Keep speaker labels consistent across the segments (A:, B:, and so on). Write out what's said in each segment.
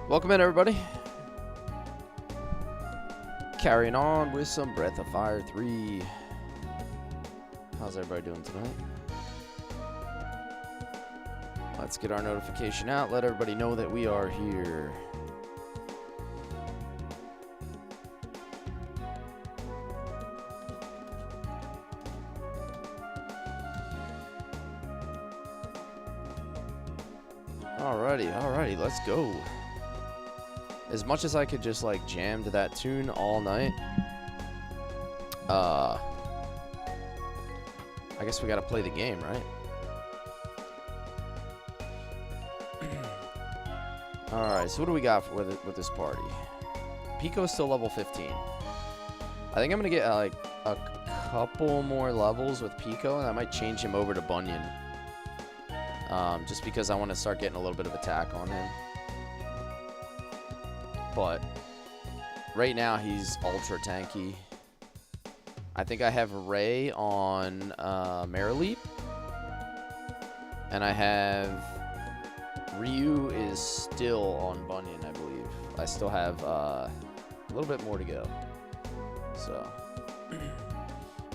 A: Welcome in, everybody. Carrying on with some Breath of Fire 3. How's everybody doing tonight? Let's get our notification out. Let everybody know that we are here. Alrighty, let's go. As much as I could just like jam to that tune all night, I guess we gotta play the game, right? Alright, so what do we got with this party? Pico's still level 15. I think I'm gonna get like a couple more levels with Pico, and I might change him over to Bunyan. Just because I want to start getting a little bit of attack on him. But right now he's ultra tanky. I think I have Ray on Marileap. And I have Ryu is still on Bunyan, I believe. I still have a little bit more to go. So,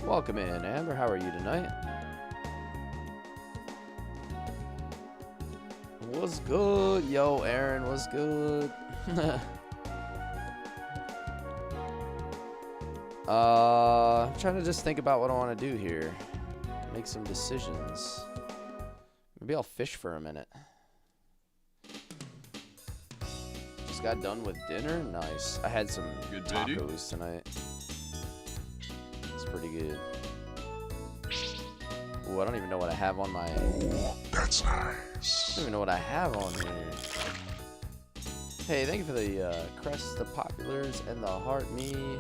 A: welcome in, Amber. How are you tonight? What's good? Yo, Aaron, what's good? I'm trying to just think about what I want to do here. Make some decisions. Maybe I'll fish for a minute. Just got done with dinner. Nice. I had some good tacos tonight. It's pretty good. Ooh, I don't even know what I have on my...
B: That's nice.
A: I don't even know what I have on here. Hey, thank you for the crest, the populars, and the heart me.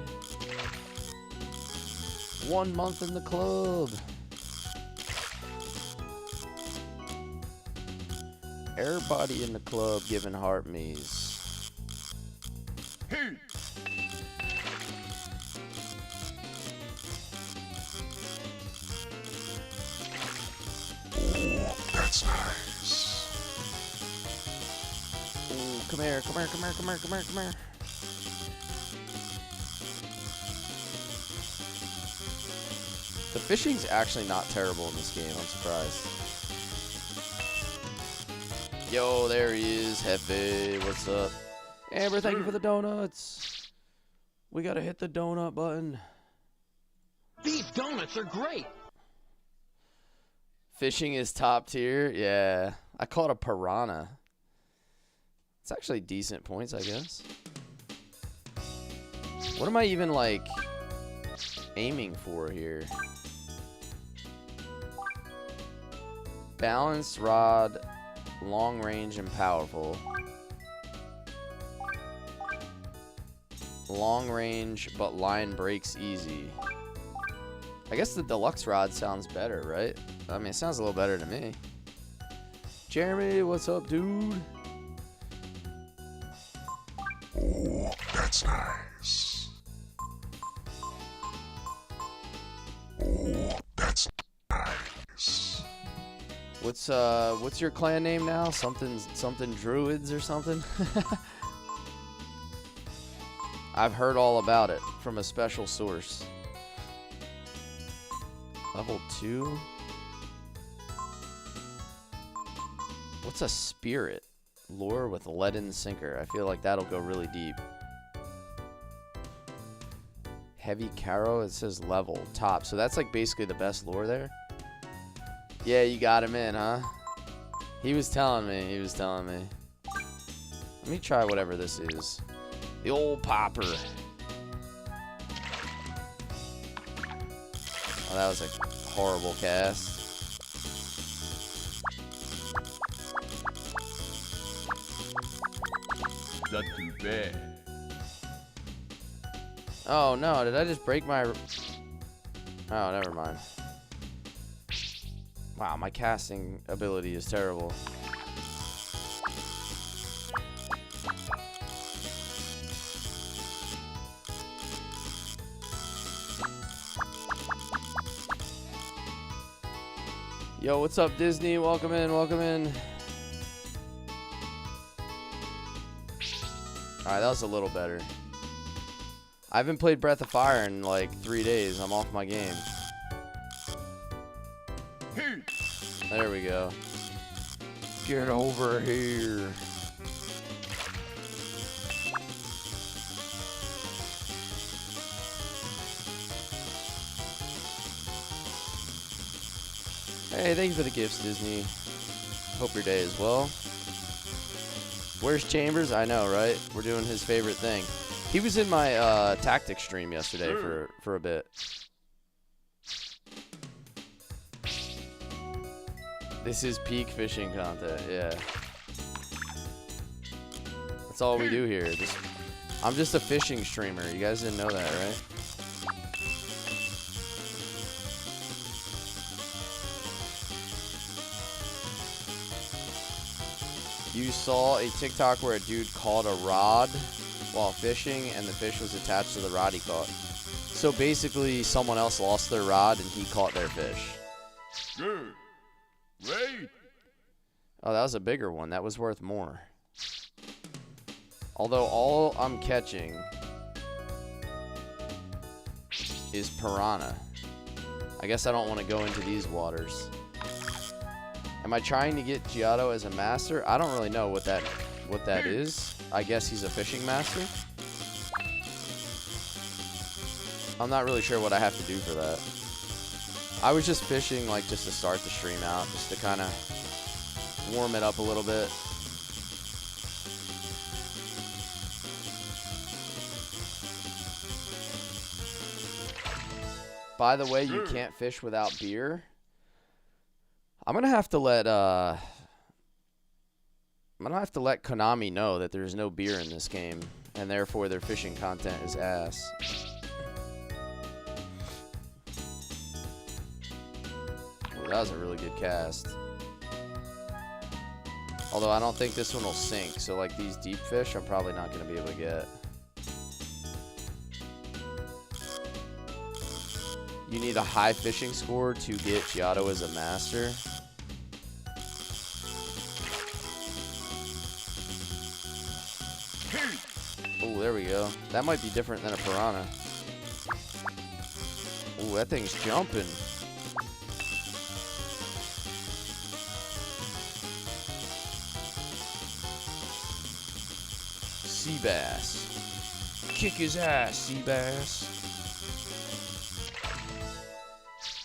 A: 1 month in the club. Everybody in the club giving heart me's.
B: Hey. That's nice.
A: Ooh, come here. The fishing's actually not terrible in this game. I'm surprised. Yo, there he is, Hefe. What's up? Amber, thank you for the donuts. We gotta hit the donut button.
C: These donuts are great.
A: Fishing is top tier. Yeah. I caught a piranha. It's actually decent points, I guess. What am I even, like, aiming for here? Balanced rod, long range, and powerful. Long range, but line breaks easy. I guess the deluxe rod sounds better, right? I mean, it sounds a little better to me. Jeremy, what's up, dude?
B: Oh, that's nice. Oh, that's nice.
A: What's your clan name now? Something druids or something? I've heard all about it from a special source. Level 2? What's a spirit? Lore with leaden sinker. I feel like that'll go really deep. Heavy Caro, it says level. Top. So that's like basically the best lore there. Yeah, you got him in, huh? He was telling me. Let me try whatever this is. The old popper. Oh, that was a horrible cast.
B: Not too bad.
A: Oh no, did I just break my... Oh, never mind. Wow, my casting ability is terrible. Yo, what's up, Disney? Welcome in, welcome in. Alright, that was a little better. I haven't played Breath of Fire in like 3 days. I'm off my game. There we go. Get over here. Hey, thank you for the gifts, Disney. Hope your day is well. Where's Chambers? I know, right? We're doing his favorite thing. He was in my tactics stream yesterday for a bit. This is peak fishing content, yeah. That's all we do here. I'm just a fishing streamer. You guys didn't know that, right? You saw a TikTok where a dude caught a rod while fishing and the fish was attached to the rod he caught. So basically someone else lost their rod and he caught their fish.
B: Good. Wait.
A: Oh, that was a bigger one. That was worth more. Although all I'm catching is piranha. I guess I don't want to go into these waters. Am I trying to get Giotto as a master? I don't really know what that is. I guess he's a fishing master. I'm not really sure what I have to do for that. I was just fishing like just to start the stream out, just to kind of warm it up a little bit. By the way, you can't fish without beer. I'm gonna have to let Konami know that there's no beer in this game, and therefore their fishing content is ass. Well, that was a really good cast. Although I don't think this one will sink, so like these deep fish, I'm probably not gonna be able to get. You need a high fishing score to get Giotto as a master. Oh, there we go. That might be different than a piranha. Oh, that thing's jumping. Sea bass. Kick his ass, sea bass.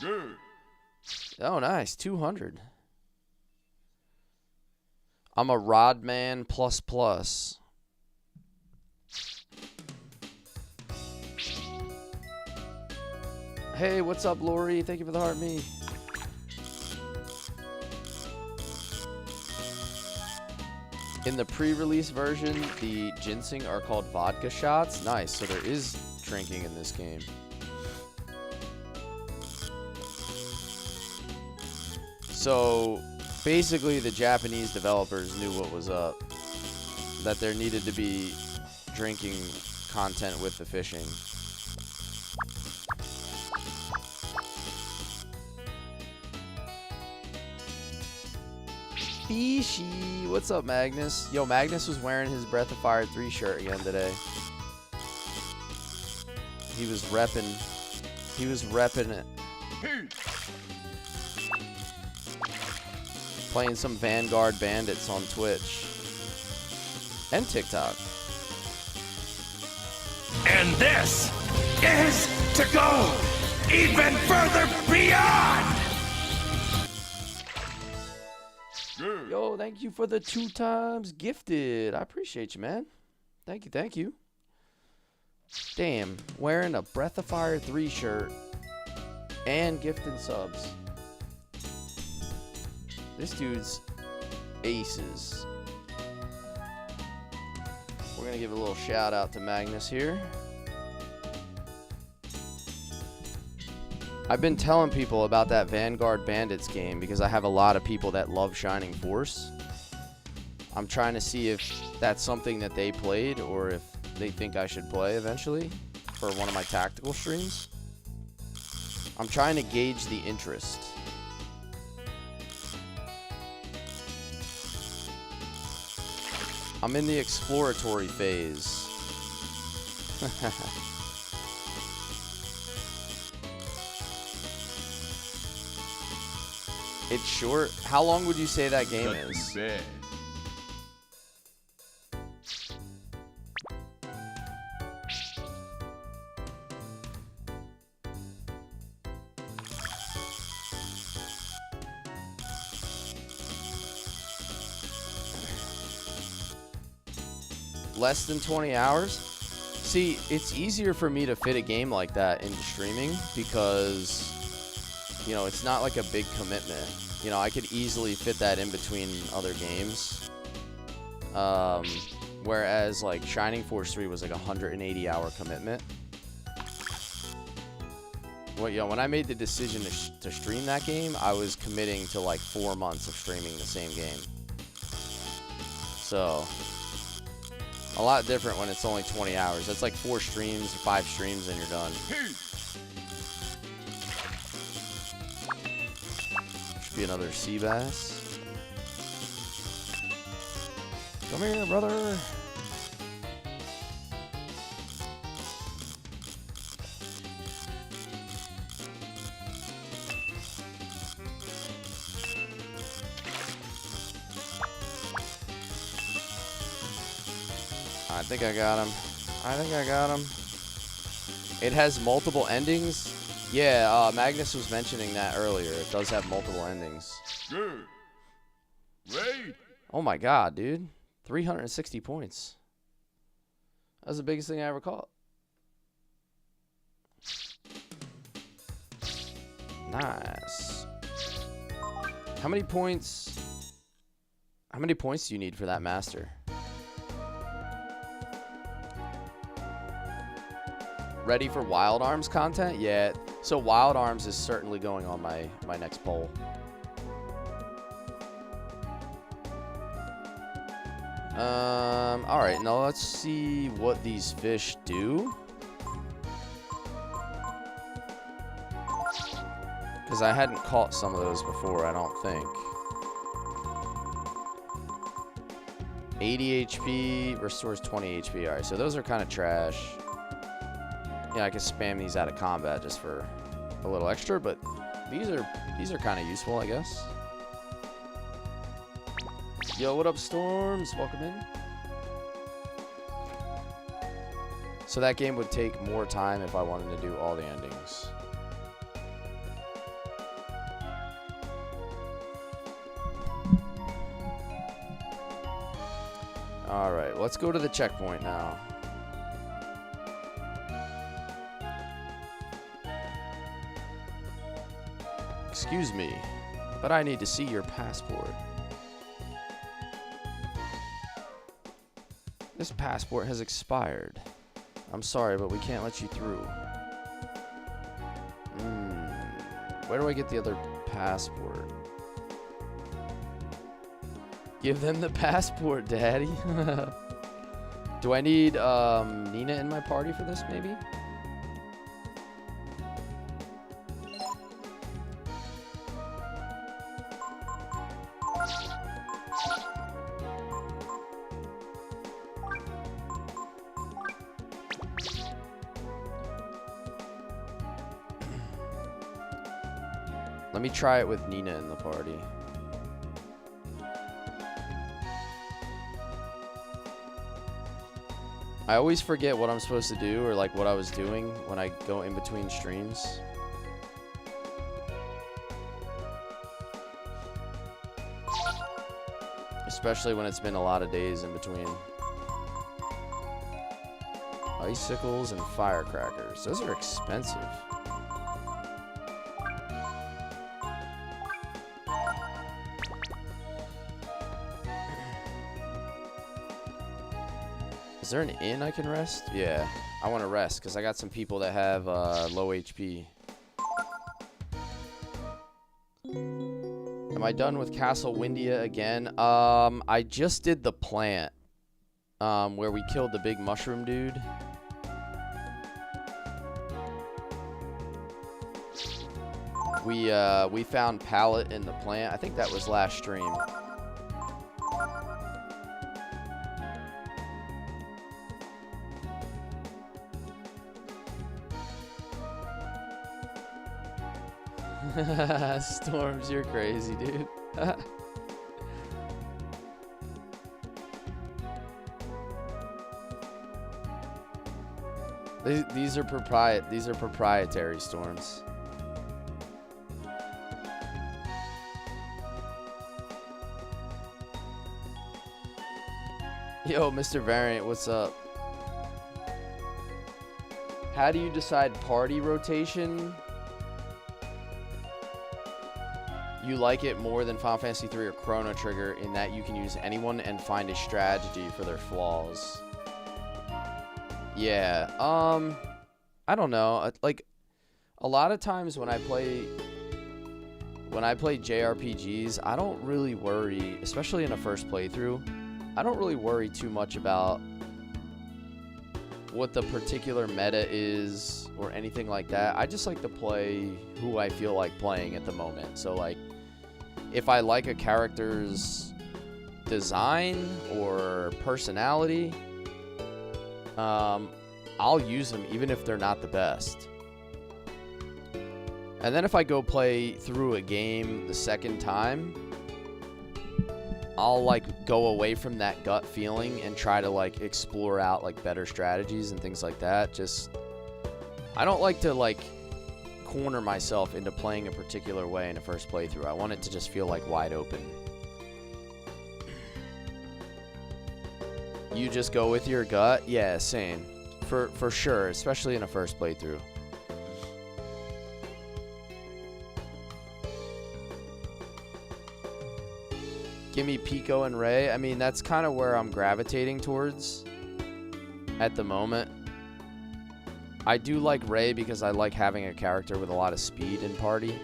B: Good.
A: Oh, nice. 200. I'm a Rodman ++. Hey, what's up, Lori? Thank you for the heart, me. In the pre-release version, the ginseng are called vodka shots. Nice. So there is drinking in this game. So basically the Japanese developers knew what was up. That there needed to be drinking content with the fishing. Fishy. What's up, Magnus? Yo, Magnus was wearing his Breath of Fire 3 shirt again today. He was repping it. Playing some Vanguard Bandits on Twitch. And TikTok.
D: And this is to go even further beyond!
A: Yo, thank you for the 2 times gifted. I appreciate you, man. Thank you, thank you. Damn, wearing a Breath of Fire 3 shirt and gifting subs. This dude's aces. We're gonna give a little shout out to Magnus here. I've been telling people about that Vanguard Bandits game because I have a lot of people that love Shining Force. I'm trying to see if that's something that they played or if they think I should play eventually for one of my tactical streams. I'm trying to gauge the interest. I'm in the exploratory phase. It's short. How long would you say that game
B: Not
A: is?
B: too bad.
A: Less than 20 hours? See, it's easier for me to fit a game like that into streaming because, you know, it's not like a big commitment. You know, I could easily fit that in between other games. Whereas, like, Shining Force 3 was like a 180-hour commitment. Well, you know, when I made the decision to stream that game, I was committing to like 4 months of streaming the same game. So, a lot different when it's only 20 hours. That's like 4 streams, 5 streams, and you're done. Should be another sea bass. Come here, brother. I think I got him. I think I got him. It has multiple endings. Yeah, Magnus was mentioning that earlier. It does have multiple endings.
B: Good. Great.
A: Oh my god, dude. 360 points. That's the biggest thing I ever caught. Nice. How many points? How many points do you need for that master? Ready for Wild Arms content? Yeah. So Wild Arms is certainly going on my next poll. All right. Now let's see what these fish do. Because I hadn't caught some of those before, I don't think. 80 HP restores 20 HP. All right. So those are kind of trash. Yeah, I can spam these out of combat just for a little extra, but these are kind of useful, I guess. Yo, what up, Storms? Welcome in. So that game would take more time if I wanted to do all the endings. All right, let's go to the checkpoint now. Excuse me, but I need to see your passport. This passport has expired. I'm sorry, but we can't let you through. Where do I get the other passport? Give them the passport, Daddy. Do I need Nina in my party for this, maybe? Let me try it with Nina in the party. I always forget what I'm supposed to do or like what I was doing when I go in between streams. Especially when it's been a lot of days in between. Icicles and firecrackers. Those are expensive. Is there an inn I can rest? Yeah, I want to rest because I got some people that have low HP. Am I done with Castle Windia again? I just did the plant where we killed the big mushroom dude. We found Pallet in the plant. I think that was last stream. Storms, you're crazy, dude. These are proprietary storms. Yo, Mr. Variant, what's up? How do you decide party rotation? You like it more than Final Fantasy 3 or Chrono Trigger in that you can use anyone and find a strategy for their flaws. Yeah, I don't know. Like, a lot of times when I play JRPGs, I don't really worry, especially in a first playthrough, I don't really worry too much about what the particular meta is or anything like that. I just like to play who I feel like playing at the moment. So, like, if I like a character's design or personality, I'll use them even if they're not the best. And then if I go play through a game the second time, I'll like go away from that gut feeling and try to like explore out like better strategies and things like that. Just, I don't like to like corner myself into playing a particular way in a first playthrough. I want it to just feel like wide open. You just go with your gut? Yeah, same. For sure, especially in a first playthrough. Give me Pico and Ray. I mean, that's kind of where I'm gravitating towards at the moment. I do like Ray because I like having a character with a lot of speed in party.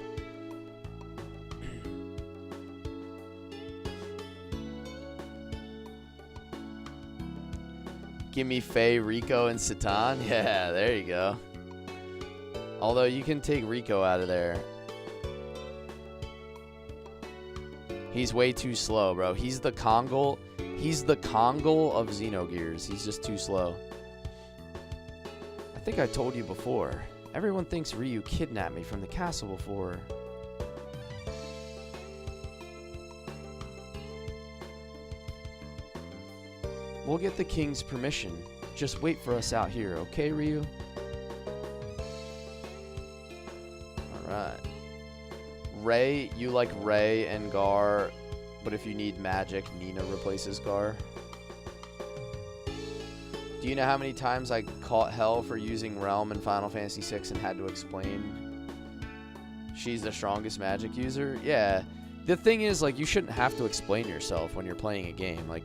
A: Give me Faye, Rico, and Satan. Yeah, there you go. Although you can take Rico out of there. He's way too slow, bro. He's the Kongol. He's the Kongol of Xenogears. He's just too slow. I think I told you before. Everyone thinks Ryu kidnapped me from the castle before. We'll get the king's permission. Just wait for us out here, okay, Ryu? Alright. Ray, you like Ray and Gar, but if you need magic, Nina replaces Gar. Do you know how many times I caught hell for using Realm in Final Fantasy VI and had to explain she's the strongest magic user? Yeah. The thing is, like, you shouldn't have to explain yourself when you're playing a game. Like,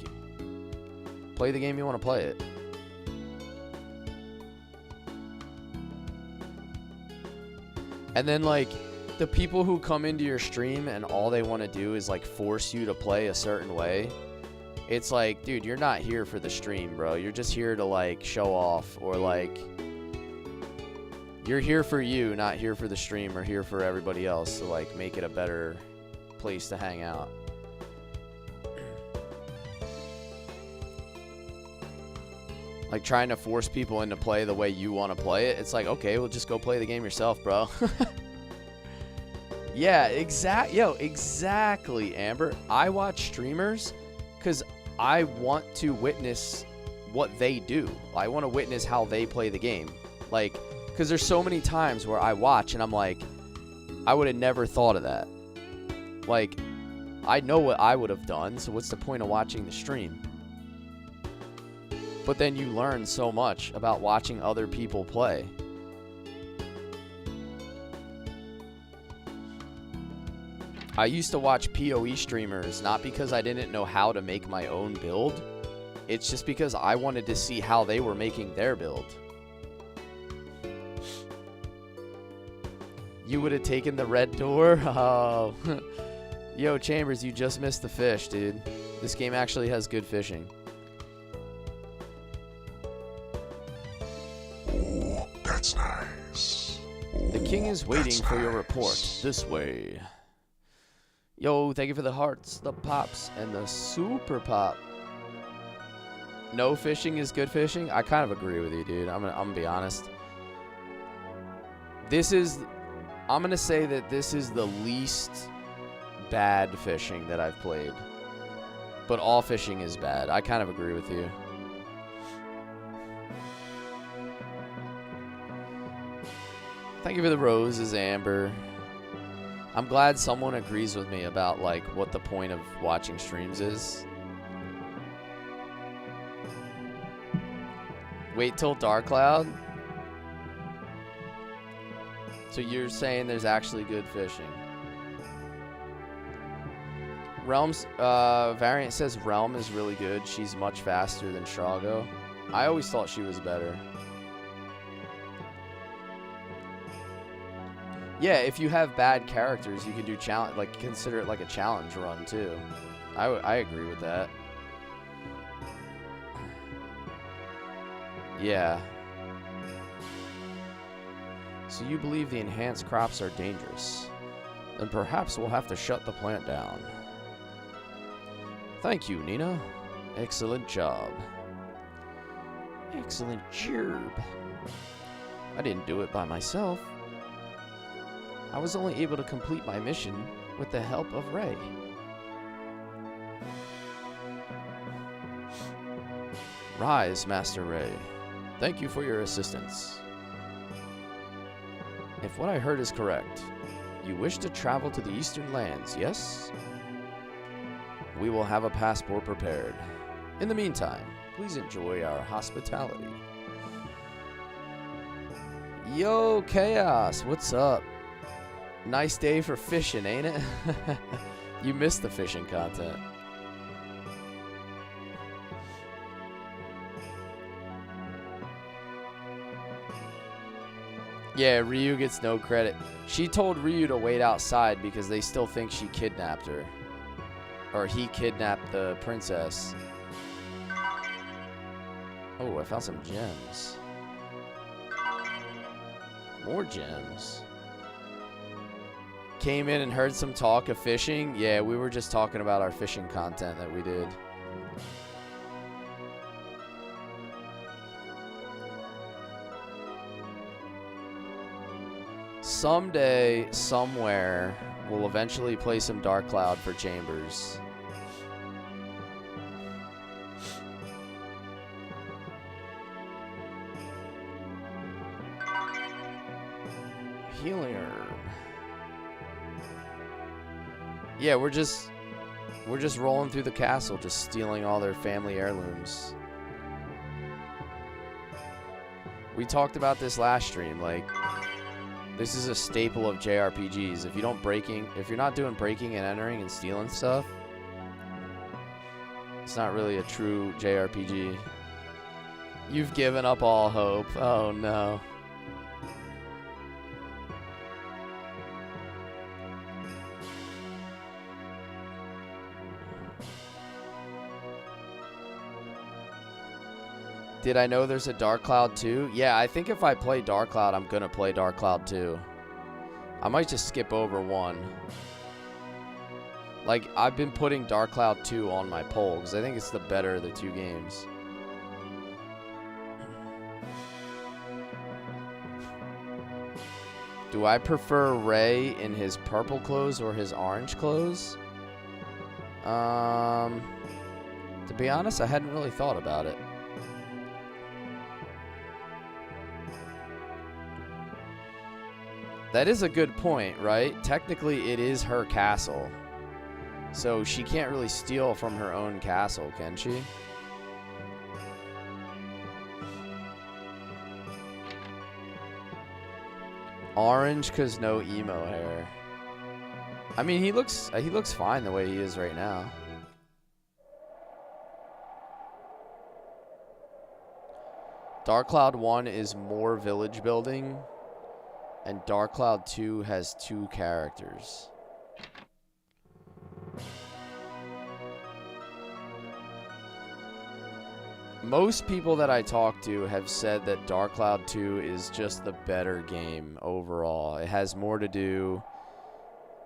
A: play the game you want to play it. And then, like, the people who come into your stream and all they want to do is, like, force you to play a certain way. It's like, dude, you're not here for the stream, bro. You're just here to, like, show off. Or, like, you're here for you, not here for the stream or here for everybody else to, like, make it a better place to hang out. Like, trying to force people into play the way you want to play it. It's like, okay, well, just go play the game yourself, bro. Yeah, exactly, Amber. I watch streamers because I want to witness what they do. I want to witness how they play the game. Like, because there's so many times where I watch and I'm like, I would have never thought of that. Like, I know what I would have done, so what's the point of watching the stream? But then you learn so much about watching other people play. I used to watch PoE streamers, not because I didn't know how to make my own build. It's just because I wanted to see how they were making their build. You would have taken the red door? Oh. Yo, Chambers, you just missed the fish, dude. This game actually has good fishing.
D: Ooh, that's nice. Ooh,
A: the king is waiting for your report. This way. Yo, thank you for the hearts, the pops, and the super pop. No fishing is good fishing? I kind of agree with you, dude. I'm gonna be honest. This is I'm going to say that this is the least bad fishing that I've played. But all fishing is bad. I kind of agree with you. Thank you for the roses, Amber. I'm glad someone agrees with me about, like, what the point of watching streams is. Wait till Dark Cloud? So you're saying there's actually good fishing. Realms, Variant says Realm is really good. She's much faster than Strago. I always thought she was better. Yeah, if you have bad characters, you can do challenge, like consider it like a challenge run too. I agree with that. Yeah. So you believe the enhanced crops are dangerous? Then perhaps we'll have to shut the plant down. Thank you, Nina. Excellent job. Excellent job. I didn't do it by myself. I was only able to complete my mission with the help of Ray. Rise, Master Ray. Thank you for your assistance. If what I heard is correct, you wish to travel to the Eastern Lands, yes? We will have a passport prepared. In the meantime, please enjoy our hospitality. Yo, Chaos, what's up? Nice day for fishing, ain't it? You missed the fishing content. Yeah, Ryu gets no credit. She told Ryu to wait outside because they still think she kidnapped her. Or he kidnapped the princess. Oh, I found some gems. More gems. Came in and heard some talk of fishing. Yeah, we were just talking about our fishing content that we did. Someday, somewhere, we'll eventually play some Dark Cloud for Chambers. Healing herb. Yeah, we're just rolling through the castle, just stealing all their family heirlooms. We talked about this last stream, like, this is a staple of JRPGs. If you're not doing breaking and entering and stealing stuff, it's not really a true JRPG. You've given up all hope. Oh no. Did I know there's a Dark Cloud 2? Yeah, I think if I play Dark Cloud, I'm gonna play Dark Cloud 2. I might just skip over 1. Like, I've been putting Dark Cloud 2 on my poll, because I think it's the better of the 2 games. Do I prefer Ray in his purple clothes or his orange clothes? To be honest, I hadn't really thought about it. That is a good point, right? Technically, it is her castle. So she can't really steal from her own castle, can she? Orange, cause no emo hair. I mean, he looks fine the way he is right now. Dark Cloud 1 is more village building. And Dark Cloud 2 has 2 characters. Most people that I talk to have said that Dark Cloud 2 is just the better game overall. It has more to do.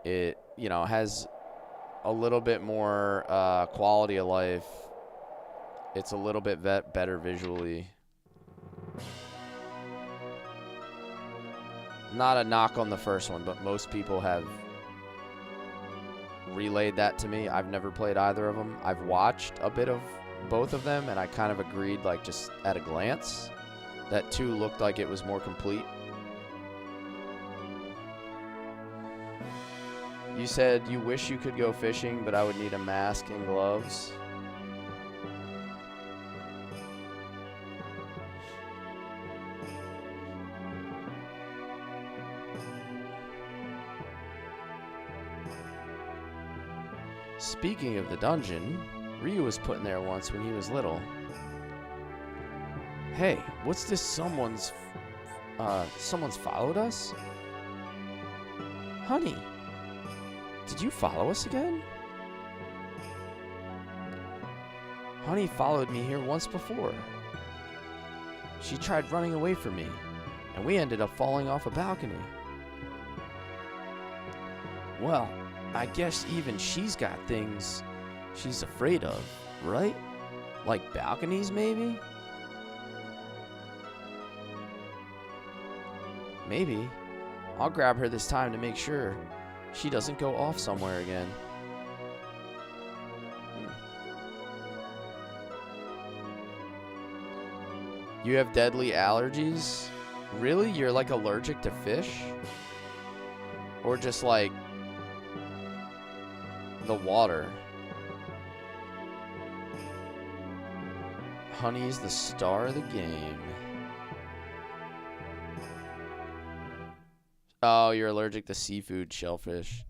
A: It, you know, has a little bit more quality of life. It's a little bit better visually. not a knock on the first one, but most people have relayed that to me. I've never played either of them. I've watched a bit of both of them, and I kind of agreed, like, just at a glance, that 2 looked like it was more complete. You said you wish you could go fishing, but I would need a mask and gloves. Speaking of the dungeon, Ryu was put in there once when he was little. Hey, what's this? Someone's followed us? Honey, did you follow us again? Honey followed me here once before. She tried running away from me, and we ended up falling off a balcony. Well, I guess even she's got things she's afraid of, right? Like balconies, maybe? Maybe. I'll grab her this time to make sure she doesn't go off somewhere again. You have deadly allergies? Really? You're like allergic to fish? Or just like the water? Honey's the star of the game. Oh, you're allergic to seafood, shellfish.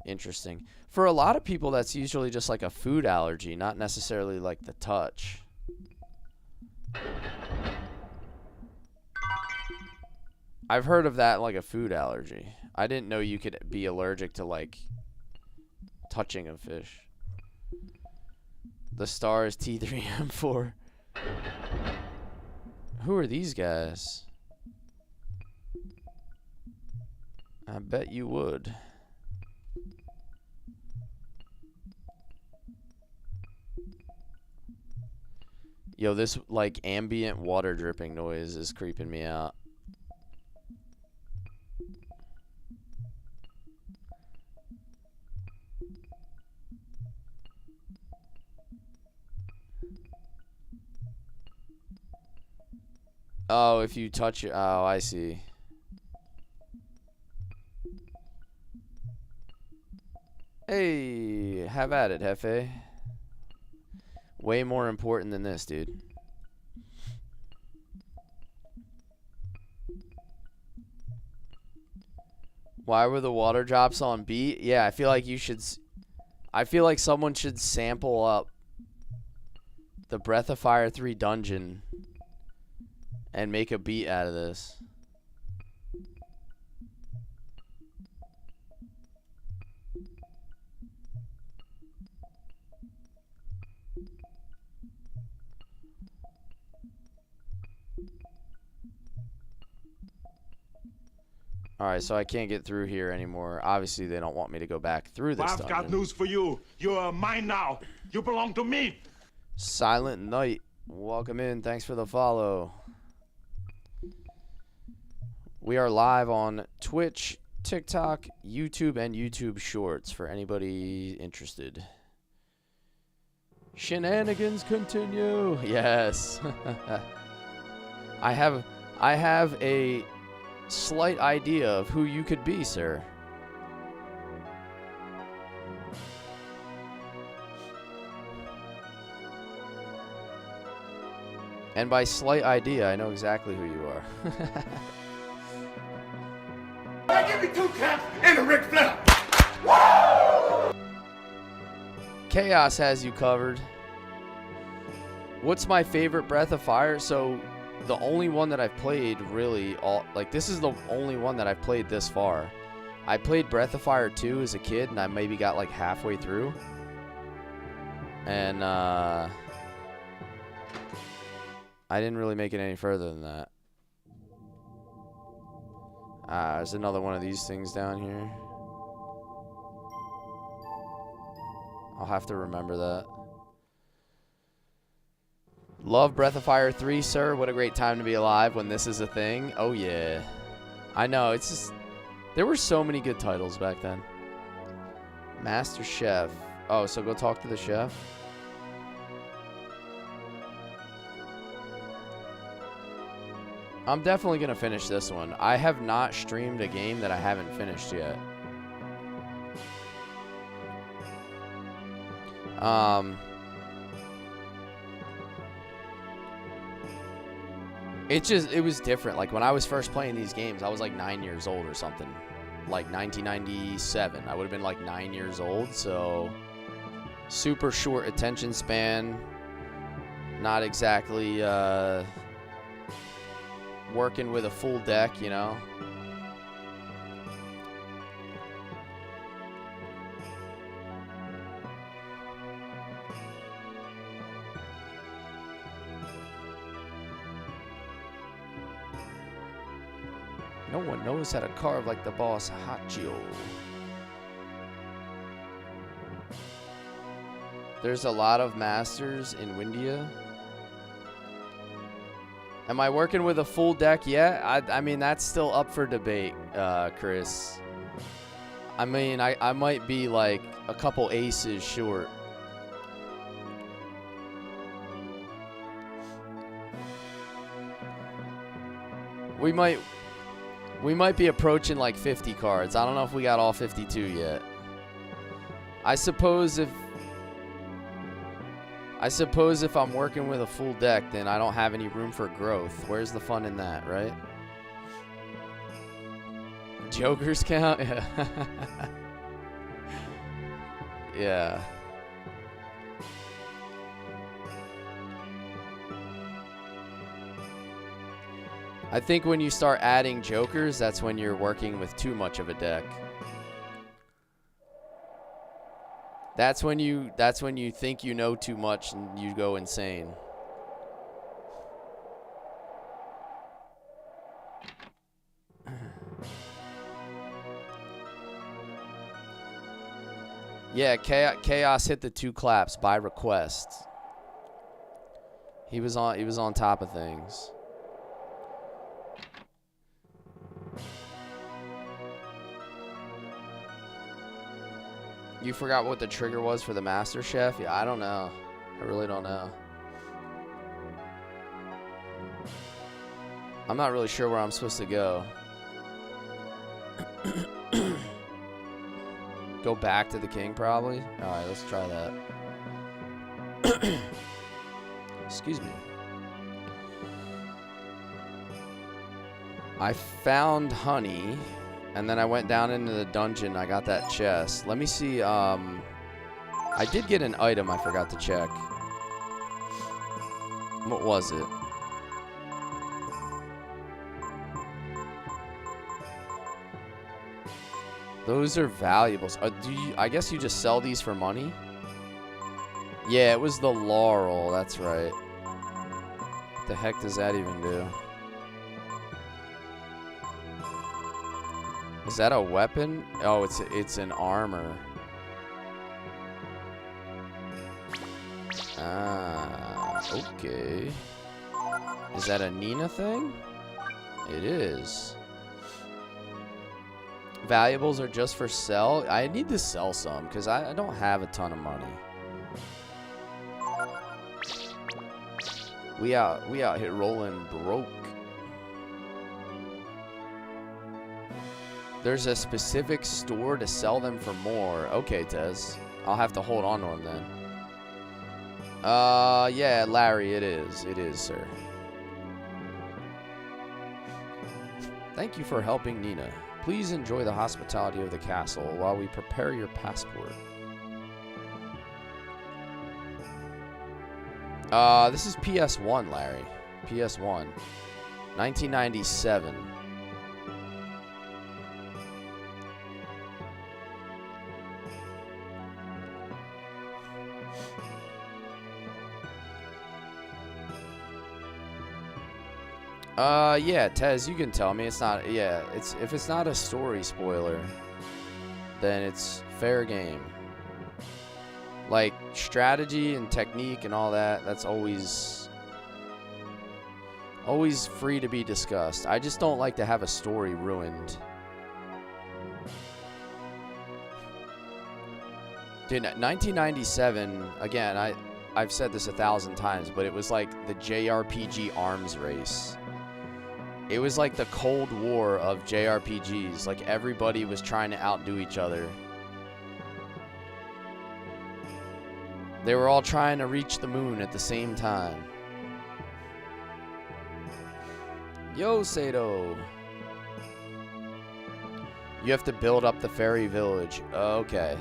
A: Interesting. For a lot of people, that's usually just like a food allergy, not necessarily like the touch. I've heard of that like a food allergy. I didn't know you could be allergic to like touching a fish. The star is T3M4. Who are these guys? I bet you would. Yo, this like ambient water dripping noise is creeping me out. Oh, if you touch it. Oh, I see. Hey, have at it, Hefe. Way more important than this, dude. Why were the water drops on beat? Yeah, I feel like you should. I feel like someone should sample up the Breath of Fire 3 dungeon and make a beat out of this. Alright, so I can't get through here anymore. Obviously, they don't want me to go back through this
B: I've
A: dungeon.
B: got news for you. You're mine now. You belong to me.
A: Silent Knight, welcome in. Thanks for the follow. We are live on Twitch, TikTok, YouTube, and YouTube Shorts for anybody interested. Shenanigans continue. Yes. I have a slight idea of who you could be, sir. And by slight idea, I know exactly who you are.
B: Give me 2 caps and a Ric Flair.
A: Chaos has you covered. What's my favorite Breath of Fire? So the only one that I've played really this is the only one that I've played this far. I played Breath of Fire 2 as a kid, and I maybe got like halfway through. And I didn't really make it any further than that. There's another one of these things down here. I'll have to remember that. Love Breath of Fire 3, sir. What a great time to be alive when this is a thing. Oh, yeah. I know, it's just... There were so many good titles back then. Master Chef. Oh, so go talk to the chef? I'm definitely going to finish this one. I have not streamed a game that I haven't finished yet. It was different. Like, when I was first playing these games, I was like 9 years old or something. Like 1997. I would have been like 9 years old, so super short attention span. Not exactly working with a full deck, you know. No one knows how to carve like the boss Hachio. There's a lot of masters in Windia. Am I working with a full deck yet? I mean, that's still up for debate, Chris. I mean, I might be like a couple aces short. We might be approaching like 50 cards. I don't know if we got all 52 yet. I suppose if I'm working with a full deck, then I don't have any room for growth. Where's the fun in that, right? Jokers count? Yeah. Yeah. I think when you start adding jokers, that's when you're working with too much of a deck. That's when you think you know too much and you go insane. Yeah, Chaos hit the 2 claps by request. He was on top of things. You forgot what the trigger was for the Master Chef? Yeah, I don't know. I really don't know. I'm not really sure where I'm supposed to go. Go back to the king, probably? Alright, let's try that. Excuse me. I found honey. And then I went down into the dungeon. I got that chest. Let me see. I did get an item I forgot to check. What was it? Those are valuables. I guess you just sell these for money? Yeah, it was the laurel. That's right. What the heck does that even do? Is that a weapon? Oh, it's an armor. Ah, okay. Is that a Nina thing? It is. Valuables are just for sell. I need to sell some because I don't have a ton of money. We out here rolling broke. There's a specific store to sell them for more. Okay, Tez. I'll have to hold on to them then. Yeah, Larry, it is. It is, sir. Thank you for helping Nina. Please enjoy the hospitality of the castle while we prepare your passport. This is PS1, Larry. PS1. 1997. Yeah, Tez, you can tell me. It's not, yeah, if it's not a story spoiler, then it's fair game. Like, strategy and technique and all that, that's always Always free to be discussed. I just don't like to have a story ruined. Dude, 1997, again, I've said this 1,000 times, but it was like the JRPG arms race. It was like the Cold War of JRPGs. Like, everybody was trying to outdo each other. They were all trying to reach the moon at the same time. Yo, Sato. You have to build up the fairy village. Okay.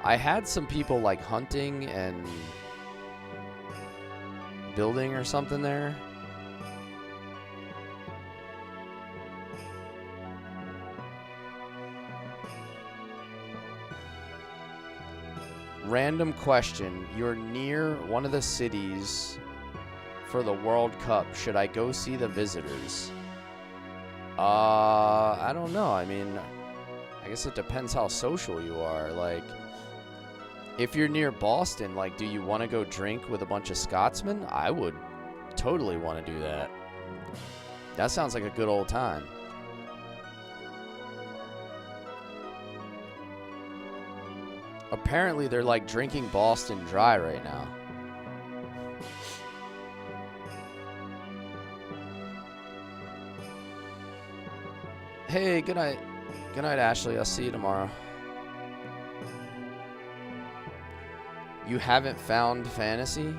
A: I had some people like hunting and building or something there. Random question. You're near one of the cities for the World Cup. Should I go see the visitors? I don't know. I mean, I guess it depends how social you are. Like, if you're near Boston, like, do you want to go drink with a bunch of Scotsmen? I would totally want to do that. That sounds like a good old time. Apparently, they're like drinking Boston Dry right now. Hey, good night. Good night, Ashley. I'll see you tomorrow. You haven't found Fantasy?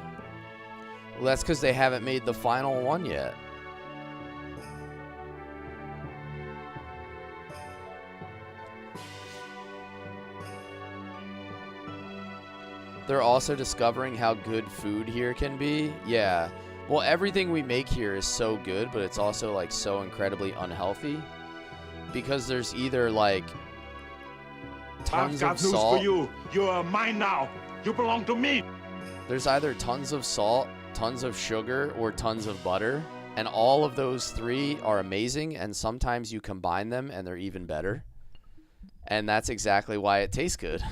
A: Well, that's because they haven't made the final one yet. They're also discovering how good food here can be. Yeah. Well, everything we make here is so good, but it's also like so incredibly unhealthy. Because there's either like tons
B: I've
A: of
B: got news
A: salt.
B: for you. You are mine now. You belong to me.
A: There's either tons of salt, tons of sugar, or tons of butter. And all of those three are amazing. And sometimes you combine them and they're even better. And that's exactly why it tastes good.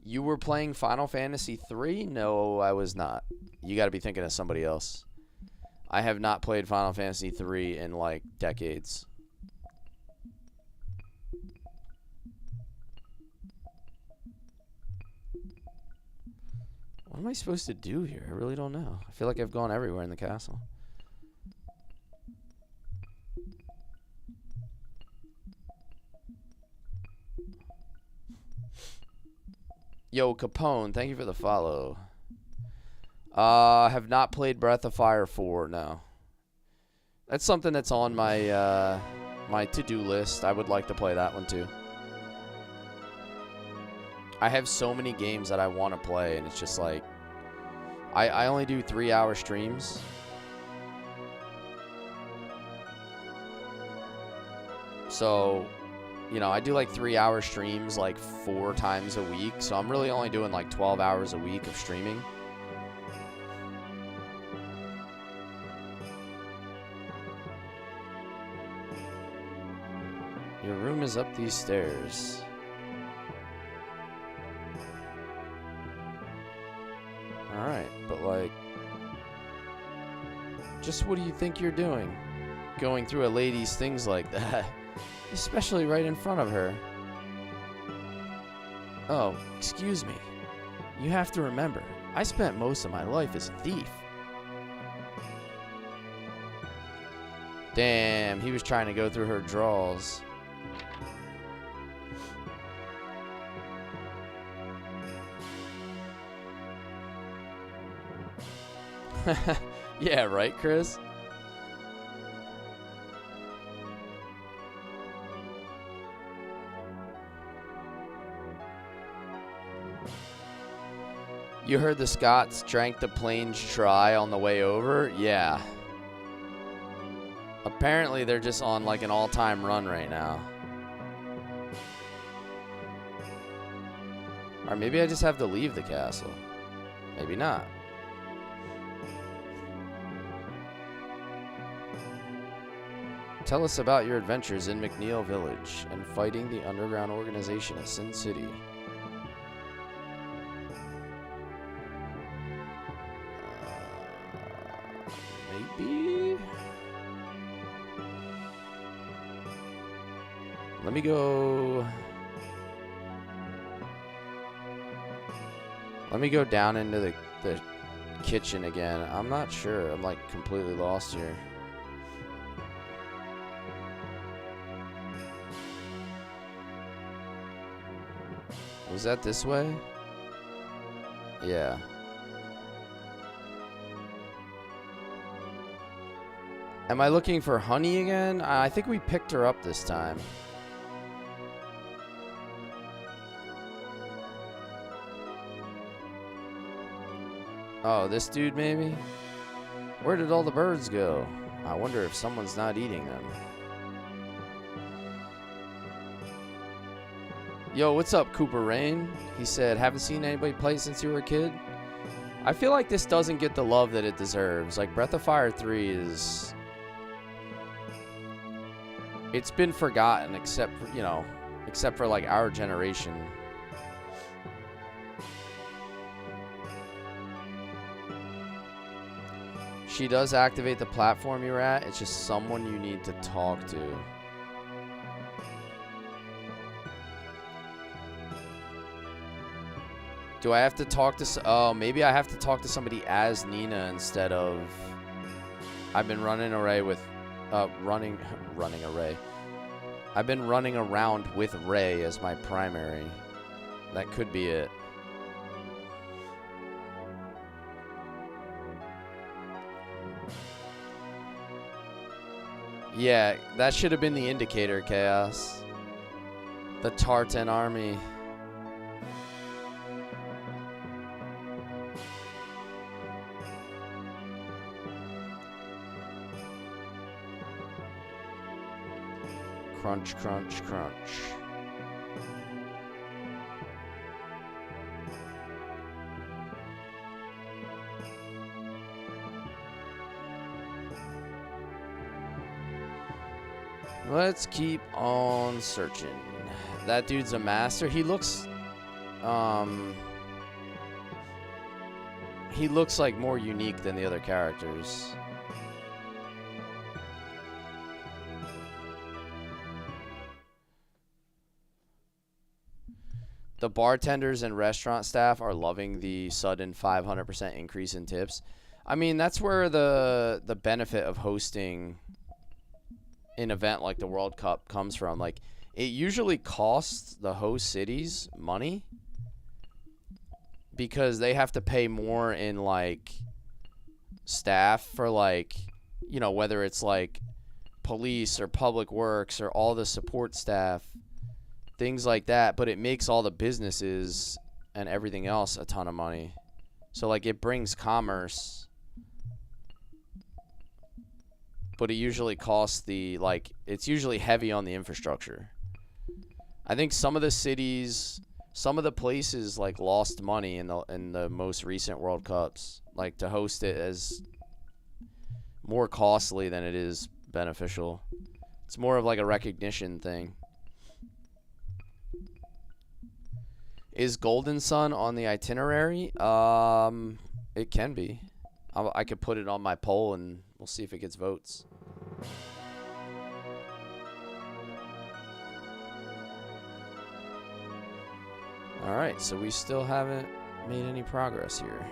A: You were playing Final Fantasy 3? No, I was not. You got to be thinking of somebody else. I have not played Final Fantasy 3 in like decades. What am I supposed to do here? I really don't know. I feel like I've gone everywhere in the castle. Yo, Capone, thank you for the follow. Have not played Breath of Fire 4, no. That's something that's on my my to-do list. I would like to play that one too. I have so many games that I want to play, and it's just like I only do 3-hour streams. So, you know, I do like 3-hour streams like 4 times a week. So I'm really only doing like 12 hours a week of streaming. Your room is up these stairs. Alright, but like, just what do you think you're doing? Going through a lady's things like that. Especially right in front of her. Oh, excuse me. You have to remember, I spent most of my life as a thief. Damn, he was trying to go through her drawers. Yeah, right, Chris? You heard the Scots drank the plains dry on the way over? Yeah. Apparently they're just on like an all-time run right now. Or maybe I just have to leave the castle. Maybe not. Tell us about your adventures in McNeil Village and fighting the underground organization at Sin City. Maybe. Let me go. Let me go down into the kitchen again. I'm not sure. I'm like completely lost here. Was that this way? Yeah. Am I looking for honey again? I think we picked her up this time. Oh, this dude maybe? Where did all the birds go? I wonder if someone's not eating them. Yo, what's up, Cooper Rain? He said, haven't seen anybody play since you were a kid? I feel like this doesn't get the love that it deserves. Like, Breath of Fire 3 is... It's been forgotten except for, you know, except for, like, our generation. She does activate the platform you're at. It's just someone you need to talk to. Do I have to talk to... Oh, maybe I have to talk to somebody as Nina instead of... I've been running array with... running array. I've been running around with Ray as my primary. That could be it. Yeah, that should have been the indicator, Chaos. The Tartan army. Crunch, crunch, crunch. Let's keep on searching. That dude's a master. He looks like more unique than the other characters. The bartenders and restaurant staff are loving the sudden 500% increase in tips. I mean, that's where the benefit of hosting an event like the World Cup comes from. Like, it usually costs the host cities money because they have to pay more in, like, staff for, like, you know, whether it's like police or public works or all the support staff, things like that, but it makes all the businesses and everything else a ton of money. So, like, it brings commerce, but it usually costs the, like, it's usually heavy on the infrastructure. I think some of the cities, some of the places, like, lost money in the most recent World Cups, like, to host it as more costly than it is beneficial. It's more of like a recognition thing. Is Golden Sun on the itinerary? It can be. I could put it on my poll and we'll see if it gets votes. Alright, so we still haven't made any progress here.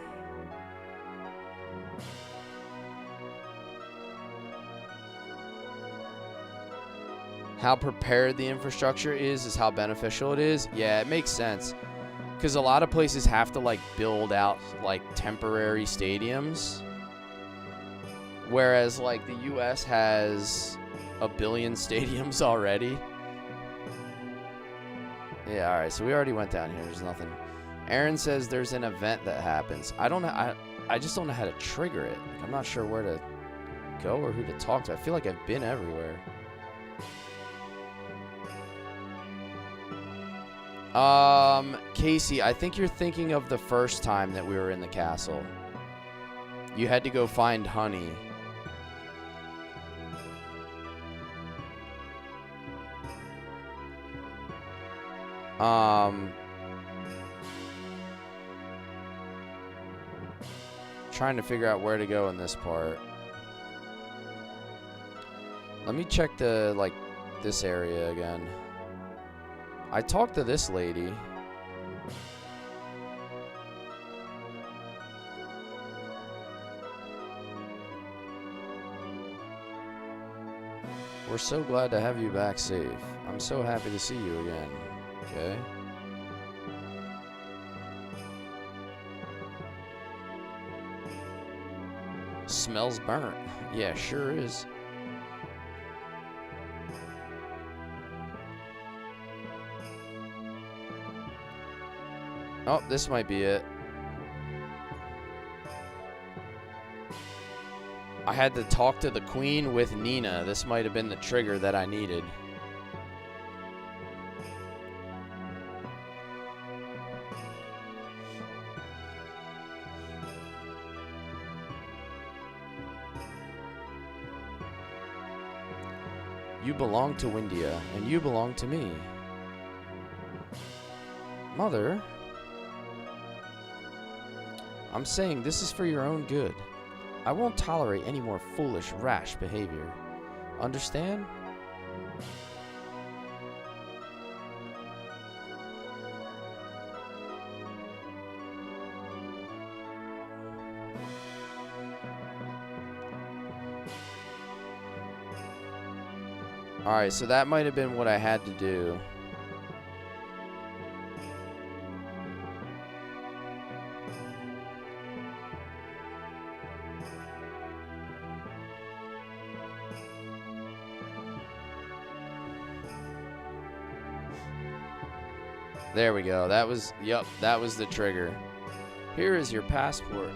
A: How prepared the infrastructure is how beneficial it is. Yeah, it makes sense. Because a lot of places have to, like, build out, like, temporary stadiums. Whereas, like, the U.S. has 1 billion stadiums already. Yeah, alright, so we already went down here. There's nothing. Aaron says there's an event that happens. I don't know. I just don't know how to trigger it. Like, I'm not sure where to go or who to talk to. I feel like I've been everywhere. Casey, I think you're thinking of the first time that we were in the castle. You had to go find honey. Trying to figure out where to go in this part. Let me check the, like, this area again. I talked to this lady. We're so glad to have you back safe. I'm so happy to see you again. Okay. Smells burnt. Yeah, sure is. Oh, this might be it. I had to talk to the queen with Nina. This might have been the trigger that I needed. You belong to Windia, and you belong to me. Mother, I'm saying this is for your own good. I won't tolerate any more foolish, rash behavior. Understand? Alright, so that might have been what I had to do. There we go. That was, yep, that was the trigger. Here is your passport.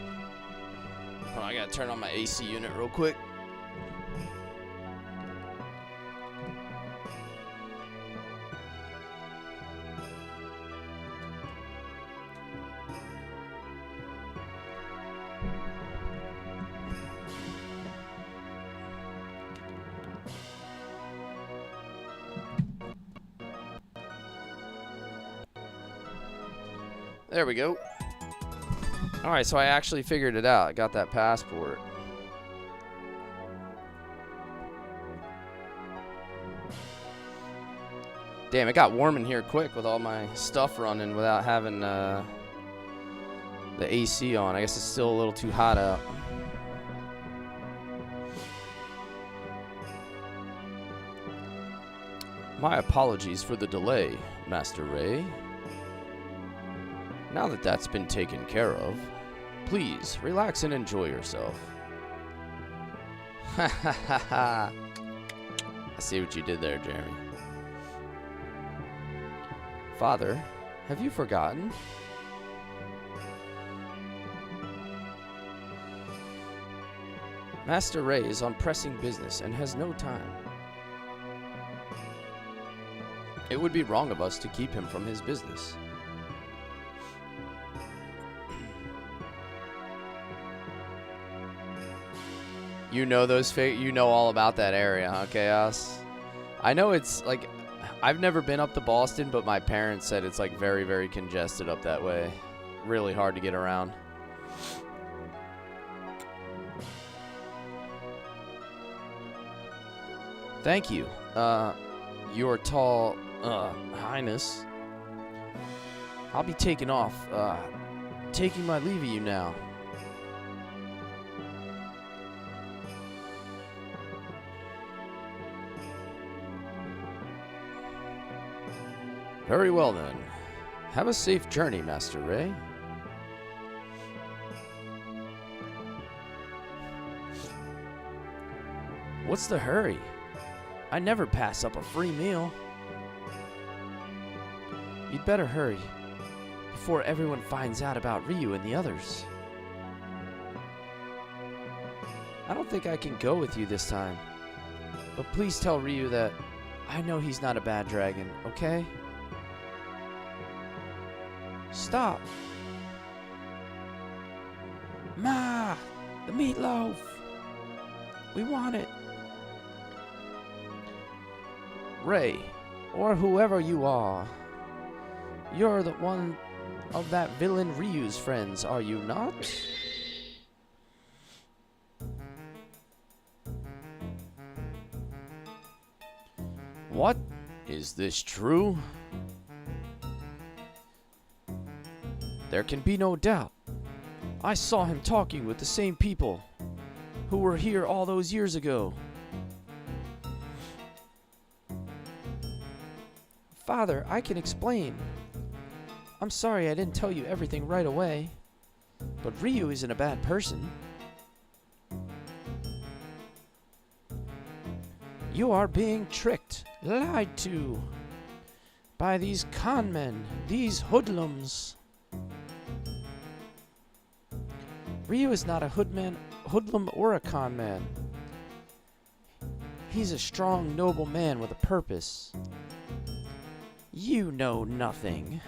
A: Oh, I gotta turn on my AC unit real quick. There we go. Alright, so I actually figured it out. I got that passport. Damn, it got warm in here quick with all my stuff running without having the AC on. I guess it's still a little too hot out. My apologies for the delay, Master Ray. Now that that's been taken care of, please relax and enjoy yourself. Ha ha ha ha. I see what you did there, Jeremy. Father, have you forgotten? Master Ray is on pressing business and has no time. It would be wrong of us to keep him from his business. You know those you know all about that area, huh, Chaos? I know it's like, I've never been up to Boston, but my parents said it's like very, very congested up that way. Really hard to get around. Thank you, your tall, highness. I'll be taking off, taking my leave of you now. Very well, then. Have a safe journey, Master Ray. What's the hurry? I never pass up a free meal. You'd better hurry before everyone finds out about Ryu and the others. I don't think I can go with you this time. But please tell Ryu that I know he's not a bad dragon, okay? Stop. Ma, the meatloaf. We want it. Ray, or whoever you are, you're the one of that villain Ryu's friends, are you not? What? Is this true? There can be no doubt. I saw him talking with the same people who were here all those years ago. Father, I can explain. I'm sorry I didn't tell you everything right away, but Ryu isn't a bad person. You are being tricked, lied to, by these con men, these hoodlums. Ryu is not a hoodlum or a con man. He's a strong, noble man with a purpose. You know nothing.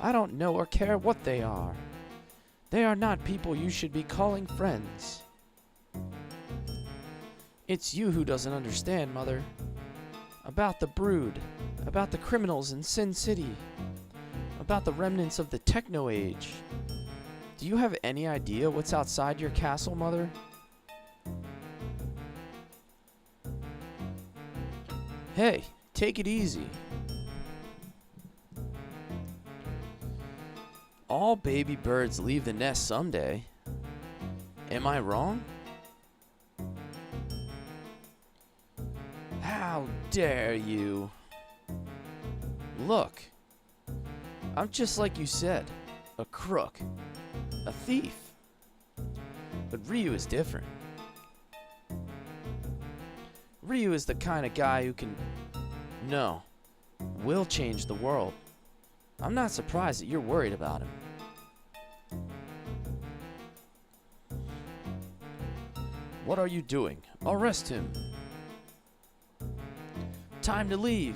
A: I don't know or care what they are. They are not people you should be calling friends. It's you who doesn't understand, Mother. About the Brood, about the criminals in Sin City, about the remnants of the Techno Age. Do you have any idea what's outside your castle, Mother? Hey, take it easy. All baby birds leave the nest someday. Am I wrong? How dare you? Look, I'm just like you said, a crook, a thief. But Ryu is different. Ryu is the kind of guy who will change the world. I'm not surprised that you're worried about him. What are you doing? Arrest him. Time to leave.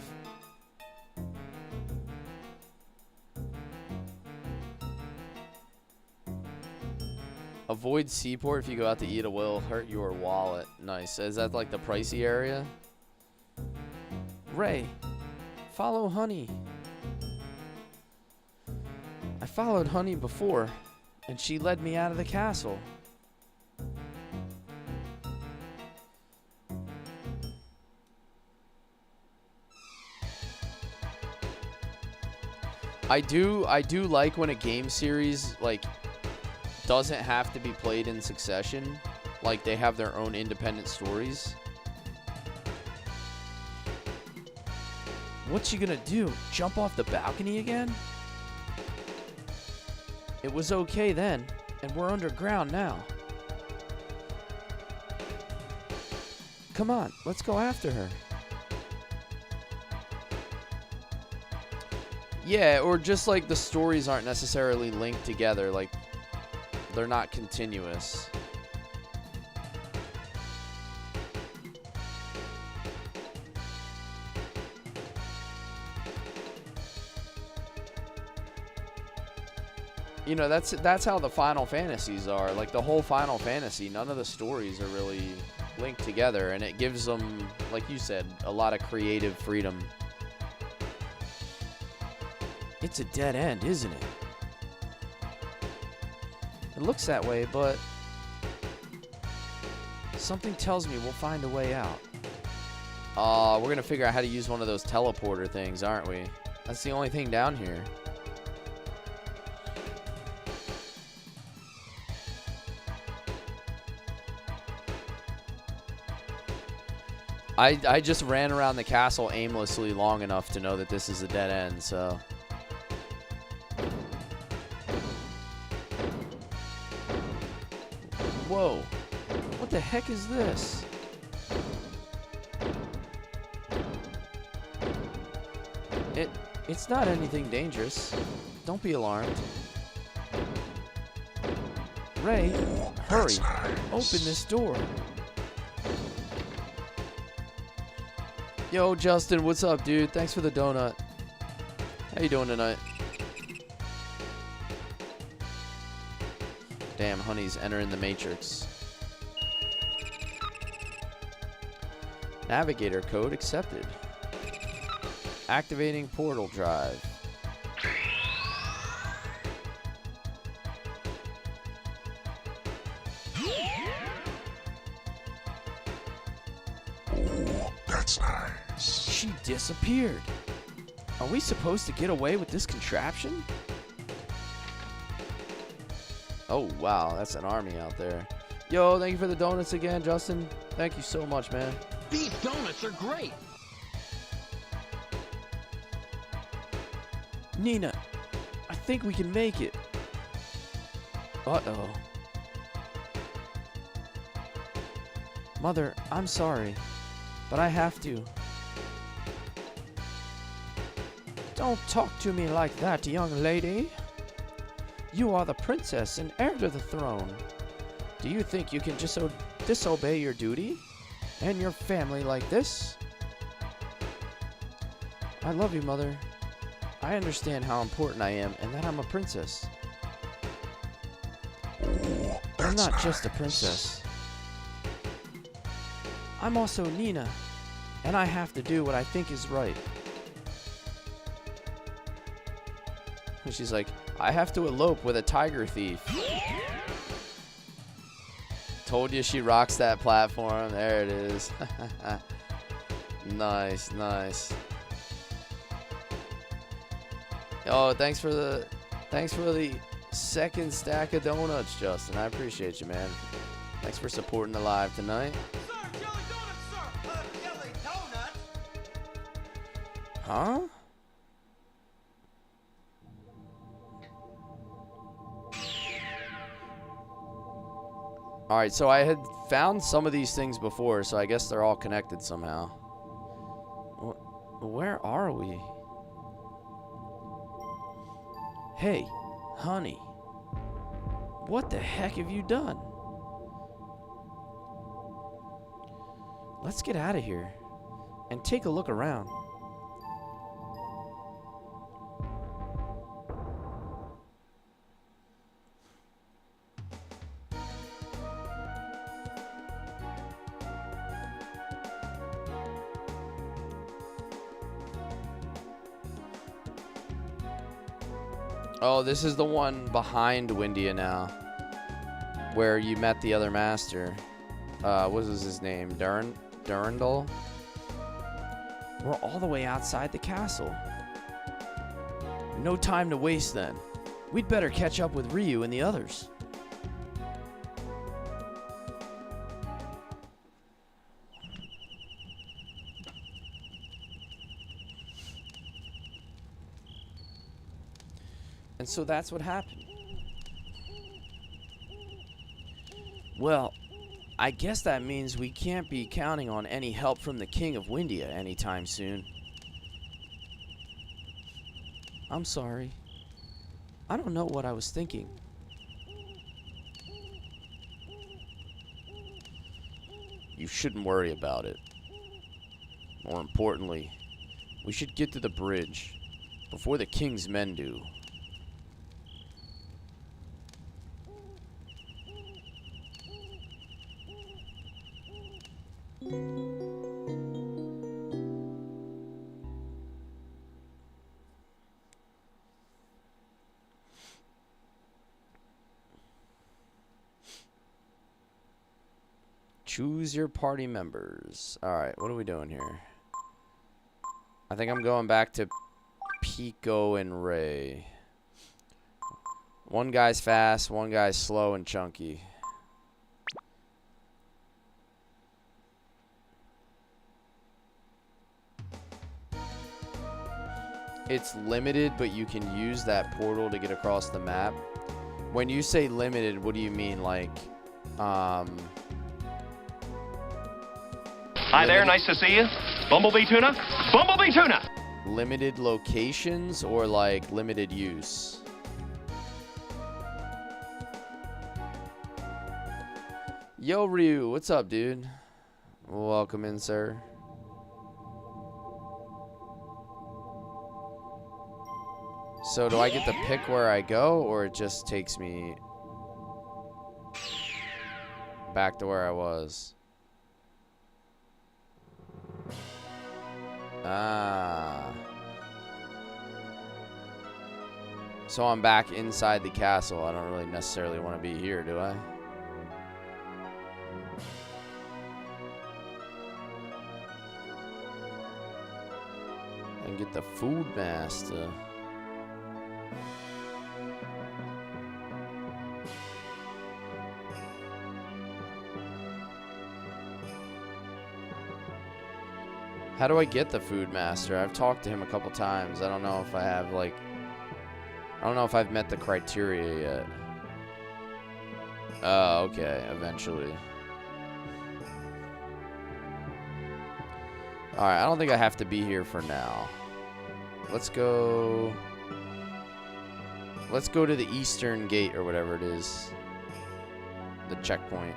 A: Avoid Seaport if you go out to eat. It will hurt your wallet. Nice. Is that like the pricey area? Ray, follow Honey. I followed Honey before, and she led me out of the castle. I do like when a game series doesn't have to be played in succession. Like they have their own independent stories. What's she gonna do? Jump off the balcony again? It was okay then, and we're underground now. Come on, let's go after her. Yeah, or just like the stories aren't necessarily linked together, like they're not continuous. You know, that's how the Final Fantasies are. Like the whole Final Fantasy, none of the stories are really linked together, and it gives them, like you said, a lot of creative freedom. It's a dead end, isn't it? It looks that way, but something tells me we'll find a way out. We're gonna figure out how to use one of those teleporter things, aren't we? That's the only thing down here. I just ran around the castle aimlessly long enough to know that this is a dead end, so... Whoa. What the heck is this? It's not anything dangerous. Don't be alarmed. Ray, hurry. Open this door. Yo, Justin, what's up, dude? Thanks for the donut. How you doing tonight? Damn, Honey's entering the Matrix. Navigator code accepted. Activating portal drive.
D: that's nice.
A: She disappeared. Are we supposed to get away with this contraption? Oh, wow. That's an army out there. Yo, thank you for the donuts again, Justin. Thank you so much, man.
C: These donuts are great.
A: Nina, I think we can make it. Uh-oh. Mother, I'm sorry, but I have to. Don't talk to me like that, young lady. You are the princess and heir to the throne. Do you think you can just disobey your duty and your family like this? I love you, Mother. I understand how important I am and that I'm a princess.
D: Oh,
A: But I'm
D: that's
A: not just a
D: nice.
A: princess. I'm also Nina, and I have to do what I think is right. And she's like, I have to elope with a tiger thief. Told you she rocks that platform. There it is. Nice, nice. Oh, thanks for the second stack of donuts, Justin. I appreciate you, man. Thanks for supporting the live tonight.
E: Sir, jelly donuts, sir! Jelly donuts?
A: Huh? Alright, so I had found some of these things before, so I guess they're all connected somehow. Where are we? Hey, honey. What the heck have you done? Let's get out of here and take a look around. Oh, this is the one behind Windia now, where you met the other master. What was his name? Durandal? We're all the way outside the castle. No time to waste then. We'd better catch up with Ryu and the others. And so that's what happened. Well, I guess that means we can't be counting on any help from the King of Windia anytime soon. I'm sorry. I don't know what I was thinking. You shouldn't worry about it. More importantly, we should get to the bridge before the King's men do. Choose your party members. Alright, what are we doing here? I think I'm going back to Pico and Ray. One guy's fast, one guy's slow and chunky. It's limited, but you can use that portal to get across the map. When you say limited, what do you mean? Like,
F: Hi there, nice to see you. Bumblebee tuna? Bumblebee tuna!
A: limited locations or like limited use? Yo, Ryu, what's up, dude? Welcome in, sir. So do I get to pick where I go, or it just takes me back to where I was? Ah. So I'm back inside the castle. I don't really necessarily want to be here, do I? And get the food master. How do I get the food master? I've talked to him a couple times. I don't know if I have, like... I don't know if I've met the criteria yet. Oh, okay. Eventually. Alright, I don't think I have to be here for now. Let's go... Let's go to the eastern gate or whatever it is. The checkpoint.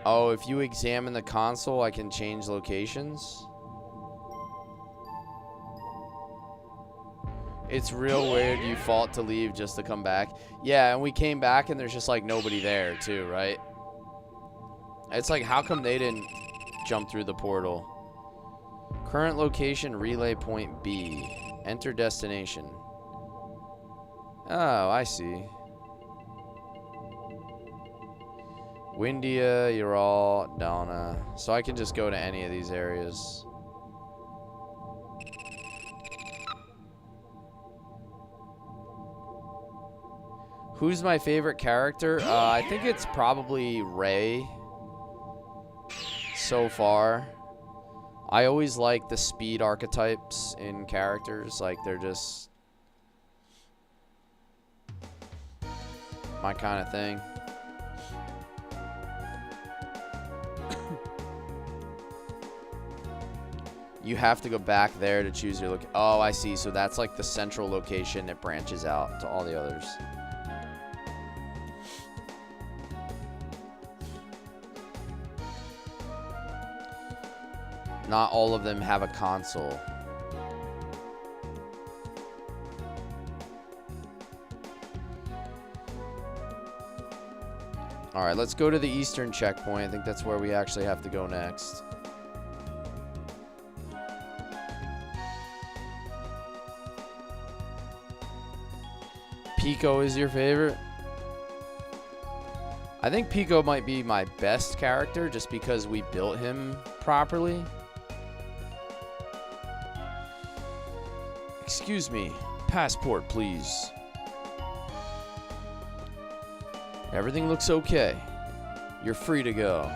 A: Oh, if you examine the console, I can change locations? It's real weird you fought to leave just to come back. Yeah, and we came back and there's just like nobody there too, right? It's like, how come they didn't jump through the portal? Current location, relay point B. Enter destination. Oh, I see. Windia, Ural, Donna. So I can just go to any of these areas. Who's my favorite character? I think it's probably Ray. So far. I always like the speed archetypes in characters. Like, they're just my kind of thing. You have to go back there to choose your look. Oh, I see. So that's like the central location that branches out to all the others. Not all of them have a console. All right, let's go to the eastern checkpoint. I think that's where we actually have to go next. Pico is your favorite? I think Pico might be my best character just because we built him properly. Excuse me. Passport, please. Everything looks okay. You're free to go.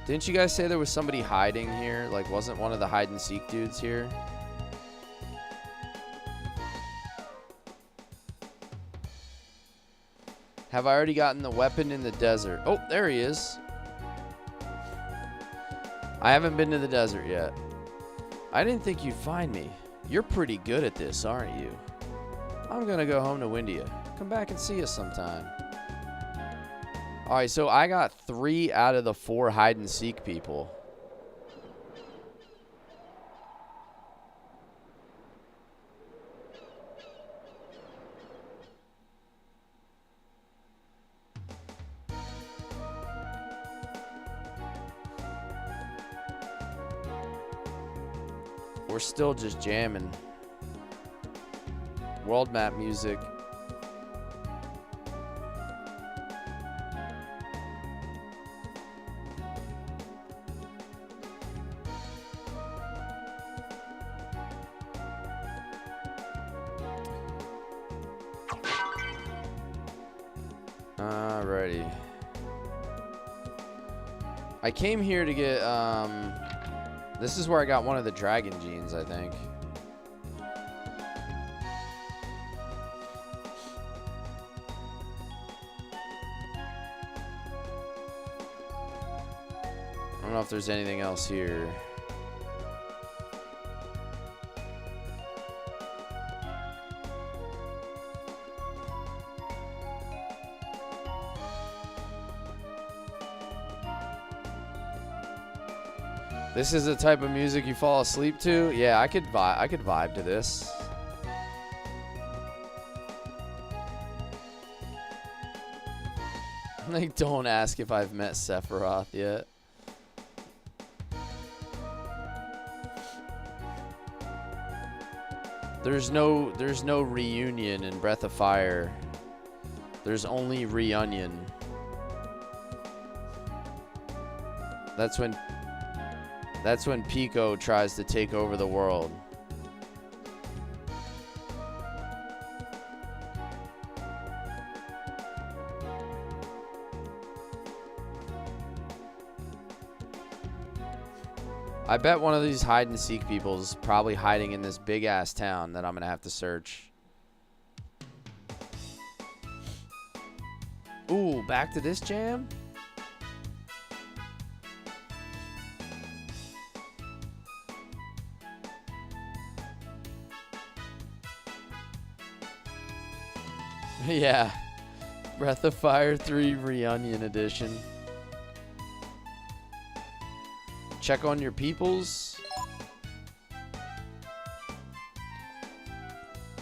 A: Didn't you guys say there was somebody hiding here? Like, wasn't one of the hide and seek dudes here? Have I already gotten the weapon in the desert? Oh, there he is. I haven't been to the desert yet. I didn't think you'd find me. You're pretty good at this, aren't you? I'm gonna go home to Windia. Come back and see us sometime. Alright, so I got 3 out of the 4 hide and seek people. We're still just jamming. World map music. Alrighty. I came here to get, this is where I got one of the dragon genes, I think. I don't know if there's anything else here. This is the type of music you fall asleep to? Yeah, I could vibe to this. Like, don't ask if I've met Sephiroth yet. There's no reunion in Breath of Fire. There's only reunion. That's when Pico tries to take over the world. I bet one of these hide and seek people is probably hiding in this big ass town that I'm gonna have to search. Ooh, back to this jam? Yeah. Breath of Fire 3 Reunion Edition. Check on your peoples.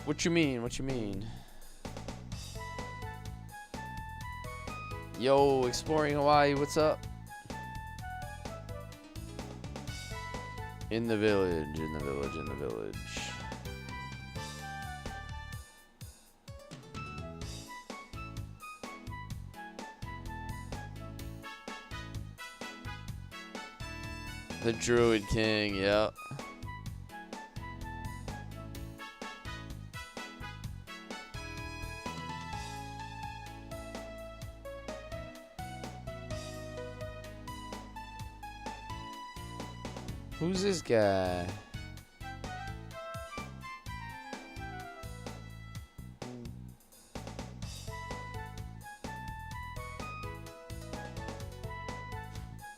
A: What you mean? What you mean? Yo, Exploring Hawaii, what's up? In the village, in the village, in the village. The Druid King, yep. Who's this guy?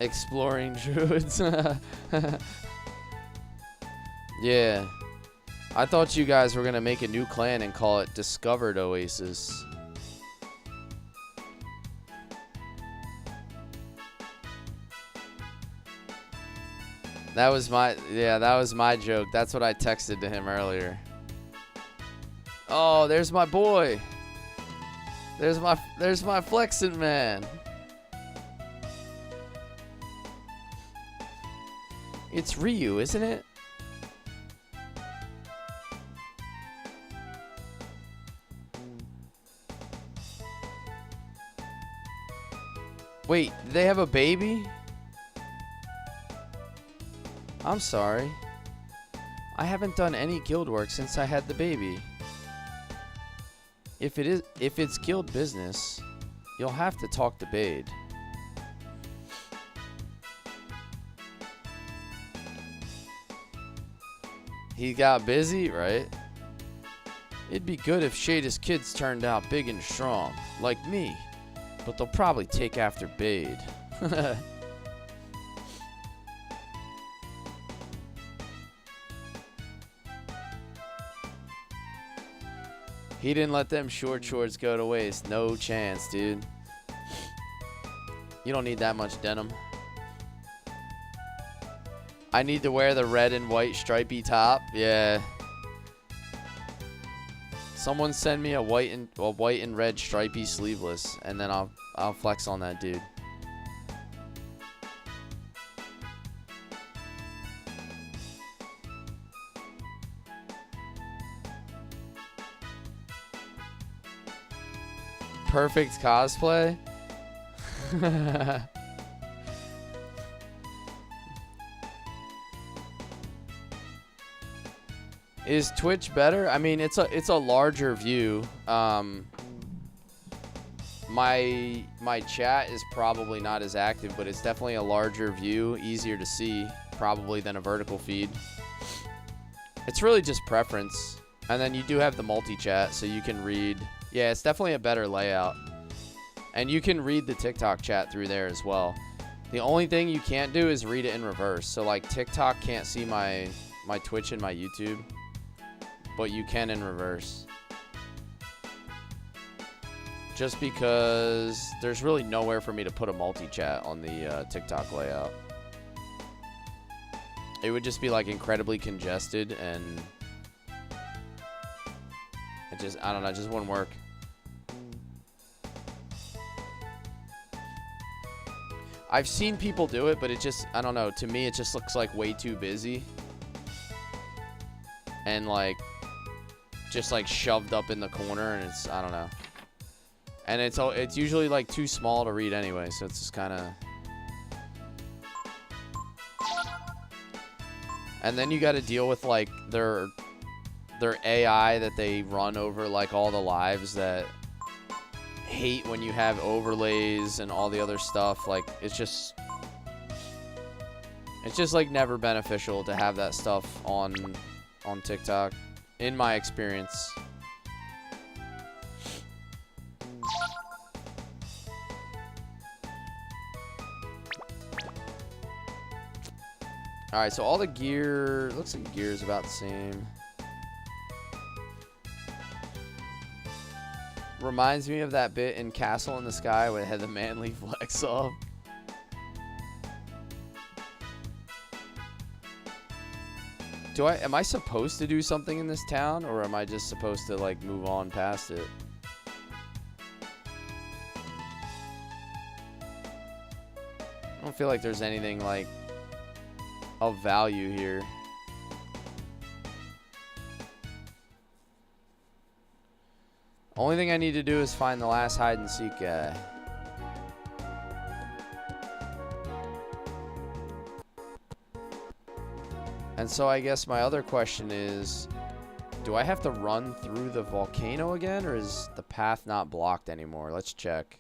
A: Exploring druids. Yeah. I thought you guys were gonna make a new clan and call it Discovered Oasis. That was my joke. That's what I texted to him earlier. Oh, there's my boy. There's my flexing man. It's Ryu, isn't it? Wait, do they have a baby? I'm sorry. I haven't done any guild work since I had the baby. If it's guild business, you'll have to talk to Bade. He got busy, right? It'd be good if Shada's kids turned out big and strong, like me. But they'll probably take after Bade. He didn't let them short shorts go to waste. No chance, dude. You don't need that much denim. I need to wear the red and white stripy top. Yeah. Someone send me a white and red stripy sleeveless, and then I'll flex on that dude. Perfect cosplay. Is Twitch better? I mean, it's a larger view. My chat is probably not as active, but it's definitely a larger view, easier to see probably than a vertical feed. It's really just preference. And then you do have the multi-chat, so you can read. Yeah, it's definitely a better layout. And you can read the TikTok chat through there as well. The only thing you can't do is read it in reverse. So like TikTok can't see my Twitch and my YouTube, but you can in reverse. Just because there's really nowhere for me to put a multi-chat on the TikTok layout. It would just be like incredibly congested, and I don't know, it just wouldn't work. I've seen people do it, but it just, I don't know, to me it just looks like way too busy. And like, just like shoved up in the corner, and it's, I don't know. And it's usually like too small to read anyway, so it's just kind of. And then you got to deal with like their AI that they run over like all the lives that hate when you have overlays and all the other stuff. Like it's just like never beneficial to have that stuff on TikTok, in my experience. Alright, so all the gear, looks like gear is about the same. Reminds me of that bit in Castle in the Sky where it had the manly flex off. Am I supposed to do something in this town, or am I just supposed to like move on past it? I don't feel like there's anything like of value here. Only thing I need to do is find the last hide and seek guy. And so I guess my other question is, do I have to run through the volcano again, or is the path not blocked anymore? Let's check.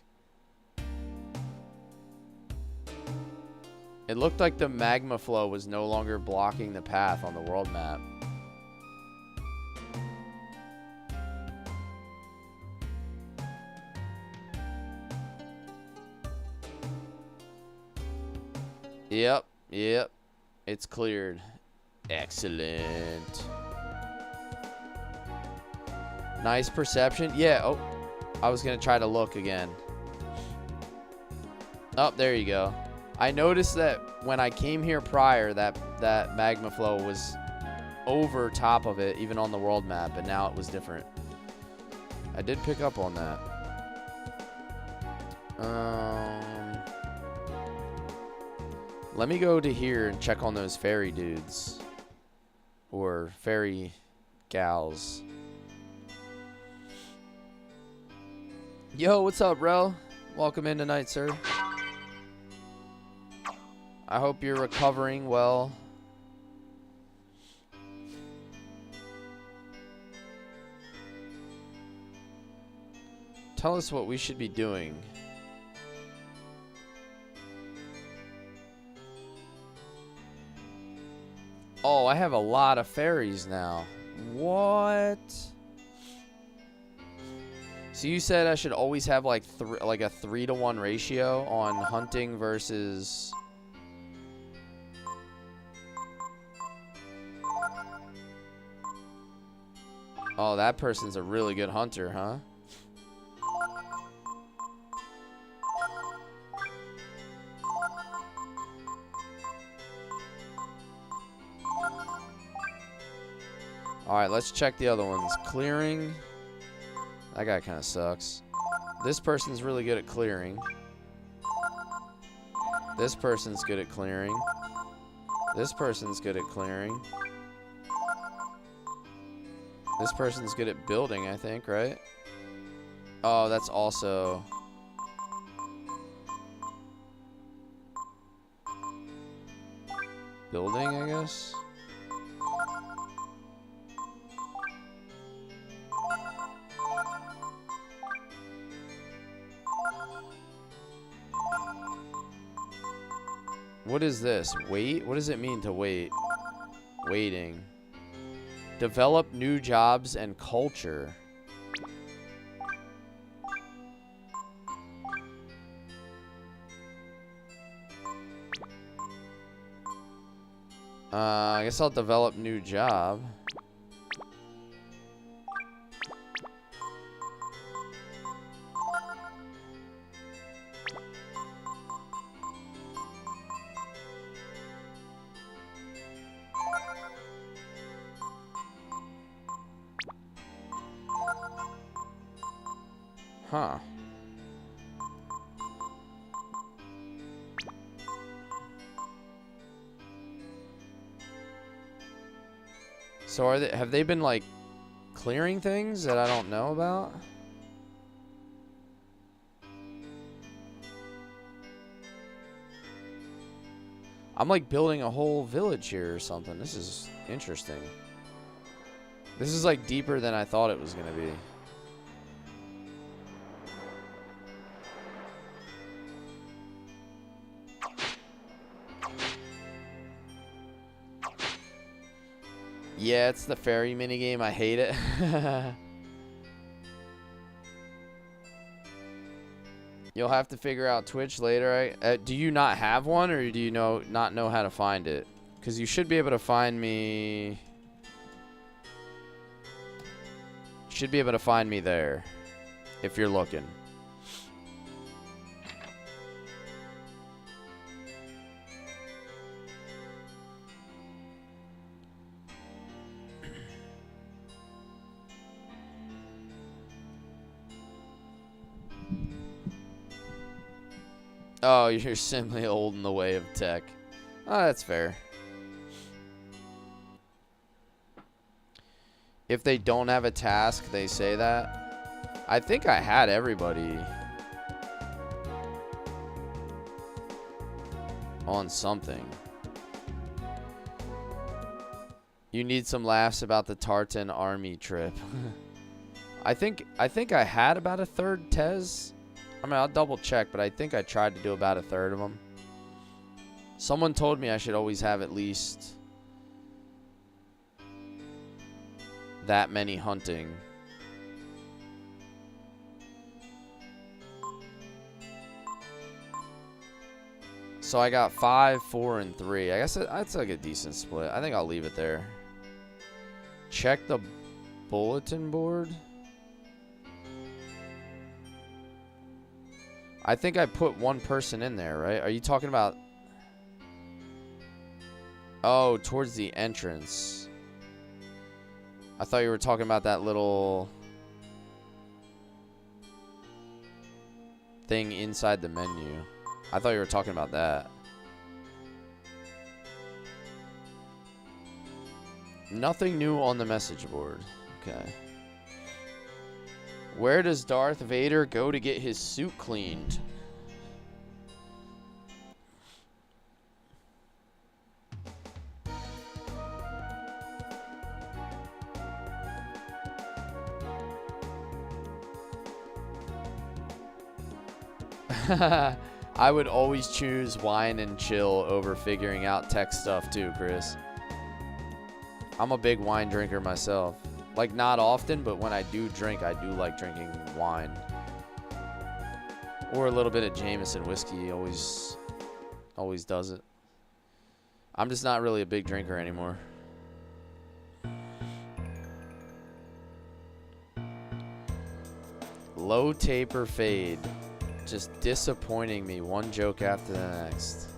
A: It looked like the magma flow was no longer blocking the path on the world map. Yep. It's cleared. Excellent. Nice perception. Yeah, oh. I was going to try to look again. Oh, there you go. I noticed that when I came here prior, that magma flow was over top of it, even on the world map, but now it was different. I did pick up on that. Let me go to here and check on those fairy dudes. Or fairy gals. Yo, what's up, Rel? Welcome in tonight, sir. I hope you're recovering well. Tell us what we should be doing. Oh, I have a lot of fairies now. What? So you said I should always have like a 3-to-1 ratio on hunting versus. Oh, that person's a really good hunter, huh? Alright, let's check the other ones. Clearing. That guy kind of sucks. This person's really good at clearing. This person's good at clearing. This person's good at clearing. This person's good at building, I think, right? Oh, that's also... building, I guess? What is this? Wait? What does it mean to wait? Waiting. Develop new jobs and culture. I guess I'll develop new job. Huh. So have they been like clearing things that I don't know about? I'm like building a whole village here or something. This is interesting. This is like deeper than I thought it was gonna be. Yeah, it's the fairy minigame. I hate it. You'll have to figure out Twitch later. Do you not have one, or do you not know how to find it? Because you should be able to find me. Should be able to find me there, if you're looking. Oh, you're simply old in the way of tech. Oh, that's fair. If they don't have a task, they say that. I think I had everybody on something. You need some laughs about the Tartan army trip. I think I had about a third Tez. I mean, I'll double check, but I think I tried to do about a third of them. Someone told me I should always have at least that many hunting. So I got 5, 4, and 3. I guess that's like a decent split. I think I'll leave it there. Check the bulletin board. I think I put one person in there, right? Are you talking about... Oh, towards the entrance. I thought you were talking about that little thing inside the menu. I thought you were talking about that. Nothing new on the message board. Okay. Where does Darth Vader go to get his suit cleaned? I would always choose wine and chill over figuring out tech stuff too, Chris. I'm a big wine drinker myself. Like, not often, but when I do drink, I do like drinking wine. Or a little bit of Jameson whiskey. Always does it. I'm just not really a big drinker anymore. Low taper fade. Just disappointing me. One joke after the next.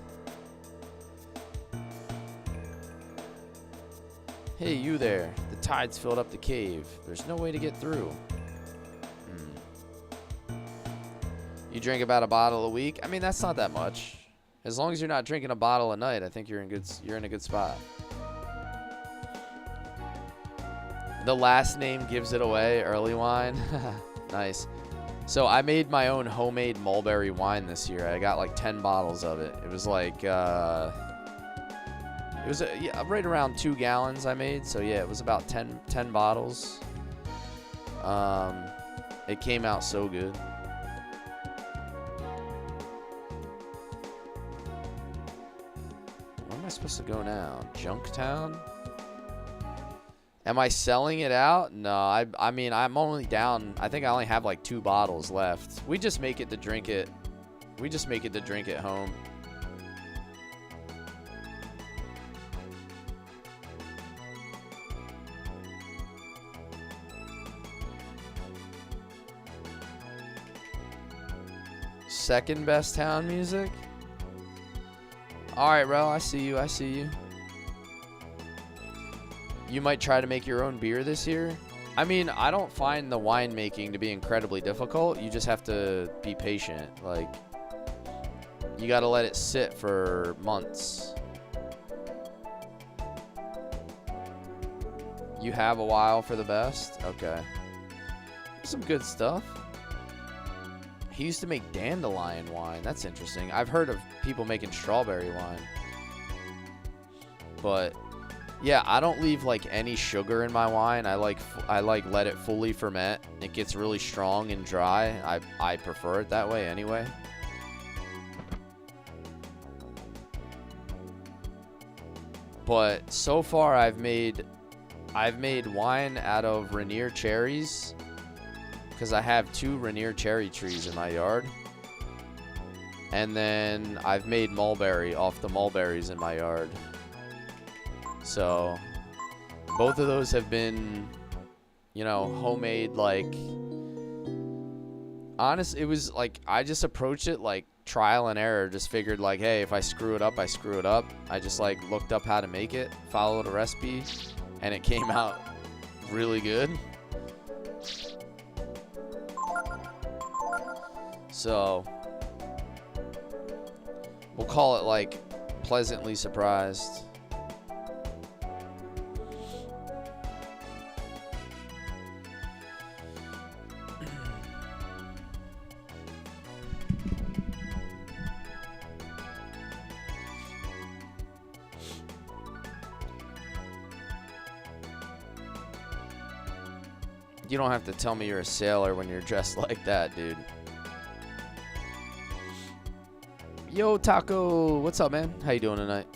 A: Hey, you there. The tide's filled up the cave. There's no way to get through. You drink about a bottle a week? I mean, that's not that much. As long as you're not drinking a bottle a night, I think you're in a good spot. The last name gives it away. Early wine. Nice. So I made my own homemade mulberry wine this year. I got like 10 bottles of it. It was like... It was right around 2 gallons I made. So yeah, it was about 10 bottles. It came out so good. Where am I supposed to go now? Junktown? Am I selling it out? No, I mean, I'm only down. I think I only have like 2 bottles left. We just make it to drink it. We just make it to drink at home. Second best town music? Alright, bro. I see you. I see you. You might try to make your own beer this year? I mean, I don't find the winemaking to be incredibly difficult. You just have to be patient. Like, you gotta let it sit for months. You have a while for the best? Okay. Some good stuff. He used to make dandelion wine. That's interesting. I've heard of people making strawberry wine. But yeah, I don't leave like any sugar in my wine. I like let it fully ferment. It gets really strong and dry. I prefer it that way anyway. But so far I've made wine out of Rainier cherries because I have 2 Rainier cherry trees in my yard. And then I've made mulberry off the mulberries in my yard. So both of those have been, you know, homemade. Like, honest, it was like I just approached it like trial and error. Just figured like, hey, if I screw it up, I screw it up. I just like looked up how to make it, followed a recipe, and it came out really good. So we'll call it like pleasantly surprised. You don't have to tell me you're a sailor when you're dressed like that, dude. Yo, Taco. What's up, man? How you doing tonight?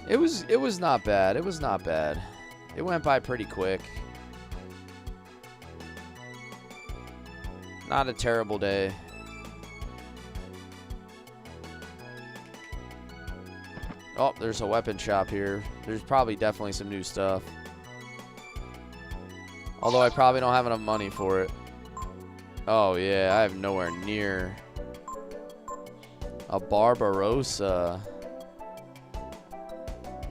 A: It was not bad. It was not bad. It went by pretty quick. Not a terrible day. Oh, there's a weapon shop here. There's probably definitely some new stuff. Although I probably don't have enough money for it. Oh, yeah. I have nowhere near a Barbarossa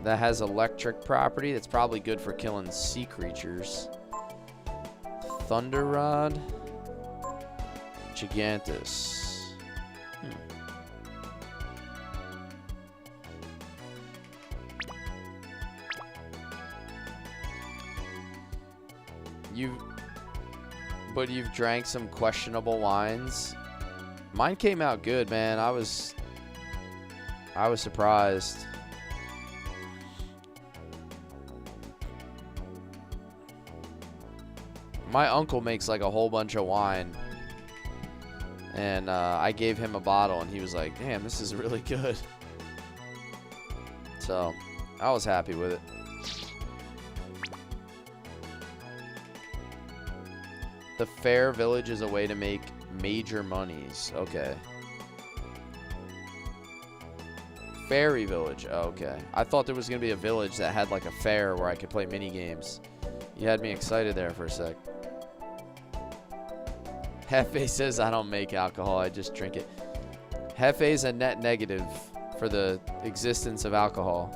A: that has electric property. That's probably good for killing sea creatures. Thunder Rod. Gigantus. But you've drank some questionable wines. Mine came out good, man. I was surprised. My uncle makes like a whole bunch of wine, and I gave him a bottle, and he was like, "Damn, this is really good." So I was happy with it. The Fair Village is a way to make major monies. Okay. Fairy Village. Oh, okay. I thought there was going to be a village that had like a fair where I could play mini games. You had me excited there for a sec. Hefe says I don't make alcohol. I just drink it. Hefe is a net negative for the existence of alcohol.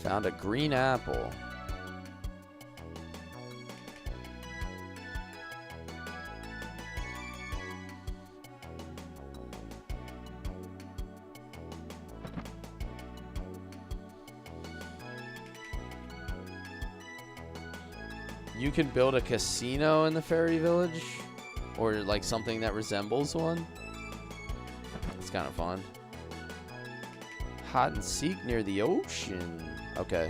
A: Found a green apple. You can build a casino in the fairy village, or like something that resembles one. It's kind of fun. Hide and seek near the ocean. Okay.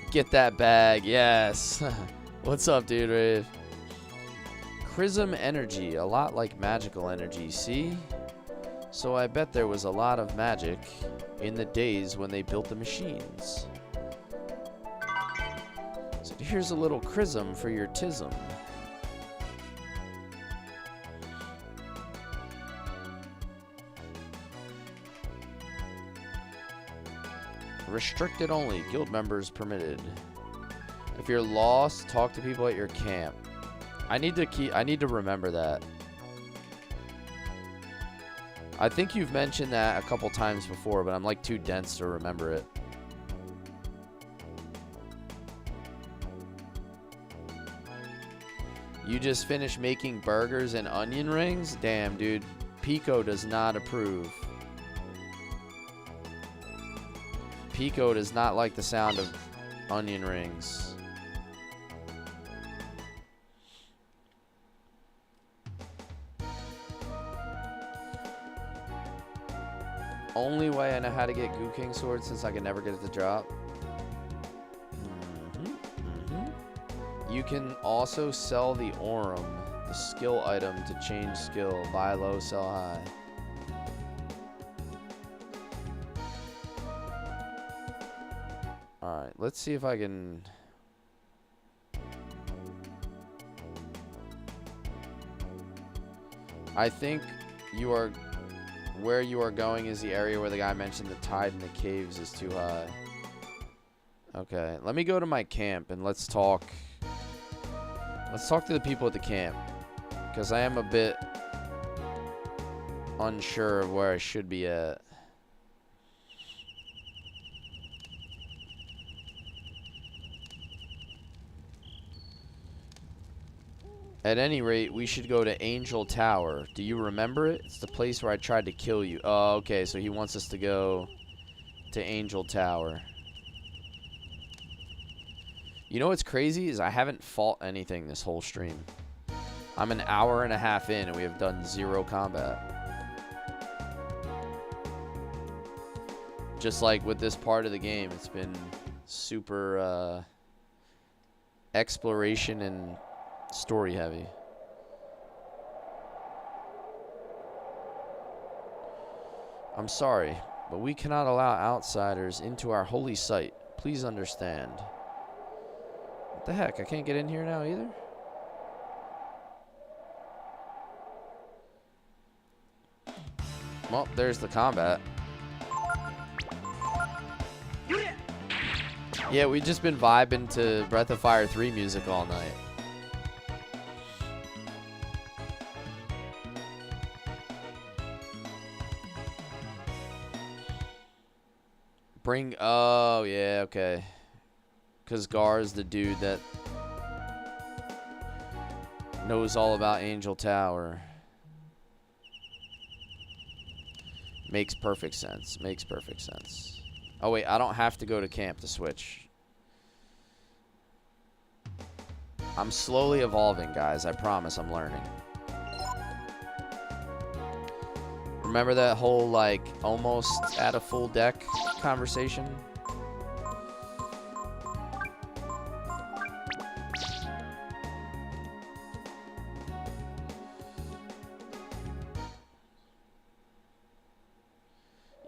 A: Get that bag. Yes. What's up, dude? Rave. Chrism energy. A lot like magical energy. See? So I bet there was a lot of magic in the days when they built the machines. So here's a little chrism for your tism. Restricted only. Guild members permitted. If you're lost, talk to people at your camp. I need to remember that. I think you've mentioned that a couple times before, but I'm like too dense to remember it. You just finished making burgers and onion rings? Damn, dude. Pico does not approve. Pico does not like the sound of onion rings. Only way I know how to get Goo King Sword since I can never get it to drop. You can also sell the Aurum, the skill item to change skill. Buy low, sell high. Alright, let's see if I can... I think you are... Where you are going is the area where the guy mentioned the tide in the caves is too high. Okay, let me go to my camp and let's talk. Let's talk to the people at the camp. Because I am a bit unsure of where I should be at. At any rate, we should go to Angel Tower. Do you remember it? It's the place where I tried to kill you. Oh, okay, so he wants us to go to Angel Tower. You know what's crazy is I haven't fought anything this whole stream. I'm an hour and a half in and we have done 0 combat. Just like with this part of the game, it's been super exploration and story heavy. I'm sorry, but we cannot allow outsiders into our holy site. Please understand. What the heck? I can't get in here now either? Well, there's the combat. Yeah, we've just been vibing to Breath of Fire 3 music all night. Oh, yeah, okay. Because Gar's the dude that knows all about Angel Tower. Makes perfect sense. Makes perfect sense. Oh, wait, I don't have to go to camp to switch. I'm slowly evolving, guys. I promise I'm learning. Remember that whole, like, almost at a full deck conversation?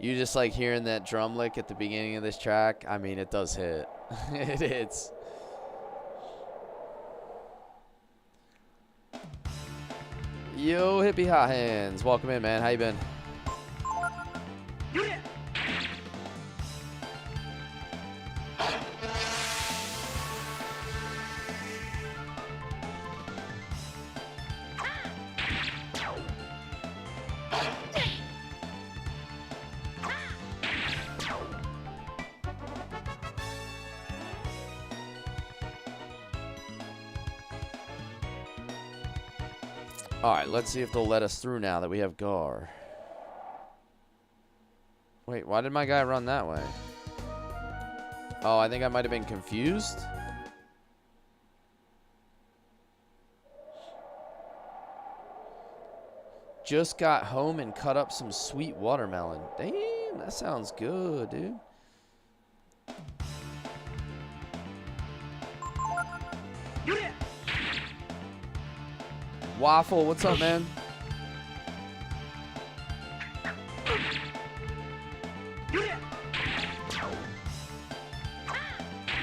A: You just like hearing that drum lick at the beginning of this track? I mean, it does hit. It hits. Yo, hippie hot hands. Welcome in, man. How you been? Alright, let's see if they'll let us through now that we have Gar. Wait, why did my guy run that way? Oh, I think I might have been confused. Just got home and cut up some sweet watermelon. Damn, that sounds good, dude. Waffle, what's up, man?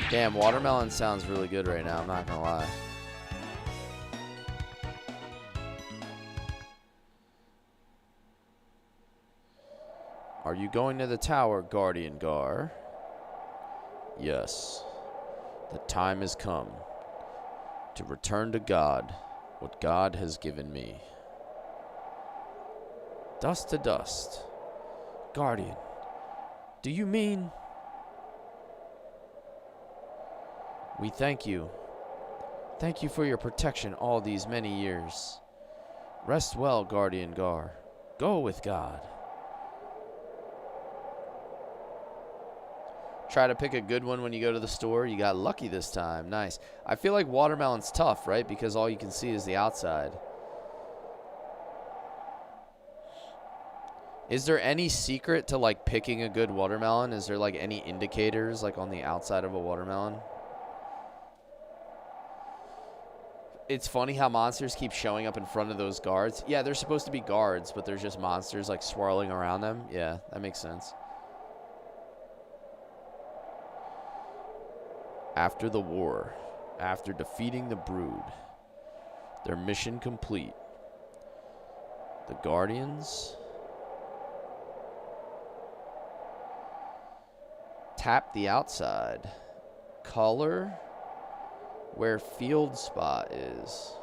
A: Damn, watermelon sounds really good right now, I'm not gonna lie. Are you going to the tower, Guardian Gar? Yes. The time has come to return to God what God has given me. Dust to dust. Guardian, do you mean... We thank you. Thank you for your protection all these many years. Rest well, Guardian Gar. Go with God. Try to pick a good one when you go to the store. You got lucky this time. Nice. I feel like watermelon's tough, right? Because all you can see is the outside. Is there any secret to, like, picking a good watermelon? Is there, like, any indicators, like, on the outside of a watermelon? It's funny how monsters keep showing up in front of those guards. Yeah, they're supposed to be guards, but there's just monsters, like, swirling around them. Yeah, that makes sense. After the war, after defeating the Brood, their mission complete, the Guardians tap the outside. Color where field spot is.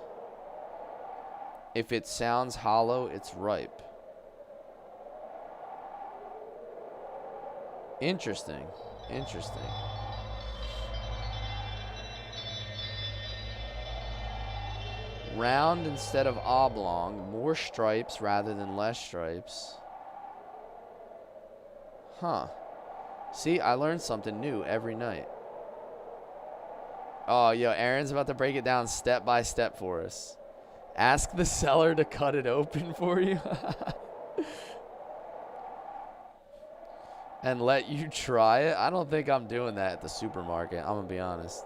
A: If it sounds hollow, it's ripe. Interesting. Interesting. Round instead of oblong. More stripes rather than less stripes. Huh. See, I learned something new every night. Oh, yo, Aaron's about to break it down step by step for us. Ask the seller to cut it open for you. And let you try it? I don't think I'm doing that at the supermarket. I'm going to be honest.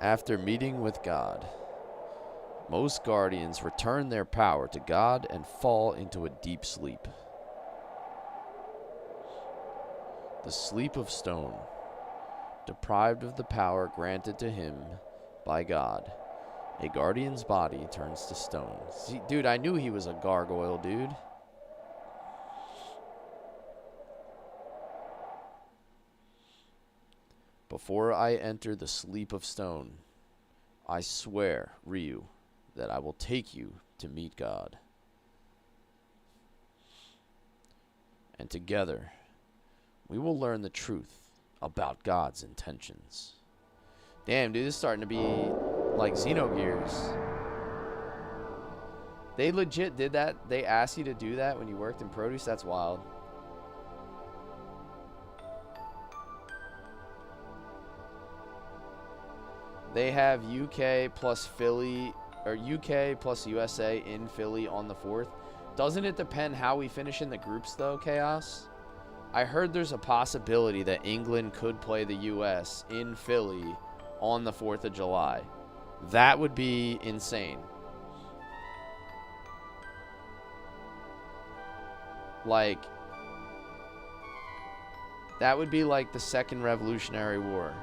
A: After meeting with God, most guardians return their power to God and fall into a deep sleep. The sleep of stone, deprived of the power granted to him by God. A guardian's body turns to stone. See, dude, I knew he was a gargoyle, dude. Before I enter the sleep of stone, I swear, Ryu, that I will take you to meet God. And together, we will learn the truth about God's intentions. Damn, dude, this is starting to be like Xenogears. They legit did that? They asked you to do that when you worked in produce? That's wild. They have UK plus Philly, or UK plus USA in Philly on the 4th. Doesn't it depend how we finish in the groups, though, Chaos? I heard there's a possibility that England could play the US in Philly on the 4th of July. That would be insane. Like, that would be like the Second Revolutionary War.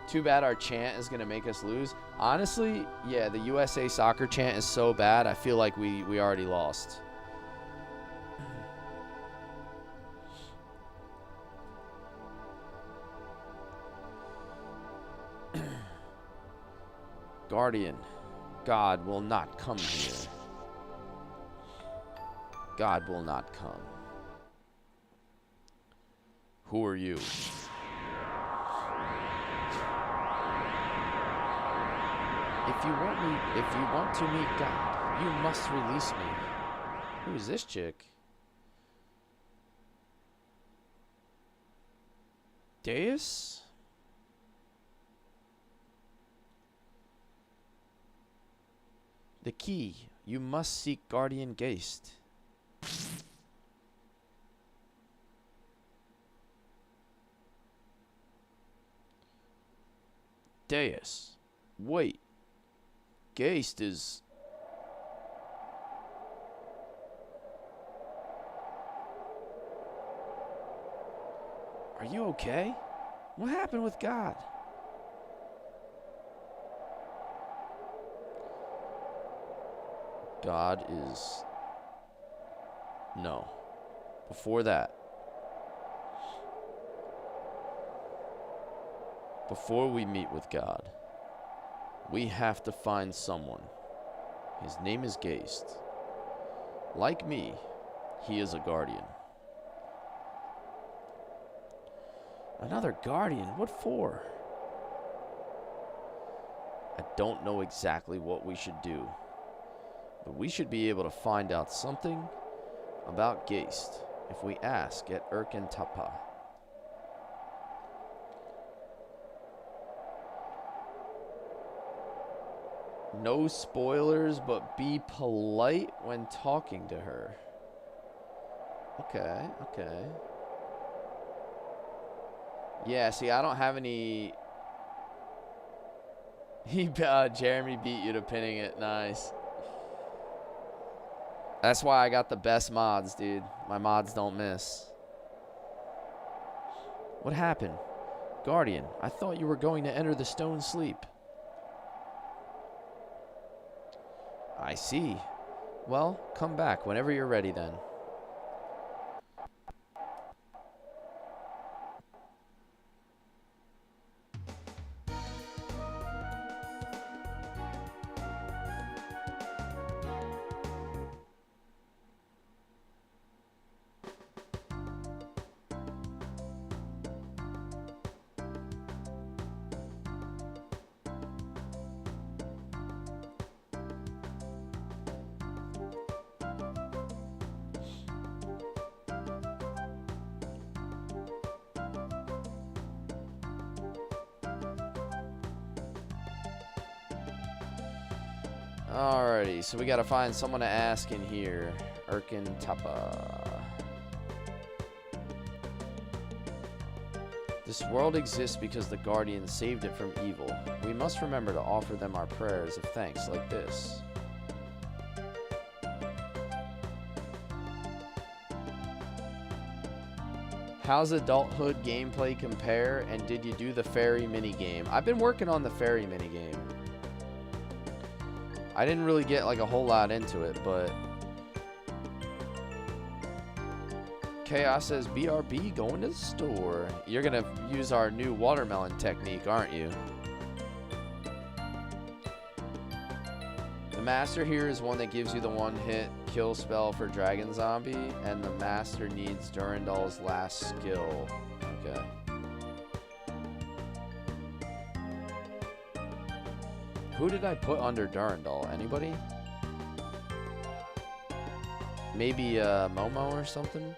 A: Too bad our chant is going to make us lose. Honestly, yeah, the USA soccer chant is so bad, I feel like we already lost. Guardian, God will not come here. God will not come. Who are you? If you want to meet God, you must release me. Who is this chick? Deus? The key. You must seek Guardian Geist. Deus. Wait. Geist is... Are you okay? What happened with God? God is... No. Before that. Before we meet with God, we have to find someone. His name is Geist. Like me, he is a guardian. Another guardian? What for? I don't know exactly what we should do, but we should be able to find out something about Geist if we ask at Tapa. No spoilers, but be polite when talking to her. Okay, okay. Yeah, see, I don't have any... Jeremy beat you to pinning it. Nice. That's why I got the best mods, dude. My mods don't miss. What happened? Guardian, I thought you were going to enter the stone sleep. I see. Well, come back whenever you're ready then. Alrighty, so we gotta find someone to ask in here. Tapa. This world exists because the Guardians saved it from evil. We must remember to offer them our prayers of thanks like this. How's adulthood gameplay compare, and did you do the fairy minigame? I've been working on the fairy minigame. I didn't really get like a whole lot into it, but Chaos says BRB going to the store. You're gonna use our new watermelon technique, aren't you? The master here is one that gives you the one-hit kill spell for Dragon Zombie, and the master needs Durandal's last skill. Okay. Who did I put under Durandal? Anybody? Maybe Momo or something?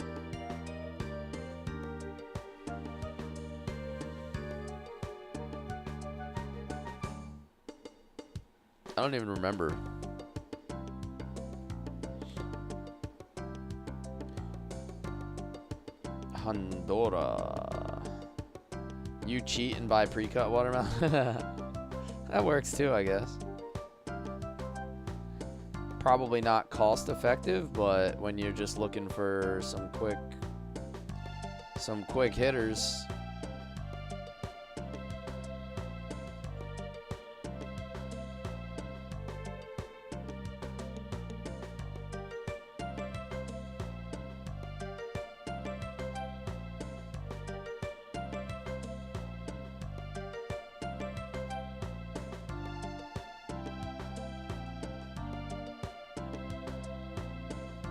A: I don't even remember. Honduras. You cheat and buy pre-cut watermelon? That works too, I guess. Probably not cost effective, but when you're just looking for some quick hitters.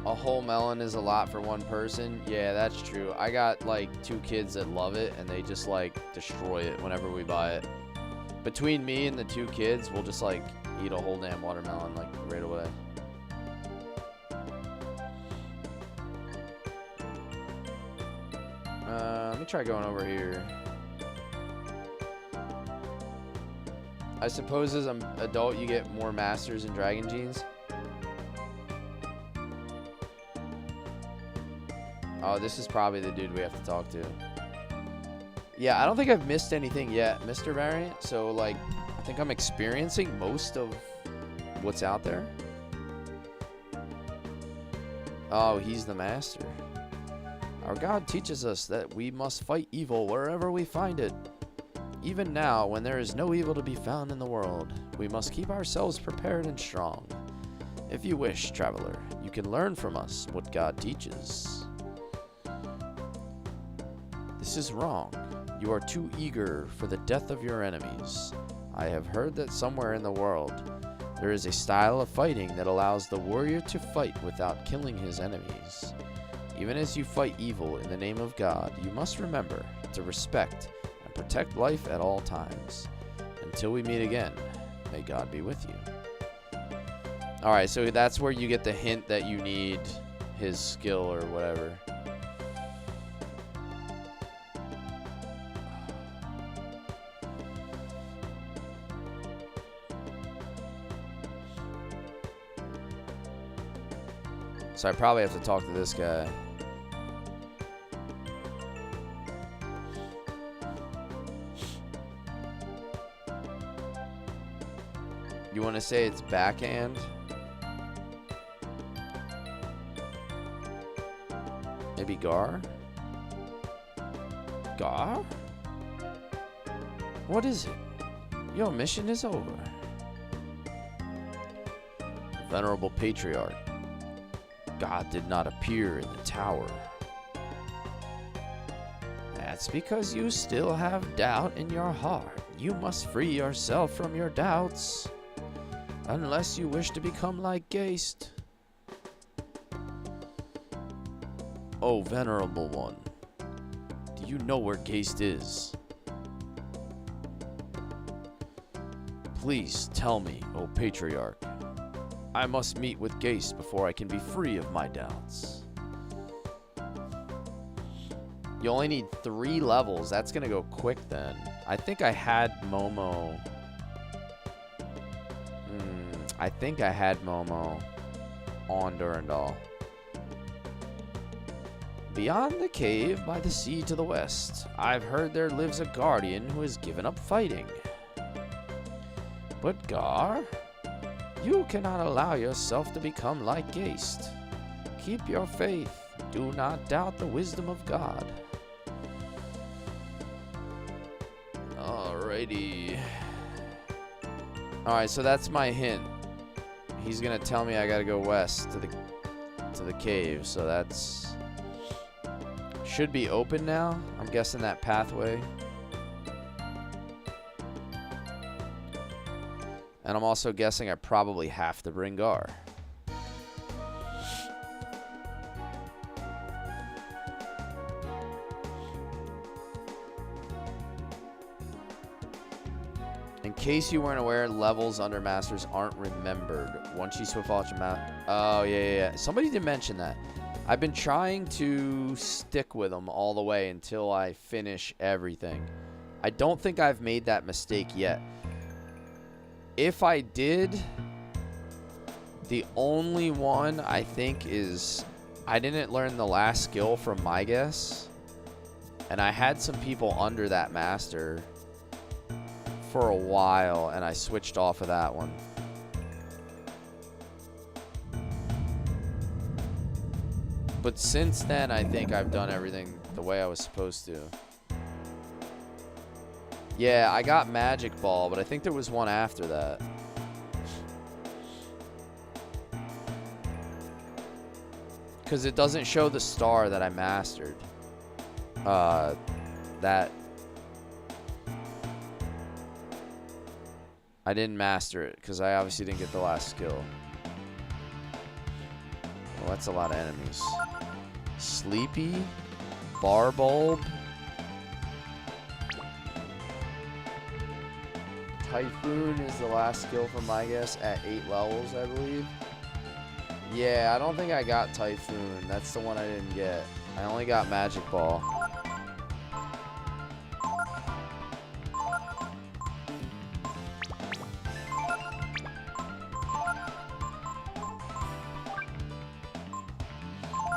A: A whole melon is a lot for one person. Yeah, that's true. I got like 2 kids that love it, and they just like destroy it whenever we buy it. Between me and the 2 kids, we'll just like eat a whole damn watermelon like right away. Let me try going over here. I suppose as an adult you get more masters and dragon genes. Oh, this is probably the dude we have to talk to. Yeah, I don't think I've missed anything yet, Mr. Variant. So, like, I think I'm experiencing most of what's out there. Oh, he's the master. Our God teaches us that we must fight evil wherever we find it. Even now, when there is no evil to be found in the world, we must keep ourselves prepared and strong. If you wish, traveler, you can learn from us what God teaches. This is wrong. You are too eager for the death of your enemies. I have heard that somewhere in the world there is a style of fighting that allows the warrior to fight without killing his enemies. Even as you fight evil in the name of God, you must remember to respect and protect life at all times. Until we meet again, may God be with you. Alright, so that's where you get the hint that you need his skill or whatever. So I probably have to talk to this guy. You want to say it's backhand? Maybe Gar? Gar? What is it? Your mission is over. Venerable Patriarch, God did not appear in the tower. That's because you still have doubt in your heart. You must free yourself from your doubts. Unless you wish to become like Geist. Oh, Venerable One, do you know where Geist is? Please tell me, O Patriarch. I must meet with Geist before I can be free of my doubts. You only need 3 levels. That's gonna go quick then. I think I had Momo. I think I had Momo on Durandal. Beyond the cave by the sea to the west, I've heard there lives a guardian who has given up fighting. But Gar, you cannot allow yourself to become like Geist. Keep your faith. Do not doubt the wisdom of God. Alrighty. Alright, so that's my hint. He's gonna tell me I gotta go west to the cave, so that's should be open now. I'm guessing that pathway. And I'm also guessing I probably have to bring Gar. In case you weren't aware, levels under Masters aren't remembered. Once you switch off your oh, yeah. Somebody did mention that. I've been trying to stick with them all the way until I finish everything. I don't think I've made that mistake yet. If I did, the only one I think is I didn't learn the last skill from my guess. And I had some people under that master for a while, and I switched off of that one. But since then, I think I've done everything the way I was supposed to. Yeah, I got Magic Ball, but I think there was one after that. Because it doesn't show the star that I mastered. That... I didn't master it, because I obviously didn't get the last skill. Well, that's a lot of enemies. Sleepy. Barbulb. Typhoon is the last skill from my guess at 8 levels, I believe. Yeah, I don't think I got Typhoon. That's the one I didn't get. I only got Magic Ball.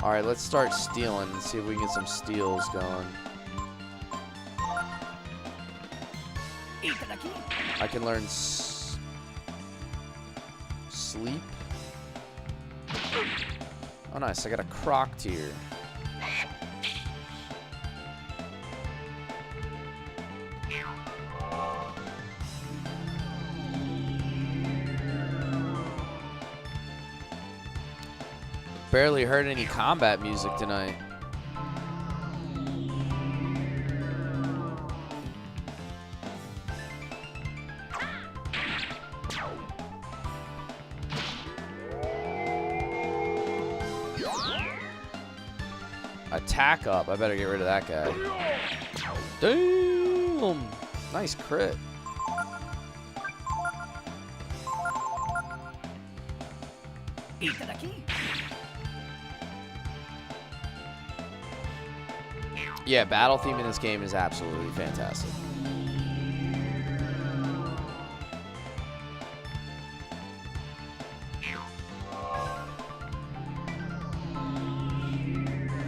A: Alright, let's start stealing and see if we can get some steals going. I can learn sleep. Oh, nice. I got a Croc tier. Barely heard any combat music tonight. Attack up. I better get rid of that guy. Damn. Nice crit. Yeah, battle theme in this game is absolutely fantastic.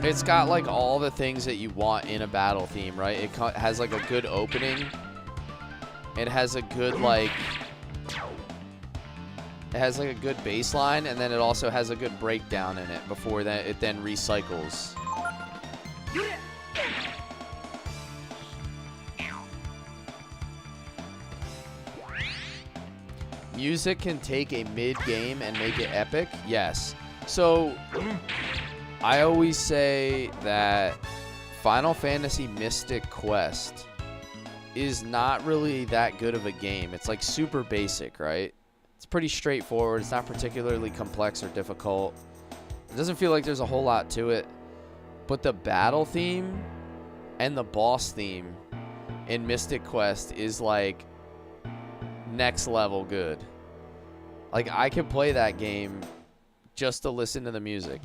A: It's got like all the things that you want in a battle theme, right? It has like a good opening. It has a good like... It has like a good baseline, and then it also has a good breakdown in it before that it then recycles. Music can take a mid-game and make it epic? Yes. So, I always say that Final Fantasy Mystic Quest is not really that good of a game. It's like super basic, right? It's pretty straightforward. It's not particularly complex or difficult. It doesn't feel like there's a whole lot to it. But the battle theme and the boss theme in Mystic Quest is like next level good. Like, I can play that game just to listen to the music.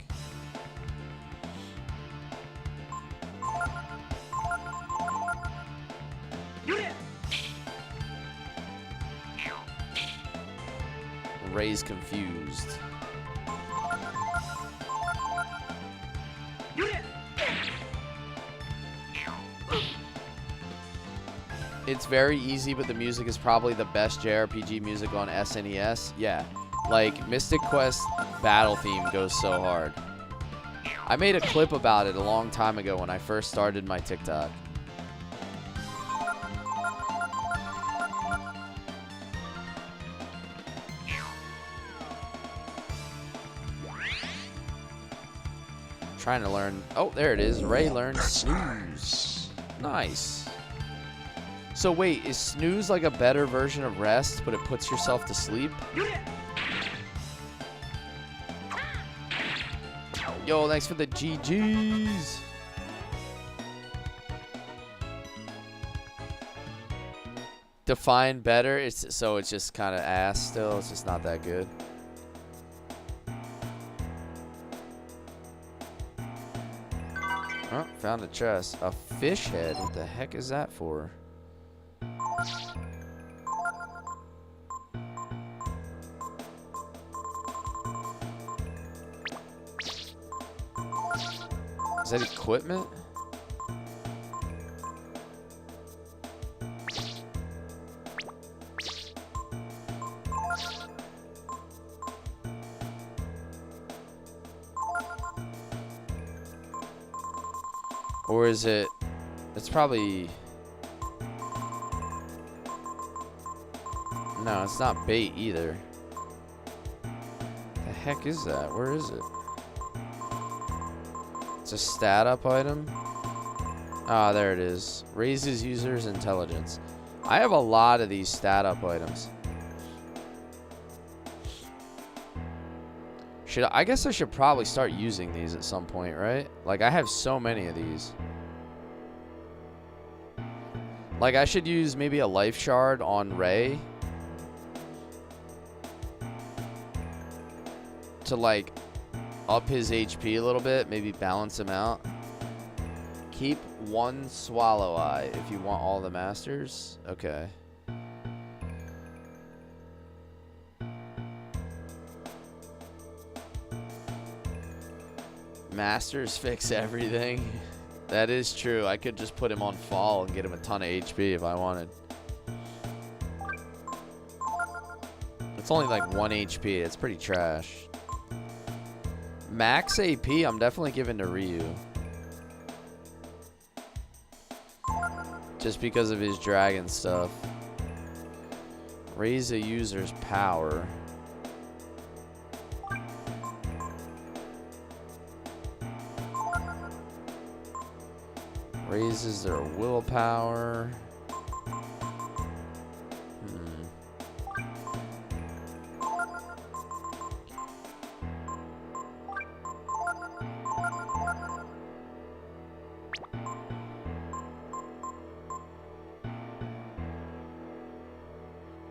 A: Ray's confused. It's very easy, but the music is probably the best JRPG music on SNES. Yeah, like Mystic Quest battle theme goes so hard. I made a clip about it a long time ago when I first started my TikTok. Trying to learn. Oh, there it is. Ray learned snooze. Nice. So wait, is snooze like a better version of rest, but it puts yourself to sleep? Yo, thanks for the GGs. Define better. It's just kind of ass still. It's just not that good. Oh, found a chest. A fish head. What the heck is that for? Is that equipment? Or is it... It's probably... No, it's not bait either. The heck is that? Where is it? It's a stat up item. Ah, there it is. Raises users' intelligence. I have a lot of these stat up items. I guess I should probably start using these at some point, right? Like, I have so many of these. Like, I should use maybe a life shard on Ray to, like, up his HP a little bit. Maybe balance him out. Keep one swallow eye if you want all the masters. Okay. Masters fix everything. That is true. I could just put him on fall and get him a ton of HP if I wanted. It's only like 1 HP. It's pretty trash. Max AP, I'm definitely giving to Ryu. Just because of his dragon stuff. Raise a user's power. Raises their willpower.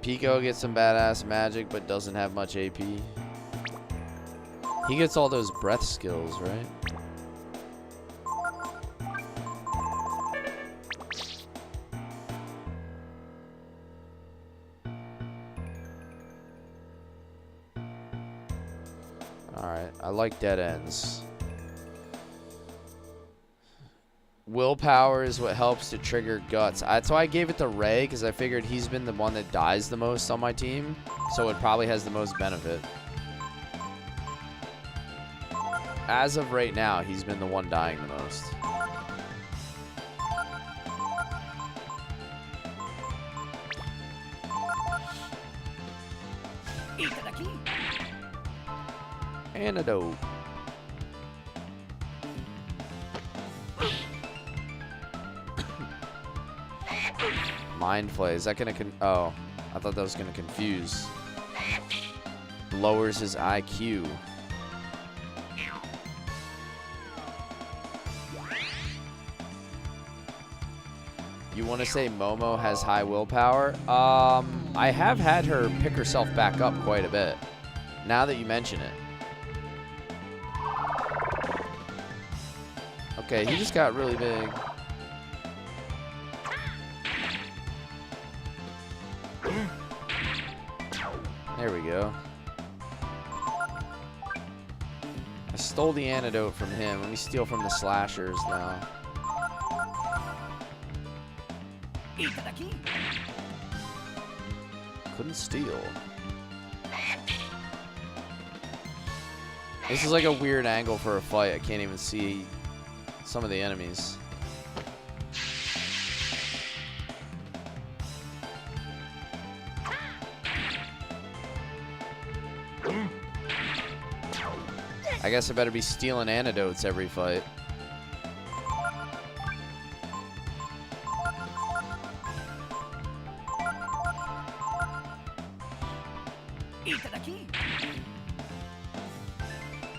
A: Pico gets some badass magic, but doesn't have much AP. He gets all those breath skills, right? Alright, I like dead ends. Willpower is what helps to trigger guts. That's why I gave it to Ray, because I figured he's been the one that dies the most on my team, so it probably has the most benefit. As of right now, he's been the one dying the most. Antidote. Mind Flay. Is that gonna oh, I thought that was gonna confuse. Lowers his IQ. You want to say Momo has high willpower? I have had her pick herself back up quite a bit. Now that you mention it. Okay, he just got really big. There we go. I stole the antidote from him. Let me steal from the slashers now. Couldn't steal. This is like a weird angle for a fight. I can't even see some of the enemies. I guess I better be stealing antidotes every fight.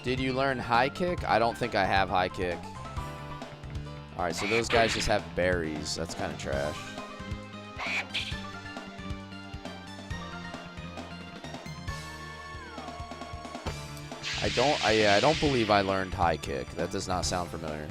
A: Did you learn high kick? I don't think I have high kick. Alright, so those guys just have berries. That's kind of trash. I don't believe I learned high kick. That does not sound familiar.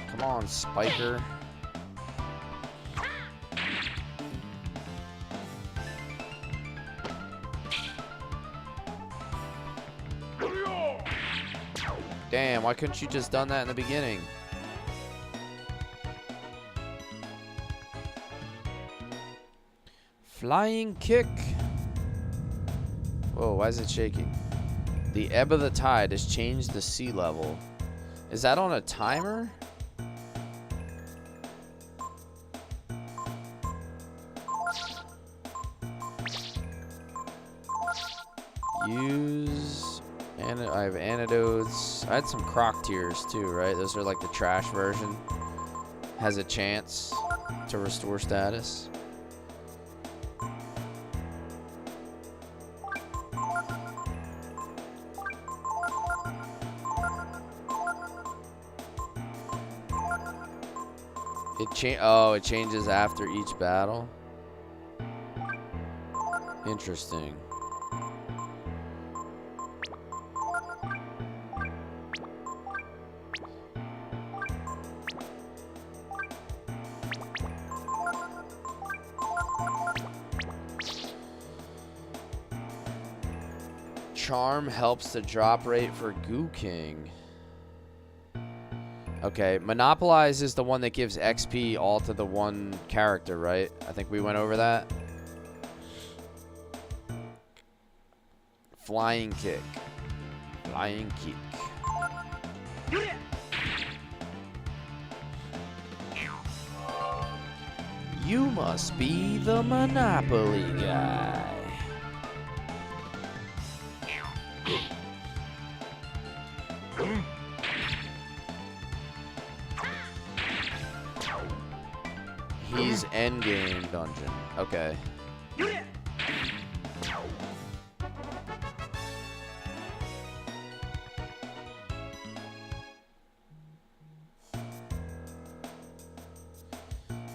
A: Come on, Spiker. Damn, why couldn't you just done that in the beginning? Flying kick. Whoa, why is it shaking? The ebb of the tide has changed the sea level. Is that on a timer? Use, and I have antidotes. I had some croc tears too, right? Those are like the trash version. Has a chance to restore status. It changes after each battle. Interesting. Charm helps the drop rate for Goo King. Okay, Monopolize is the one that gives XP all to the one character, right? I think we went over that. Flying kick. Flying kick. You must be the Monopoly guy. He's endgame dungeon. Okay.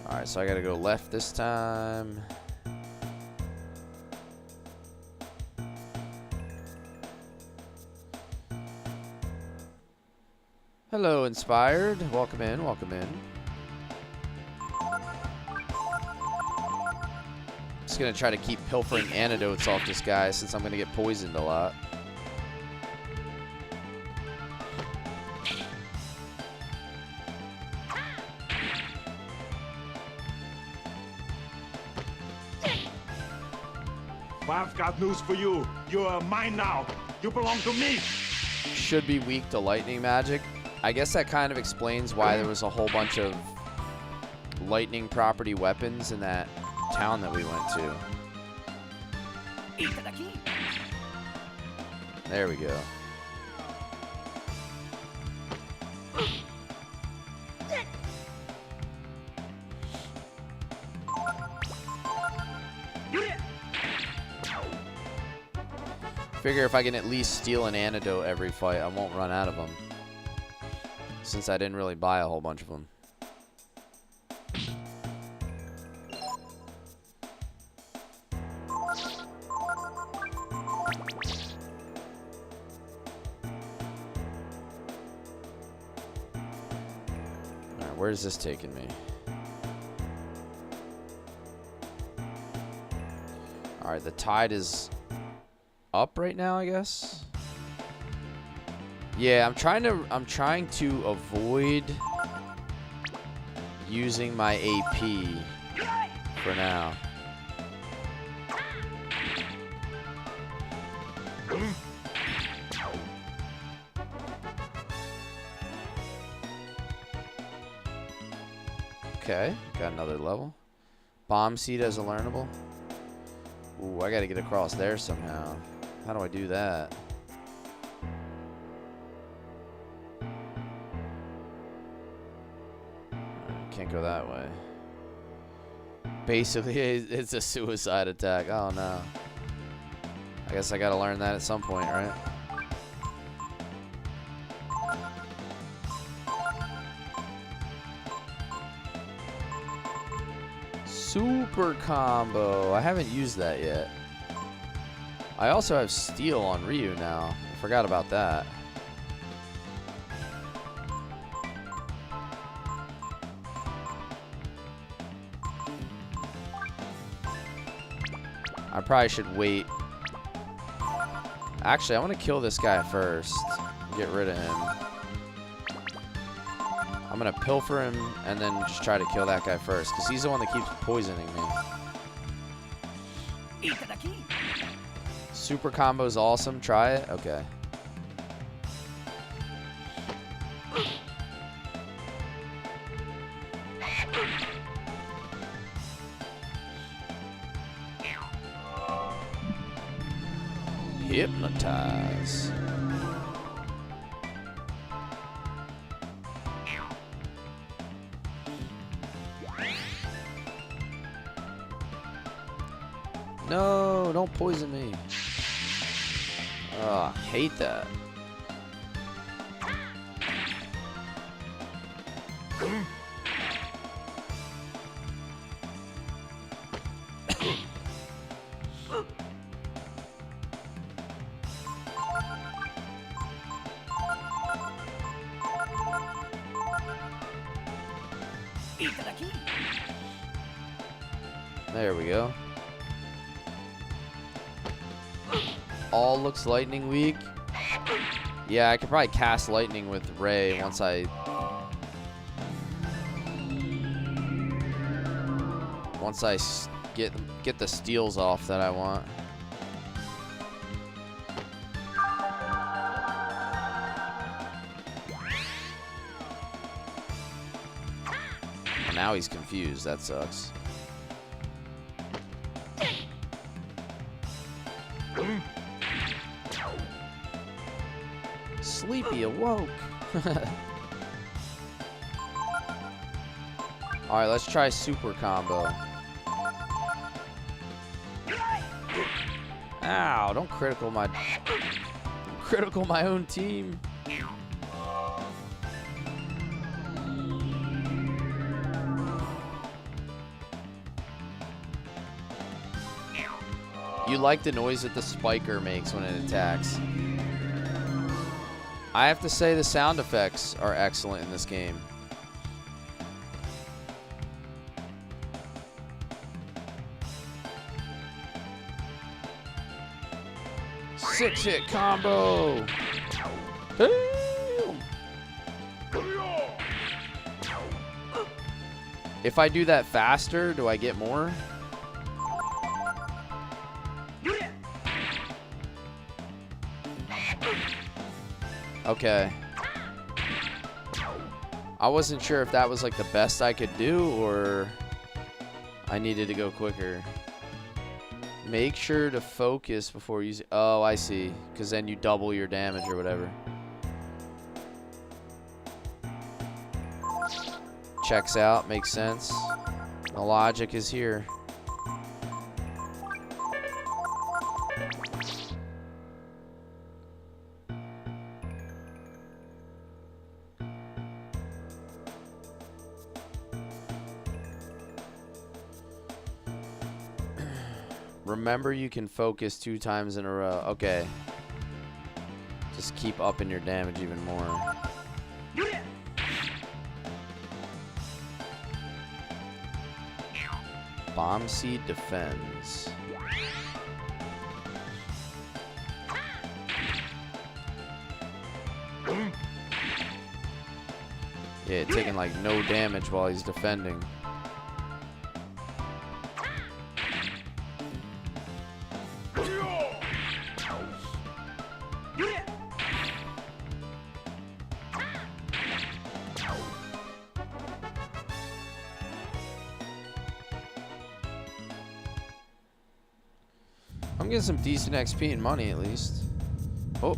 A: Alright, so I gotta go left this time. Hello, Inspired. Welcome in, welcome in. Just gonna try to keep pilfering antidotes off this guy since I'm gonna get poisoned a lot.
B: I've got news for you. You're mine now. You belong to me.
A: Should be weak to lightning magic. I guess that kind of explains why there was a whole bunch of lightning property weapons in that town that we went to. There we go. Figure if I can at least steal an antidote every fight, I won't run out of them. Since I didn't really buy a whole bunch of them. Alright, where's this taking me? Alright, the tide is up right now, I guess. Yeah, I'm trying to avoid using my AP for now. Okay, got another level. Bomb seed as a learnable. Ooh, I gotta get across there somehow. How do I do that? Can't go that way. Basically, it's a suicide attack. Oh no. I guess I gotta learn that at some point, right? Super combo. I haven't used that yet. I also have steel on Ryu now. I forgot about that. I probably should wait. Actually, I want to kill this guy first. Get rid of him. I'm going to pilfer him and then just try to kill that guy first. Because he's the one that keeps poisoning me. Super combo's awesome. Try it. Okay. Hypnotize. No, don't poison me. Oh, I hate that. There we go. All looks lightning weak. Yeah, I could probably cast lightning with Ray once I get the steals off that I want. Now he's confused. That sucks. Sleepy awoke. Alright, let's try super combo. Ow, don't critical my own team. You like the noise that the spiker makes when it attacks. I have to say the sound effects are excellent in this game. Six-hit combo. Damn. If I do that faster, do I get more? Okay. I wasn't sure if that was like the best I could do or I needed to go quicker. Make sure to focus before using... Oh, I see. Because then you double your damage or whatever. Checks out. Makes sense. The logic is here. Remember, you can focus 2 times in a row. Okay. Just keep upping your damage even more. Bomb seed defends. Yeah, taking like no damage while he's defending. I'm getting some decent XP and money at least. Oh.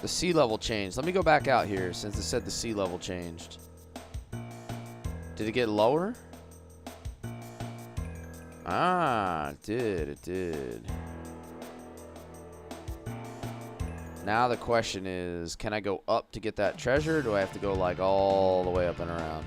A: The sea level changed. Let me go back out here since it said the sea level changed. Did it get lower? Ah, it did. It did. Now the question is, can I go up to get that treasure, or do I have to go like all the way up and around?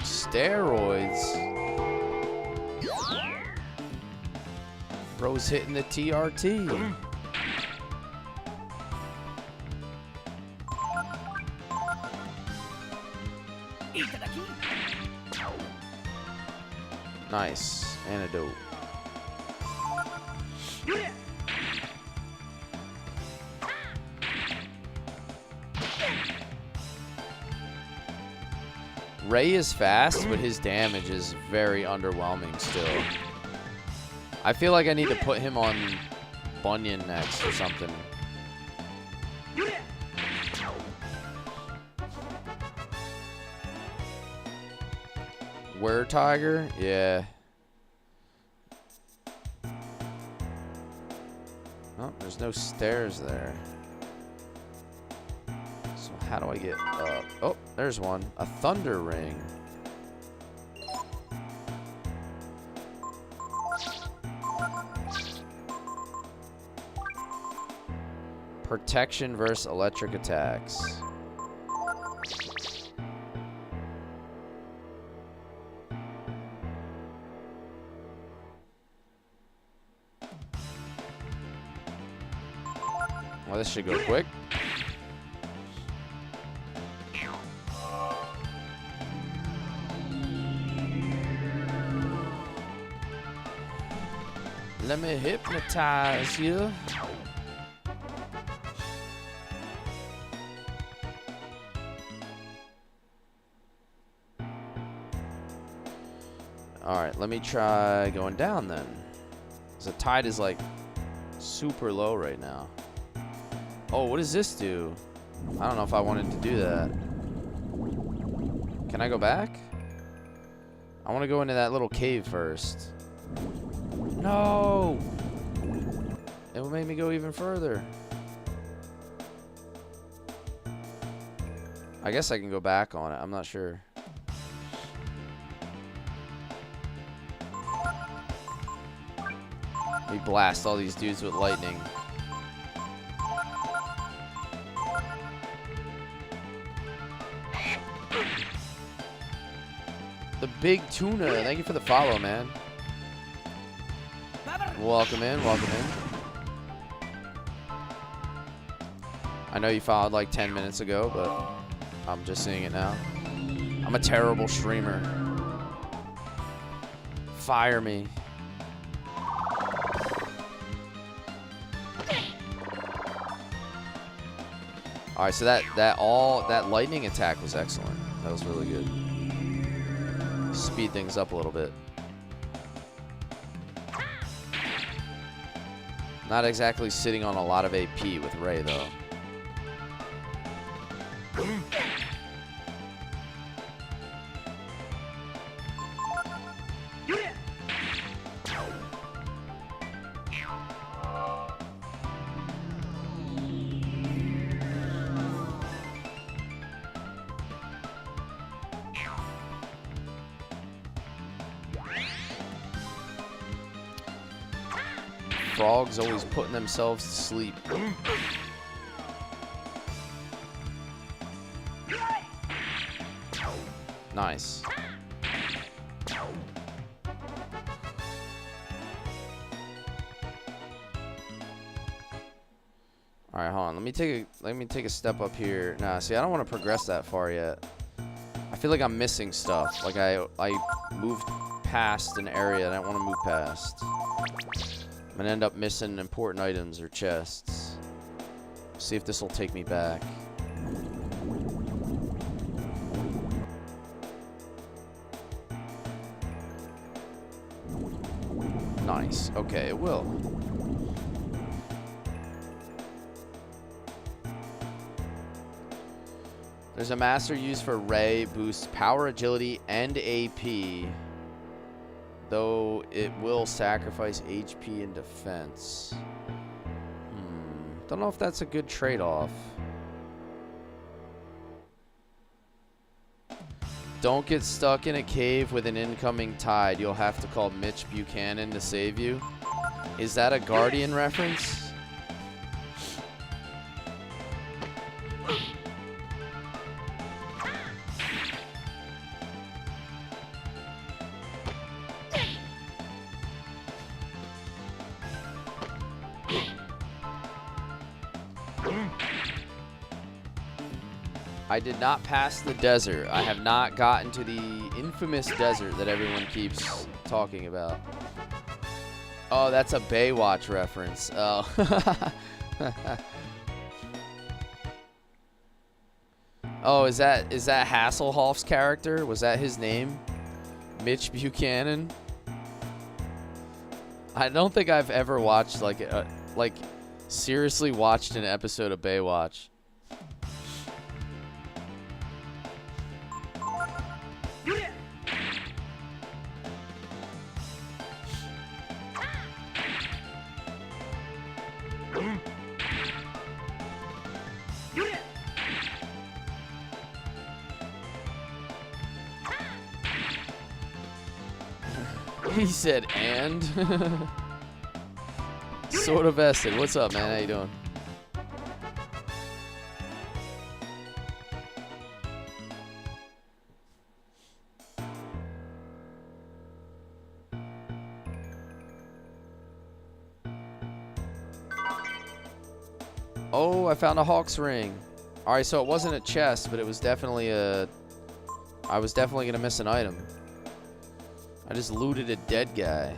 A: Steroids. Bro's hitting the TRT. Nice. Antidote. Ray is fast, but his damage is very underwhelming still. I feel like I need to put him on Bunyan next or something. Were Tiger? Yeah. Oh, there's no stairs there. So how do I get up? Oh, there's one. A thunder ring. Protection versus electric attacks. Well, this should go quick. Let me hypnotize you. Alright, let me try going down then. The tide is like super low right now. Oh, what does this do? I don't know if I wanted to do that. Can I go back? I want to go into that little cave first. No! It will make me go even further. I guess I can go back on it. I'm not sure. We blast all these dudes with lightning. The big tuna. Thank you for the follow, man. Welcome in. Welcome in. I know you followed like 10 minutes ago, but I'm just seeing it now. I'm a terrible streamer. Fire me. All right, so that lightning attack was excellent. That was really good. Speed things up a little bit. Not exactly sitting on a lot of AP with Ray though. Frogs always putting themselves to sleep. Nice. All right, hold on. Let me take a step up here. Nah, see, I don't want to progress that far yet. I feel like I'm missing stuff. Like I moved past an area that I don't want to move past. I'm gonna end up missing important items or chests. See if this will take me back. Nice. Okay, it will. There's a master used for Ray, boosts power, agility, and AP. Though it will sacrifice HP and defense. Don't know if that's a good trade-off. Don't get stuck in a cave with an incoming tide. You'll have to call Mitch Buchanan to save you. Is that a Guardian reference? I did not pass the desert. I have not gotten to the infamous desert that everyone keeps talking about. Oh, that's a Baywatch reference. Oh. Oh, is that Hasselhoff's character? Was that his name? Mitch Buchanan? I don't think I've ever watched like seriously watched an episode of Baywatch. He said, and? Sort of vested. What's up, man? How you doing? Oh, I found a Hawk's ring. Alright, so it wasn't a chest, but it was definitely a... I was definitely going to miss an item. I just looted a dead guy.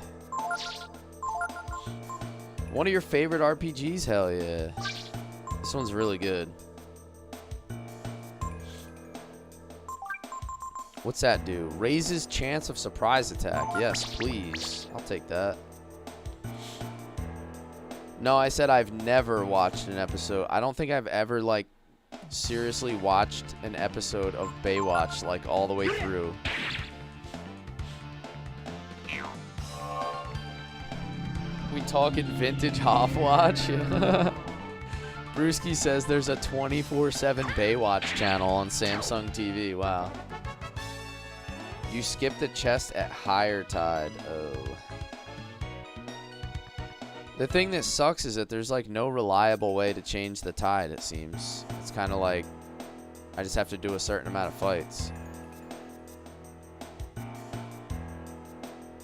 A: One of your favorite RPGs? Hell yeah. This one's really good. What's that do? Raises chance of surprise attack. Yes, please. I'll take that. No, I said I've never watched an episode. I don't think I've ever, like, seriously watched an episode of Baywatch, like, all the way through. We talking vintage Hoff-Watch? Brewski says there's a 24/7 Baywatch channel on Samsung TV. Wow. You skipped the chest at higher tide. Oh. The thing that sucks is that there's like no reliable way to change the tide, it seems. It's kind of like I just have to do a certain amount of fights.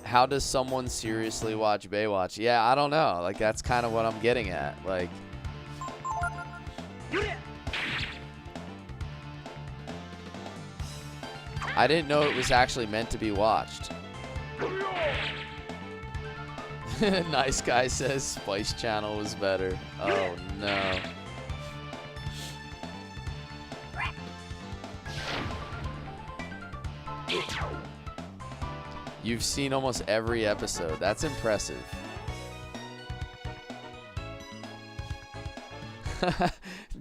A: How does someone seriously watch Baywatch? Yeah, I don't know. Like, that's kind of what I'm getting at. Like, I didn't know it was actually meant to be watched. Nice Guy says Spice Channel was better. Oh, no. You've seen almost every episode. That's impressive.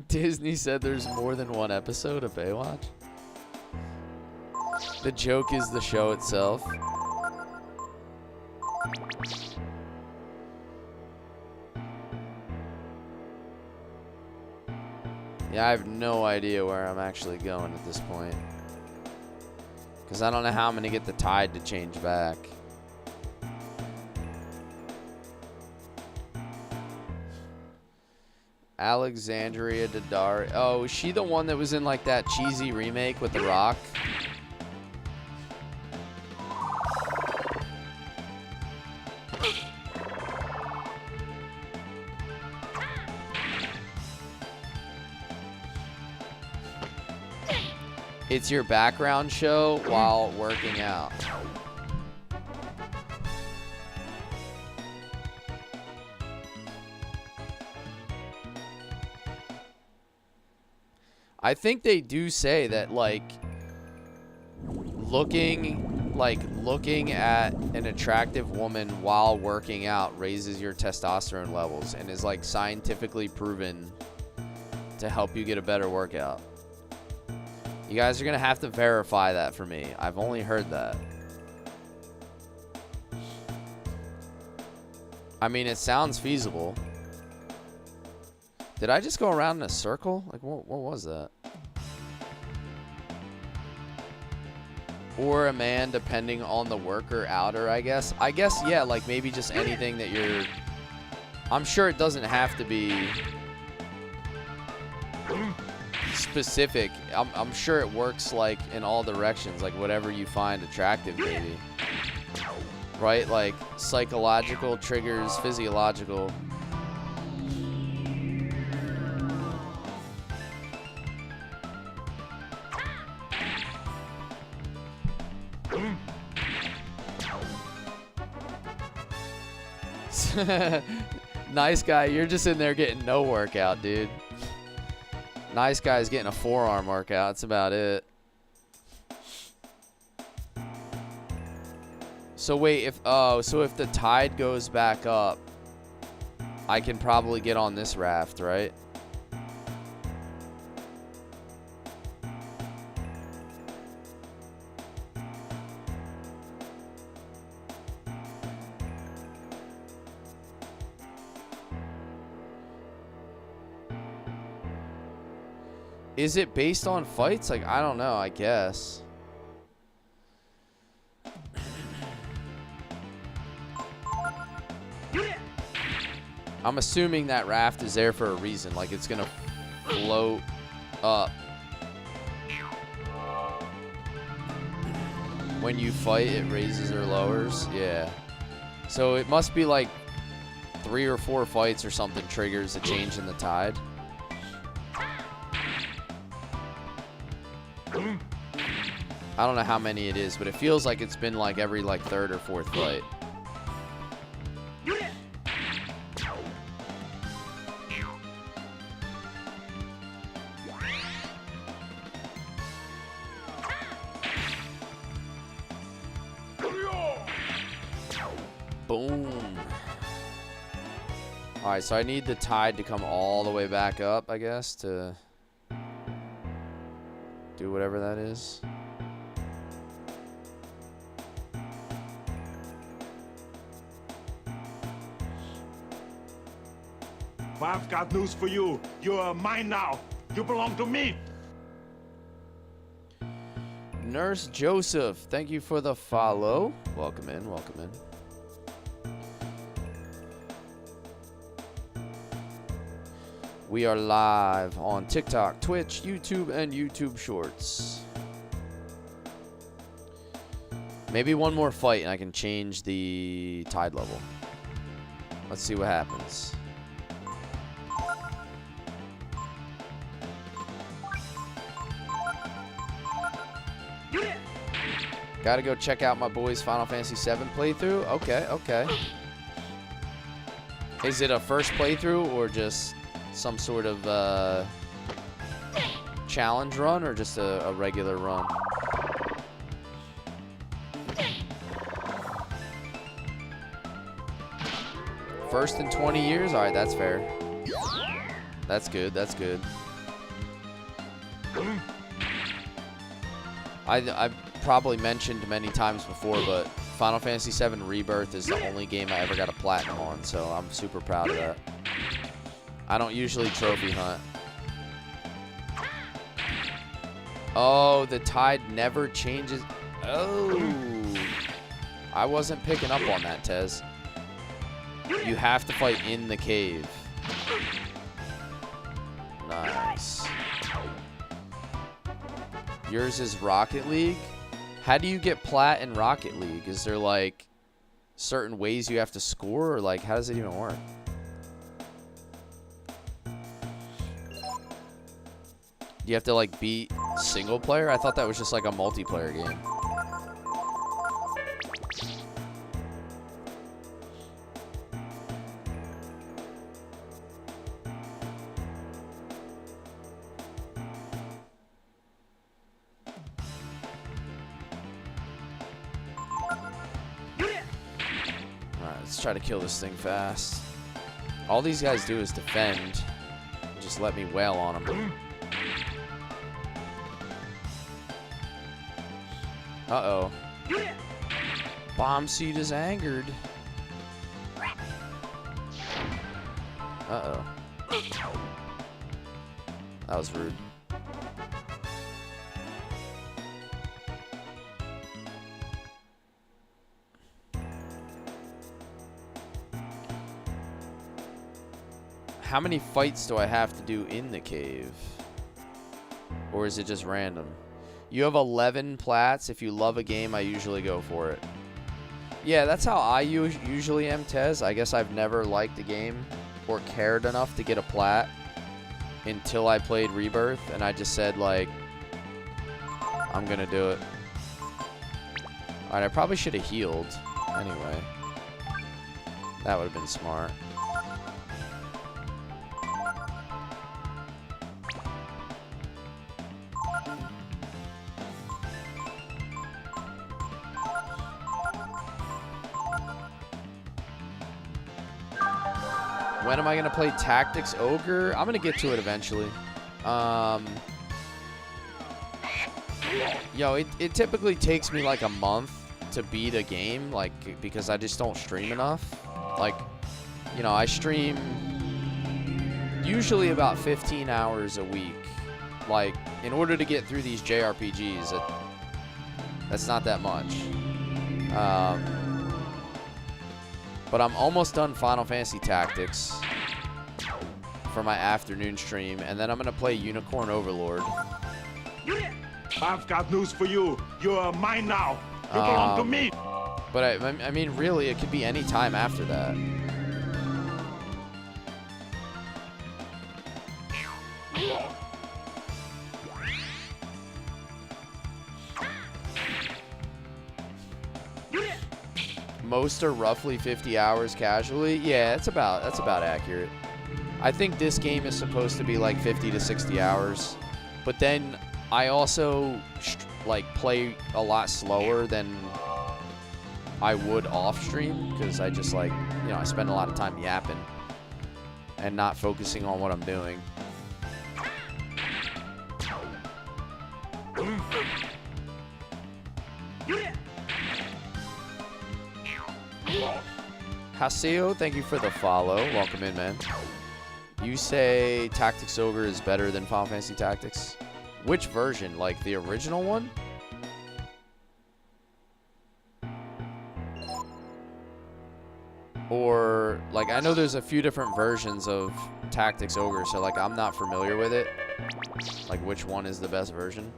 A: Disney said there's more than one episode of Baywatch. The joke is the show itself. Yeah, I have no idea where I'm actually going at this point. Because I don't know how I'm going to get the tide to change back. Alexandria Daddario. Oh, is she the one that was in like that cheesy remake with The Rock? It's your background show while working out. I think they do say that, like, looking at an attractive woman while working out raises your testosterone levels and is, like, scientifically proven to help you get a better workout. You guys are going to have to verify that for me. I've only heard that. I mean, it sounds feasible. Did I just go around in a circle? Like, what was that? Or a man, depending on the worker outer, I guess. I guess, yeah, like maybe just anything that you're... I'm sure it doesn't have to be specific. I'm sure it works like in all directions, like whatever you find attractive, maybe. Right? Like psychological triggers physiological. Nice Guy, you're just in there getting no workout, dude. Nice Guy's getting a forearm workout. That's about it. So wait, if the tide goes back up, I can probably get on this raft, right? Is it based on fights? Like, I don't know, I guess. I'm assuming that raft is there for a reason. Like, it's gonna float up. When you fight, it raises or lowers. Yeah. So it must be like 3 or 4 fights or something triggers a change in the tide. I don't know how many it is, but it feels like it's been like every like 3rd or 4th fight. Boom. Alright, so I need the tide to come all the way back up, I guess, to do whatever that is.
B: I've got news for you. You're mine now. You belong to me.
A: Nurse Joseph, thank you for the follow. Welcome in, welcome in. We are live on TikTok, Twitch, YouTube, and YouTube Shorts. Maybe one more fight and I can change the tide level. Let's see what happens. Gotta go check out my boy's Final Fantasy VII playthrough. Okay, okay. Is it a first playthrough or just some sort of challenge run or just a regular run? First in 20 years? Alright, that's fair. That's good, that's good. I probably mentioned many times before, but Final Fantasy VII Rebirth is the only game I ever got a platinum on, so I'm super proud of that. I don't usually trophy hunt. Oh, the tide never changes. Oh. I wasn't picking up on that, Tez. You have to fight in the cave. Nice. Yours is Rocket League? How do you get plat in Rocket League? Is there like certain ways you have to score, or like how does it even work? Do you have to like beat single player? I thought that was just like a multiplayer game. Let's try to kill this thing fast. All these guys do is defend. Just let me wail on them. Uh-oh. Bomb Seed is angered. Uh-oh. That was rude. How many fights do I have to do in the cave? Or is it just random? You have 11 plats. If you love a game, I usually go for it. Yeah, that's how I usually am, Tez. I guess I've never liked a game or cared enough to get a plat until I played Rebirth, and I just said, like, I'm gonna do it. Alright, I probably should have healed anyway. That would have been smart. When am I going to play Tactics Ogre? I'm going to get to it eventually. Yo, it typically takes me like a month to beat a game, like, because I just don't stream enough. Like, you know, I stream usually about 15 hours a week. Like, in order to get through these JRPGs, that's not that much. But I'm almost done Final Fantasy Tactics for my afternoon stream, and then I'm going to play Unicorn Overlord.
B: I've got news for you. You're mine now. You belong to me.
A: But I mean, really, it could be any time after that. Most are roughly 50 hours casually. Yeah, that's about accurate. I think this game is supposed to be like 50 to 60 hours. But then I also like play a lot slower than I would off stream, because I just, like, you know, I spend a lot of time yapping. and not focusing on what I'm doing. Haseo, thank you for the follow. Welcome in, man. You say Tactics Ogre is better than Final Fantasy Tactics? Which version? Like the original one? Or, like, I know there's a few different versions of Tactics Ogre, so, like, I'm not familiar with it. Like, which one is the best version?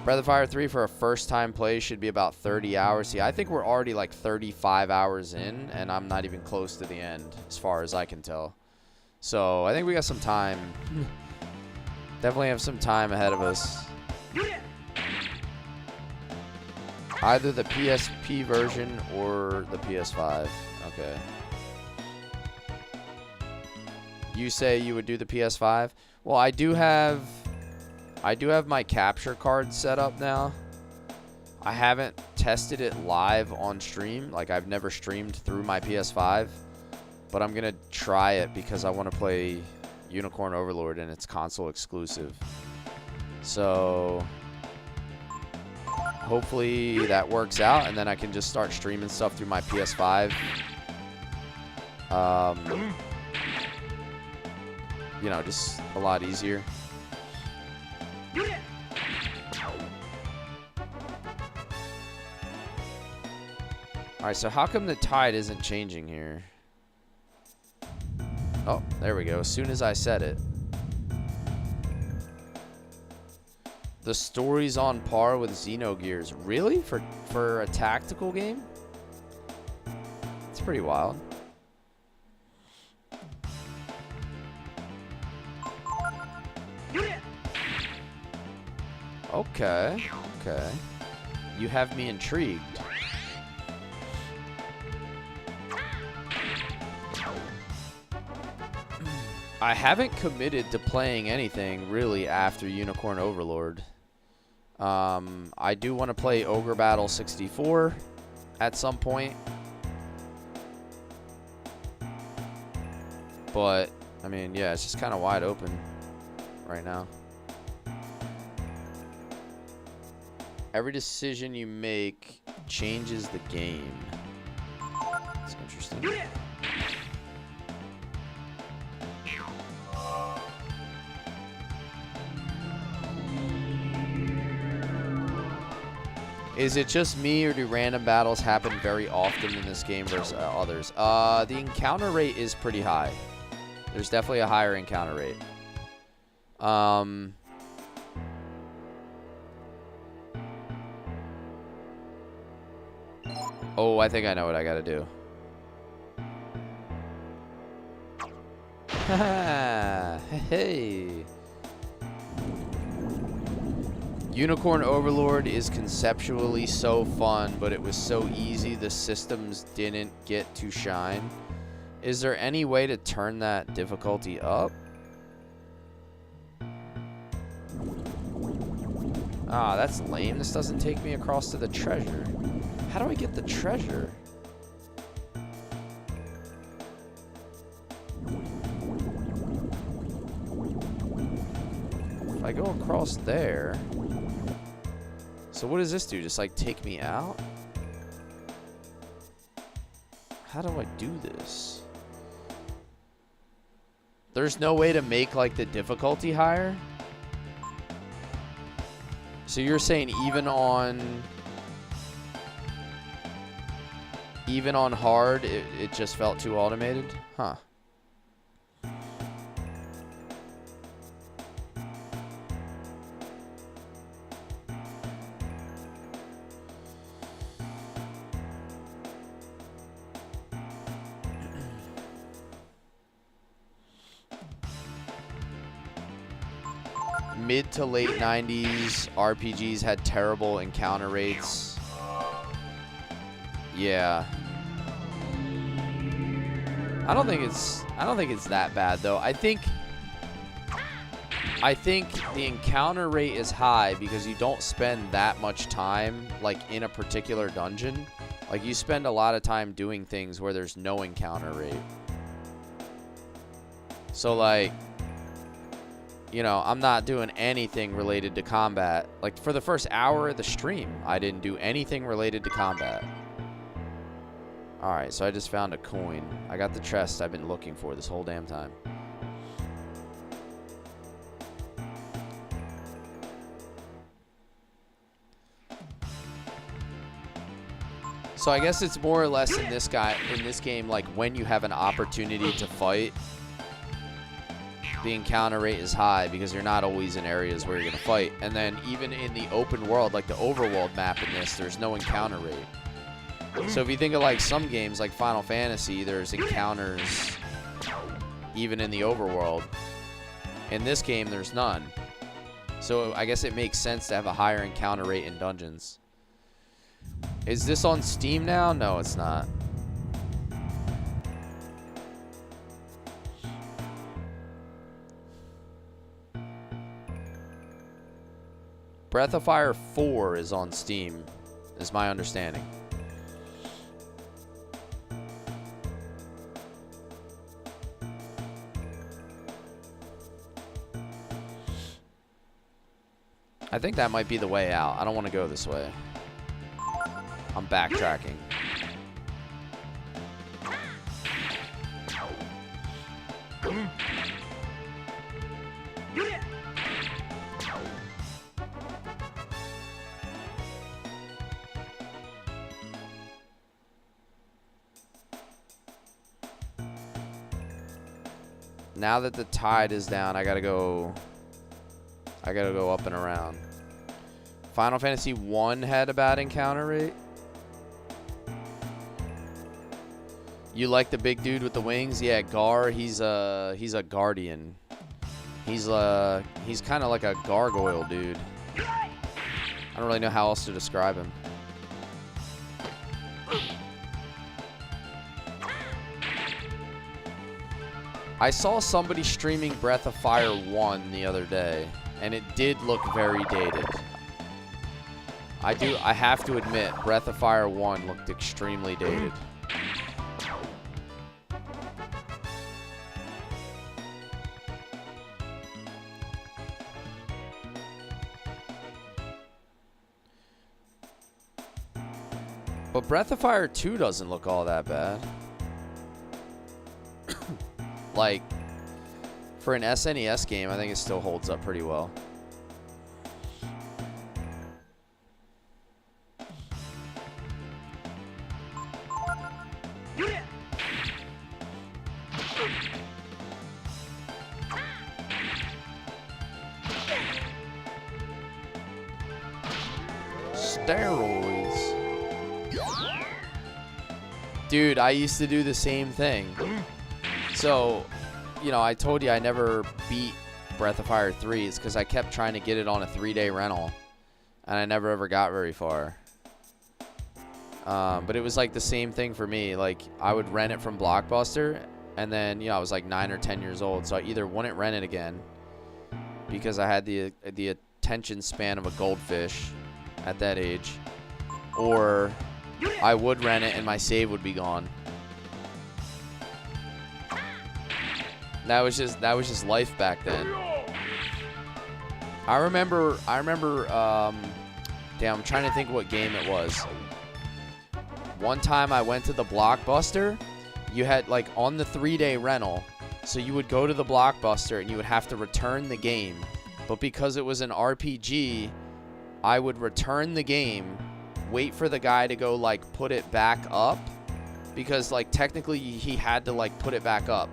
A: Breath of Fire 3 for a first-time play should be about 30 hours. See, I think we're already, like, 35 hours in, and I'm not even close to the end, as far as I can tell. So, I think we got some time. Definitely have some time ahead of us. Either the PSP version or the PS5. Okay. You say you would do the PS5? Well, I do have my capture card set up now. I haven't tested it live on stream. Like, I've never streamed through my PS5. But I'm going to try it because I want to play Unicorn Overlord and it's console exclusive. So hopefully that works out and then I can just start streaming stuff through my PS5. You know, just a lot easier. Alright, so how come the tide isn't changing here? Oh, there we go. As soon as I said it. The story's on par with Xenogears. Really? For a tactical game? It's pretty wild. Okay. Okay. You have me intrigued. I haven't committed to playing anything really after Unicorn Overlord. I do want to play Ogre Battle 64 at some point. But, I mean, yeah, it's just kind of wide open right now. Every decision you make changes the game. That's interesting. Is it just me, or do random battles happen very often in this game versus others? The encounter rate is pretty high. There's definitely a higher encounter rate. Oh, I think I know what I gotta do. Haha, hey. Unicorn Overlord is conceptually so fun, but it was so easy the systems didn't get to shine. Is there any way to turn that difficulty up? Ah, that's lame. This doesn't take me across to the treasure. How do I get the treasure? If I go across there... So what does this do? Just like take me out? How do I do this? There's no way to make like the difficulty higher? So you're saying even on hard it just felt too automated? Huh. Mid to late 90s RPGs had terrible encounter rates. Yeah. I don't think it's that bad though. I think I think the encounter rate is high because you don't spend that much time, like, in a particular dungeon. Like, you spend a lot of time doing things where there's no encounter rate. So, like, you know, I'm not doing anything related to combat. Like, for the first hour of the stream, I didn't do anything related to combat. Alright, so I just found a coin. I got the chest I've been looking for this whole damn time. So I guess it's more or less in this game, like, when you have an opportunity to fight, the encounter rate is high because you're not always in areas where you're going to fight. And then even in the open world, like the overworld map in this, there's no encounter rate. So if you think of like some games like Final Fantasy, there's encounters even in the overworld. In this game, there's none. So I guess it makes sense to have a higher encounter rate in dungeons. Is this on Steam now? No, it's not. Breath of Fire 4 is on Steam, is my understanding. I think that might be the way out. I don't want to go this way. I'm backtracking. Now that the tide is down, I gotta go up and around. Final Fantasy 1 had a bad encounter rate. You like the big dude with the wings? Yeah, Gar, he's a guardian. He's kind of like a gargoyle dude. I don't really know how else to describe him. I saw somebody streaming Breath of Fire 1 the other day, and it did look very dated. I have to admit, Breath of Fire 1 looked extremely dated. But Breath of Fire 2 doesn't look all that bad. Like, for an SNES game, I think it still holds up pretty well. Steroids. Dude, I used to do the same thing. So, you know, I told you I never beat Breath of Fire 3. It's because I kept trying to get it on a 3-day rental, and I never ever got very far. But it was like the same thing for me. Like, I would rent it from Blockbuster, and then, you know, I was like 9 or 10 years old, so I either wouldn't rent it again because I had the attention span of a goldfish at that age, or I would rent it and my save would be gone. That was just life back then. I remember damn, I'm trying to think what game it was. One time I went to the Blockbuster. You had, like, on the 3-day rental, so you would go to the Blockbuster and you would have to return the game. But because it was an RPG, I would return the game, wait for the guy to go, like, put it back up, because, like, technically he had to, like, put it back up.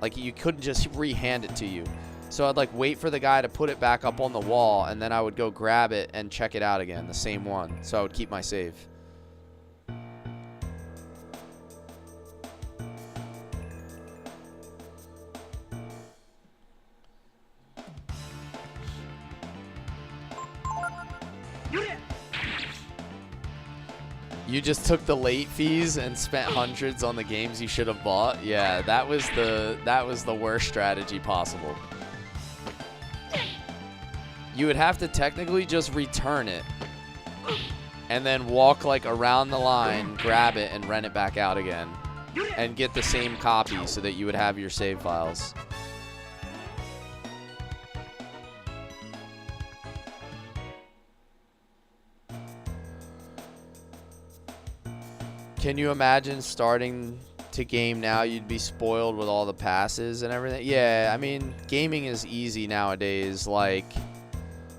A: Like, you couldn't just re-hand it to you. So I'd, like, wait for the guy to put it back up on the wall, and then I would go grab it and check it out again, the same one. So I would keep my save. You just took the late fees and spent hundreds on the games you should have bought. Yeah, that was the worst strategy possible. You would have to technically just return it. And then walk like around the line, grab it, and rent it back out again. And get the same copy so that you would have your save files. Can you imagine starting to game now? You'd be spoiled with all the passes and everything. Yeah, I mean, gaming is easy nowadays. Like,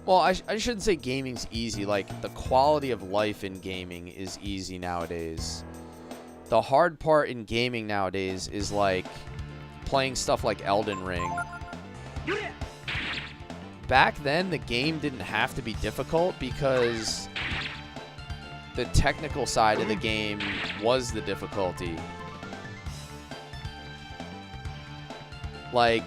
A: well, I shouldn't say gaming's easy. Like, the quality of life in gaming is easy nowadays. The hard part in gaming nowadays is, like, playing stuff like Elden Ring. Back then, the game didn't have to be difficult because the technical side of the game was the difficulty. Like,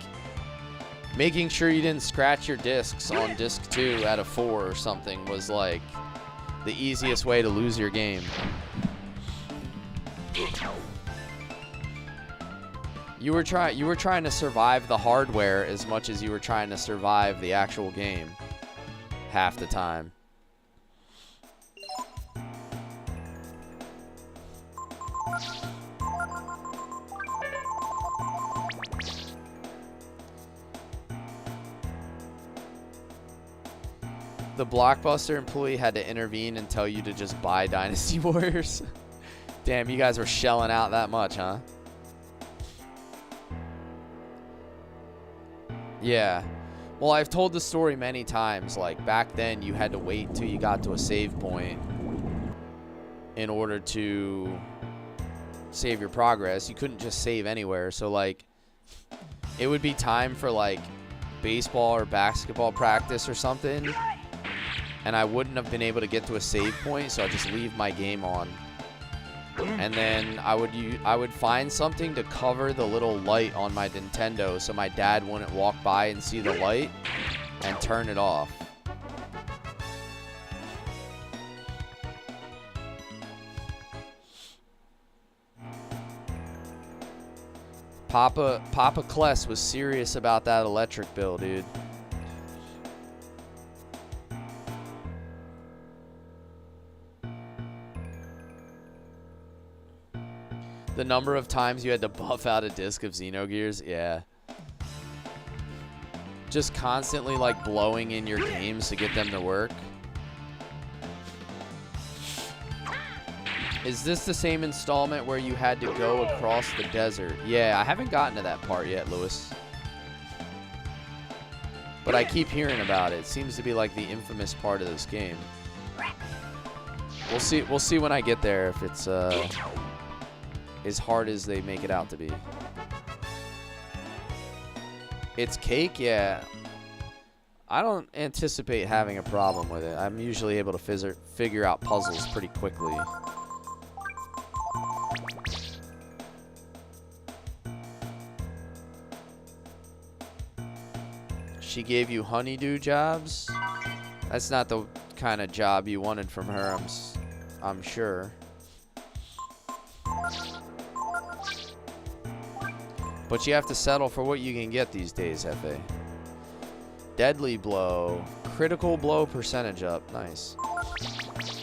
A: making sure you didn't scratch your discs on disc 2 out of 4 or something was, like, the easiest way to lose your game. You were trying to survive the hardware as much as you were trying to survive the actual game half the time. The Blockbuster employee had to intervene and tell you to just buy Dynasty Warriors. Damn, you guys were shelling out that much, huh? Yeah. Well, I've told the story many times. Like, back then, you had to wait until you got to a save point in order to save your progress. You couldn't just save anywhere. So, like, it would be time for, like, baseball or basketball practice or something. And I wouldn't have been able to get to a save point, so I'd just leave my game on. And then I would find something to cover the little light on my Nintendo so my dad wouldn't walk by and see the light and turn it off. Papa Cless was serious about that electric bill, dude. The number of times you had to buff out a disc of Xenogears, yeah. Just constantly, like, blowing in your games to get them to work. Is this the same installment where you had to go across the desert? Yeah, I haven't gotten to that part yet, Lewis. But I keep hearing about it. It seems to be, like, the infamous part of this game. We'll see when I get there if it's, as hard as they make it out to be. It's cake, yeah. I don't anticipate having a problem with it. I'm usually able to figure out puzzles pretty quickly. She gave you honeydew jobs? That's not the kind of job you wanted from her, I'm sure. But you have to settle for what you can get these days, Hefe. Deadly blow. Critical blow percentage up. Nice.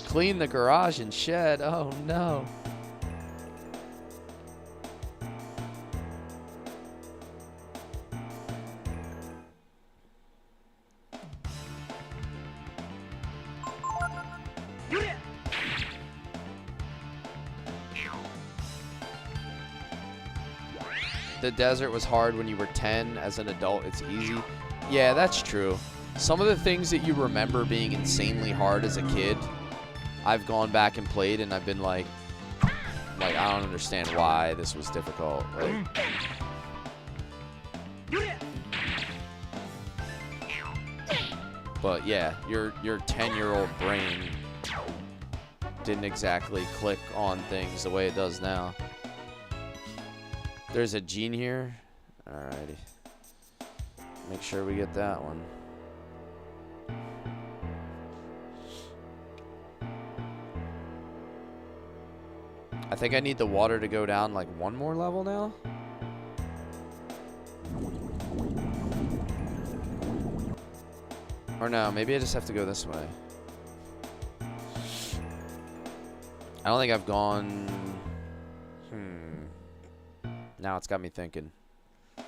A: Clean the garage and shed. Oh, no. The desert was hard when you were 10. As an adult, it's easy. Yeah, that's true. Some of the things that you remember being insanely hard as a kid, I've gone back and played, and I've been like I don't understand why this was difficult. Like, but yeah, your 10-year-old brain didn't exactly click on things the way it does now. There's a gene here. Alrighty. Make sure we get that one. I think I need the water to go down like one more level now. Or no, maybe I just have to go this way. I don't think I've gone... Now it's got me thinking. I'm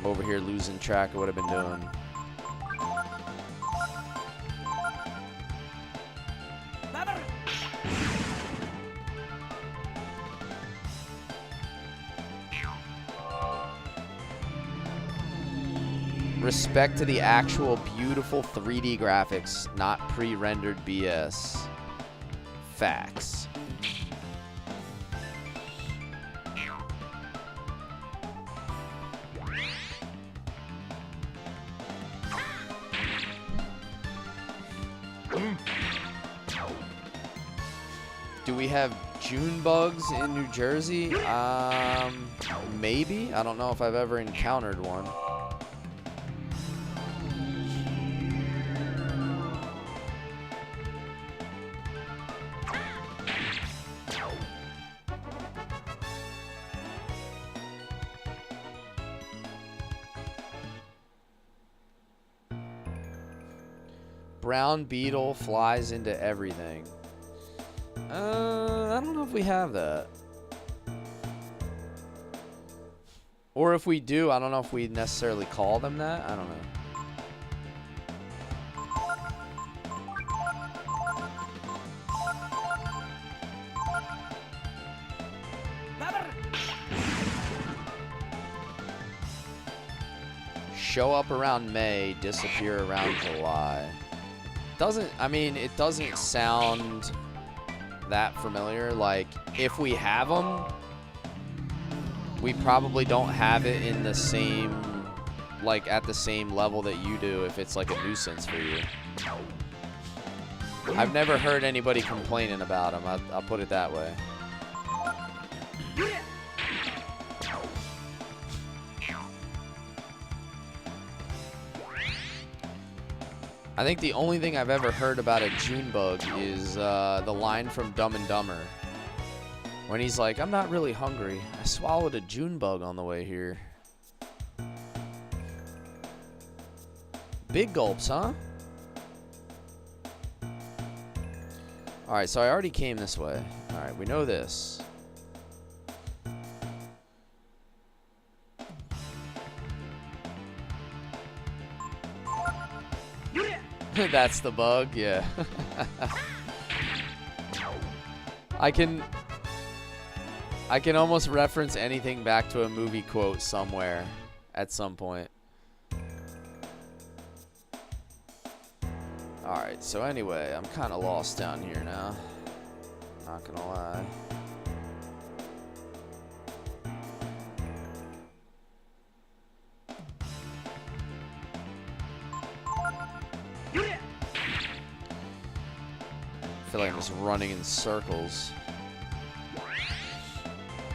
A: over here losing track of what I've been doing. Respect to the actual beautiful 3D graphics, not pre-rendered BS. Facts. Do we have June bugs in New Jersey? Maybe. I don't know if I've ever encountered one. Brown beetle flies into everything. I don't know if we have that. Or if we do, I don't know if we necessarily call them that. I don't know. Show up around May, disappear around July. Doesn't, I mean, it doesn't sound that familiar. Like, if we have them, we probably don't have it in the same, like, at the same level that you do if it's like a nuisance for you. I've never heard anybody complaining about them. I'll put it that way. I think the only thing I've ever heard about a June bug is the line from Dumb and Dumber. When he's like, I'm not really hungry. I swallowed a June bug on the way here. Big gulps, huh? Alright, so I already came this way. Alright, we know this. That's the bug, yeah. I can almost reference anything back to a movie quote somewhere at some point. Alright, so anyway, I'm kind of lost down here now. Not gonna lie. I feel like I'm just running in circles.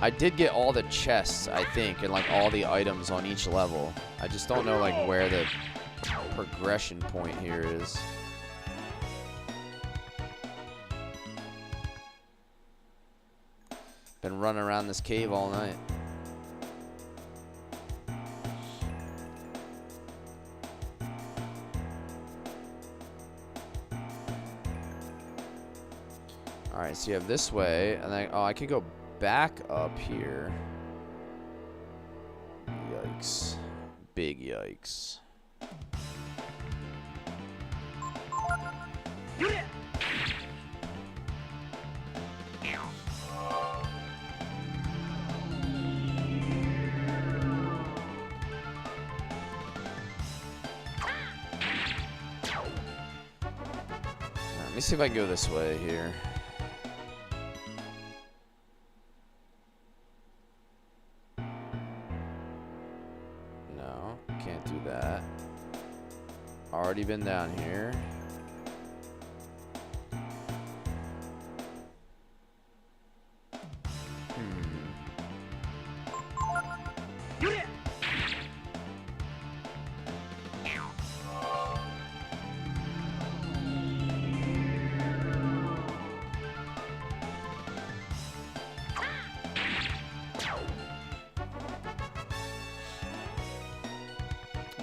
A: I did get all the chests, I think, and like all the items on each level. I just don't know like where the progression point here is. Been running around this cave all night. Alright, so you have this way, and then, oh, I can go back up here. Yikes. Big yikes. Let me see if I can go this way here. Already been down here.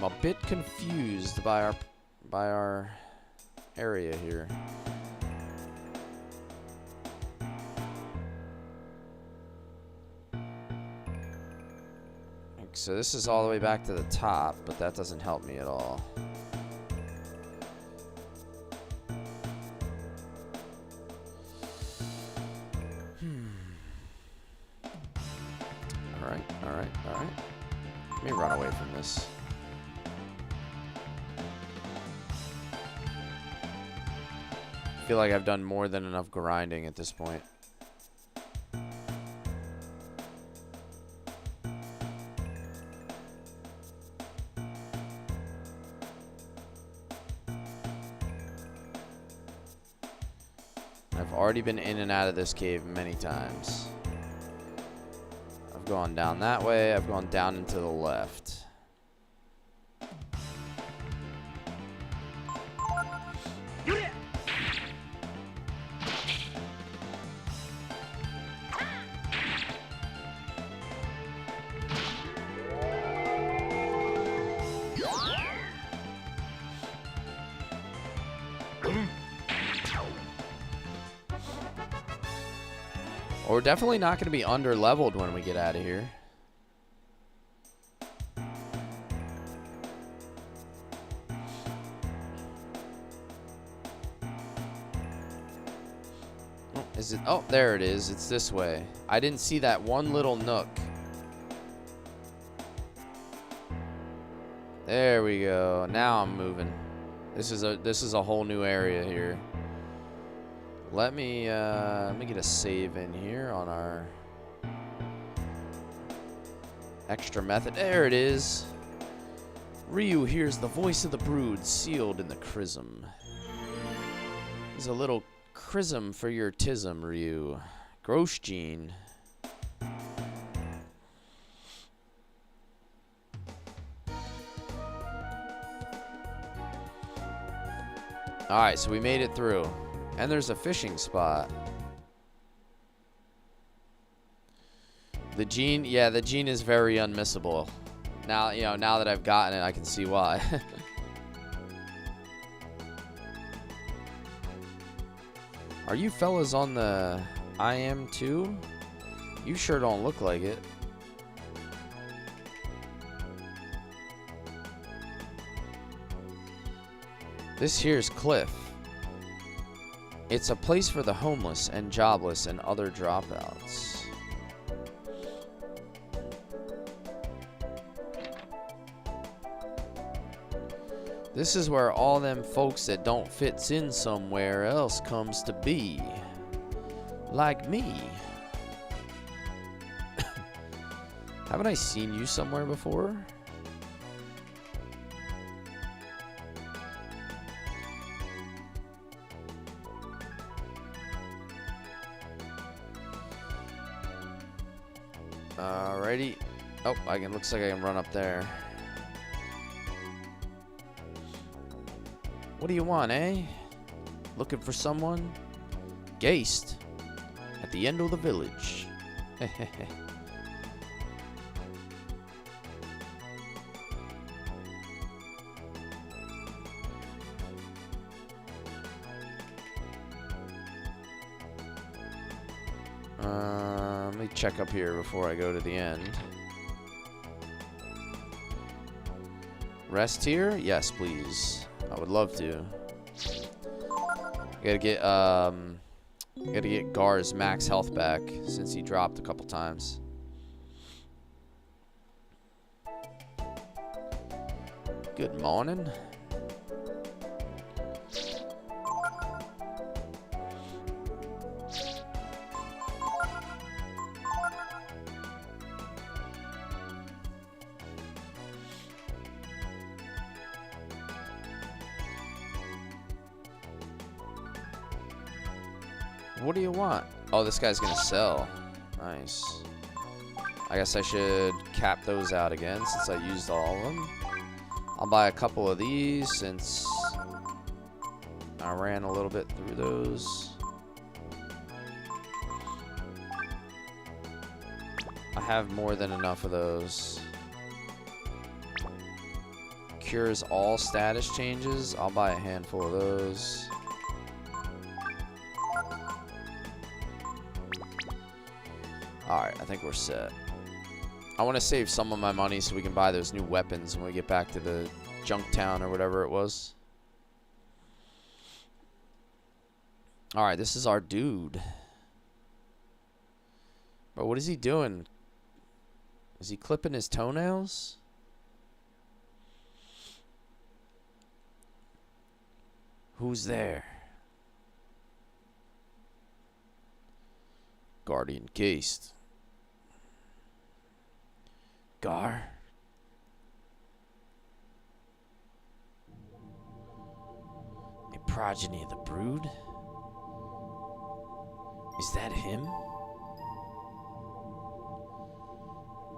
A: a bit confused by our area here. So this is all the way back to the top, but that doesn't help me at all. Alright. Let me run away from this. I feel like I've done more than enough grinding at this point. I've already been in and out of this cave many times. I've gone down that way. I've gone down and to the left. We're definitely not going to be under-leveled when we get out of here. Oh, is it? Oh, there it is. It's this way. I didn't see that one little nook. There we go. Now I'm moving. This is a whole new area here. Let me get a save in here on our extra method. There it is. Ryu hears the voice of the brood sealed in the chrism. There's a little chrism for your tism, Ryu. Gross gene. Alright, so we made it through. And there's a fishing spot. The gene, yeah, the gene is very unmissable. Now, you know, now that I've gotten it, I can see why. Are you fellas on the I am too? You sure don't look like it. This here's Cliff. It's a place for the homeless and jobless and other dropouts. This is where all them folks that don't fits in somewhere else comes to be. Like me. Haven't I seen you somewhere before? Alrighty. Oh, looks like I can run up there. What do you want, eh? Looking for someone? Geist. At the end of the village. Let me check up here before I go to the end. Rest here? Yes, please. I would love to. Gotta get Gar's max health back since he dropped a couple times. Good morning. What do you want? Oh, this guy's gonna sell. Nice. I guess I should cap those out again since I used all of them. I'll buy a couple of these since I ran a little bit through those. I have more than enough of those. cures all status changes. I'll buy a handful of those. Alright, I think we're set. I want to save some of my money so we can buy those new weapons when we get back to the junk town or whatever it was. Alright, this is our dude. But what is he doing? Is he clipping his toenails? Who's there? Guardian Geist. Gar? A progeny of the brood? Is that him?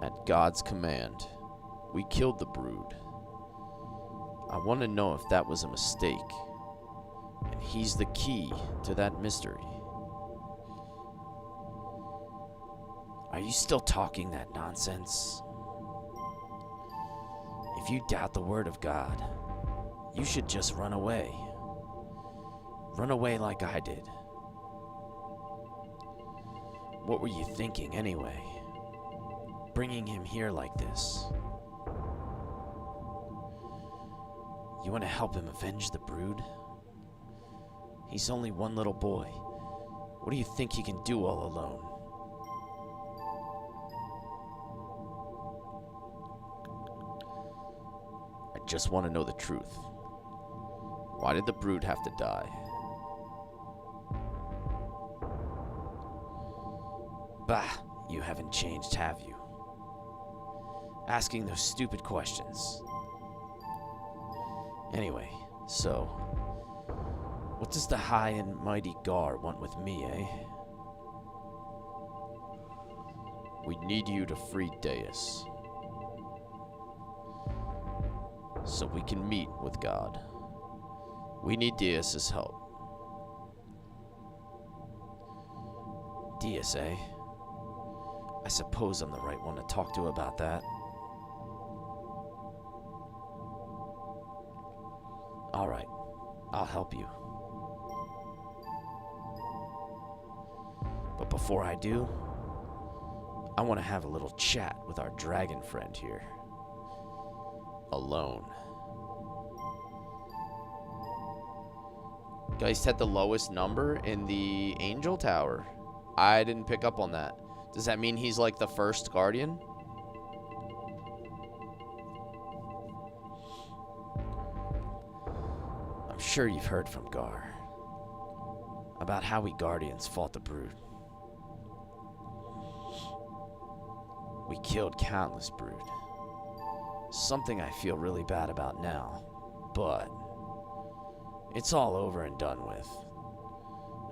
A: At God's command, we killed the brood. I want to know if that was a mistake. And he's the key to that mystery. Are you still talking that nonsense? If you doubt the word of God, you should just run away. Run away like I did. What were you thinking anyway? Bringing him here like this. You want to help him avenge the brood? He's only one little boy. What do you think he can do all alone? I just want to know the truth. Why did the brood have to die? Bah, you haven't changed, have you? Asking those stupid questions. Anyway, so, what does the high and mighty Gar want with me, eh? We need you to free Deus, so we can meet with God. We need Deus's help. Deus, eh? I suppose I'm the right one to talk to about that. Alright, I'll help you. But before I do, I want to have a little chat with our dragon friend here. Alone. Geist had the lowest number in the Angel Tower. I didn't pick up on that. Does that mean he's like the first Guardian? I'm sure you've heard from Gar about how we Guardians fought the brood. We killed countless brood. Something I feel really bad about now, but it's all over and done with.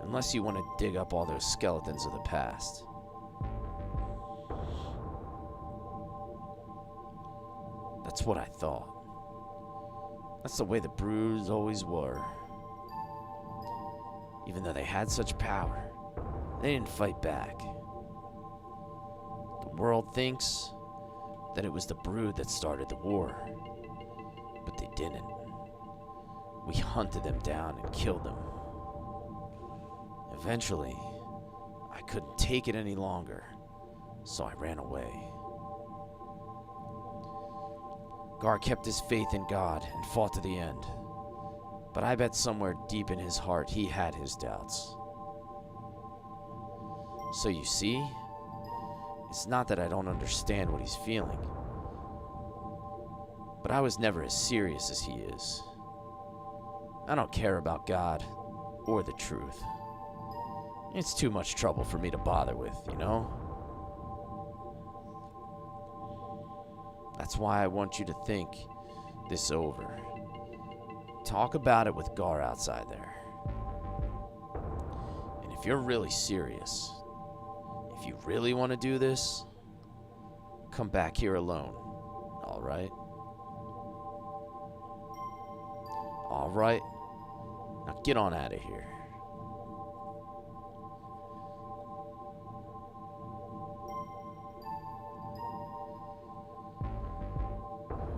A: Unless you want to dig up all those skeletons of the past. That's what I thought. That's the way the broods always were. Even though they had such power, they didn't fight back. The world thinks that it was the brood that started the war, but they didn't. We hunted them down and killed them. Eventually, I couldn't take it any longer, so I ran away. Gar kept his faith in God and fought to the end, but I bet somewhere deep in his heart he had his doubts. So you see, it's not that I don't understand what he's feeling, but I was never as serious as he is. I don't care about God or the truth. It's too much trouble for me to bother with, you know? That's why I want you to think this over. Talk about it with Gar outside there. And if you're really serious, if you really want to do this, come back here alone, alright? Alright? Now get on out of here.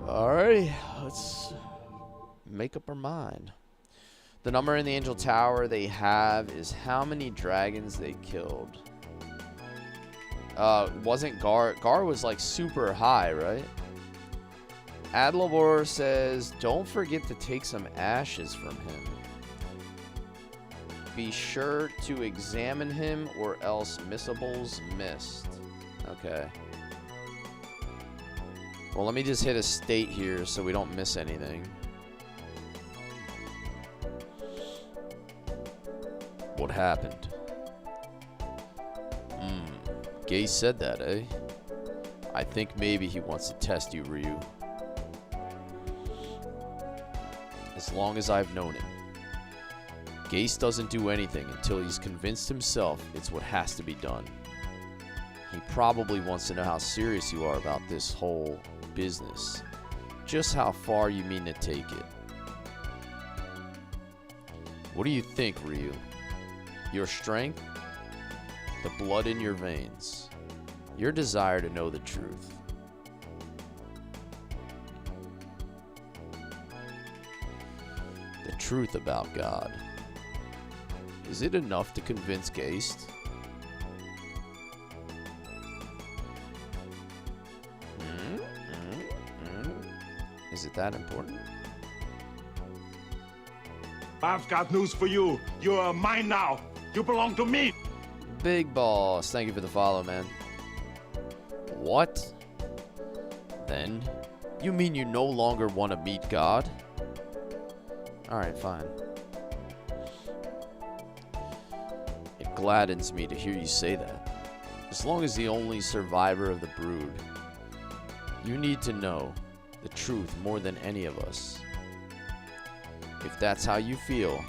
A: Alrighty, let's make up our mind. The number in the Angel Tower they have is how many dragons they killed. Wasn't Gar... Gar was like super high, right? Adlabor says, don't forget to take some ashes from him. Be sure to examine him or else missables missed. Okay. Well, let me just hit a state here so we don't miss anything. What happened? Gay said that, eh? I think maybe he wants to test you, Ryu. As long as I've known him. Gase doesn't do anything until he's convinced himself it's what has to be done. He probably wants to know how serious you are about this whole business. Just how far you mean to take it. What do you think, Ryu? Your strength? The blood in your veins. Your desire to know the truth. The truth about God. Is it enough to convince Geist? Is it that important?
B: I've got news for you. You're mine now. You belong to me.
A: Big Boss, thank you for the follow, man. What? Then? You mean you no longer want to meet God? Alright, fine. It gladdens me to hear you say that. As long as the only survivor of the brood, you need to know the truth more than any of us. If that's how you feel,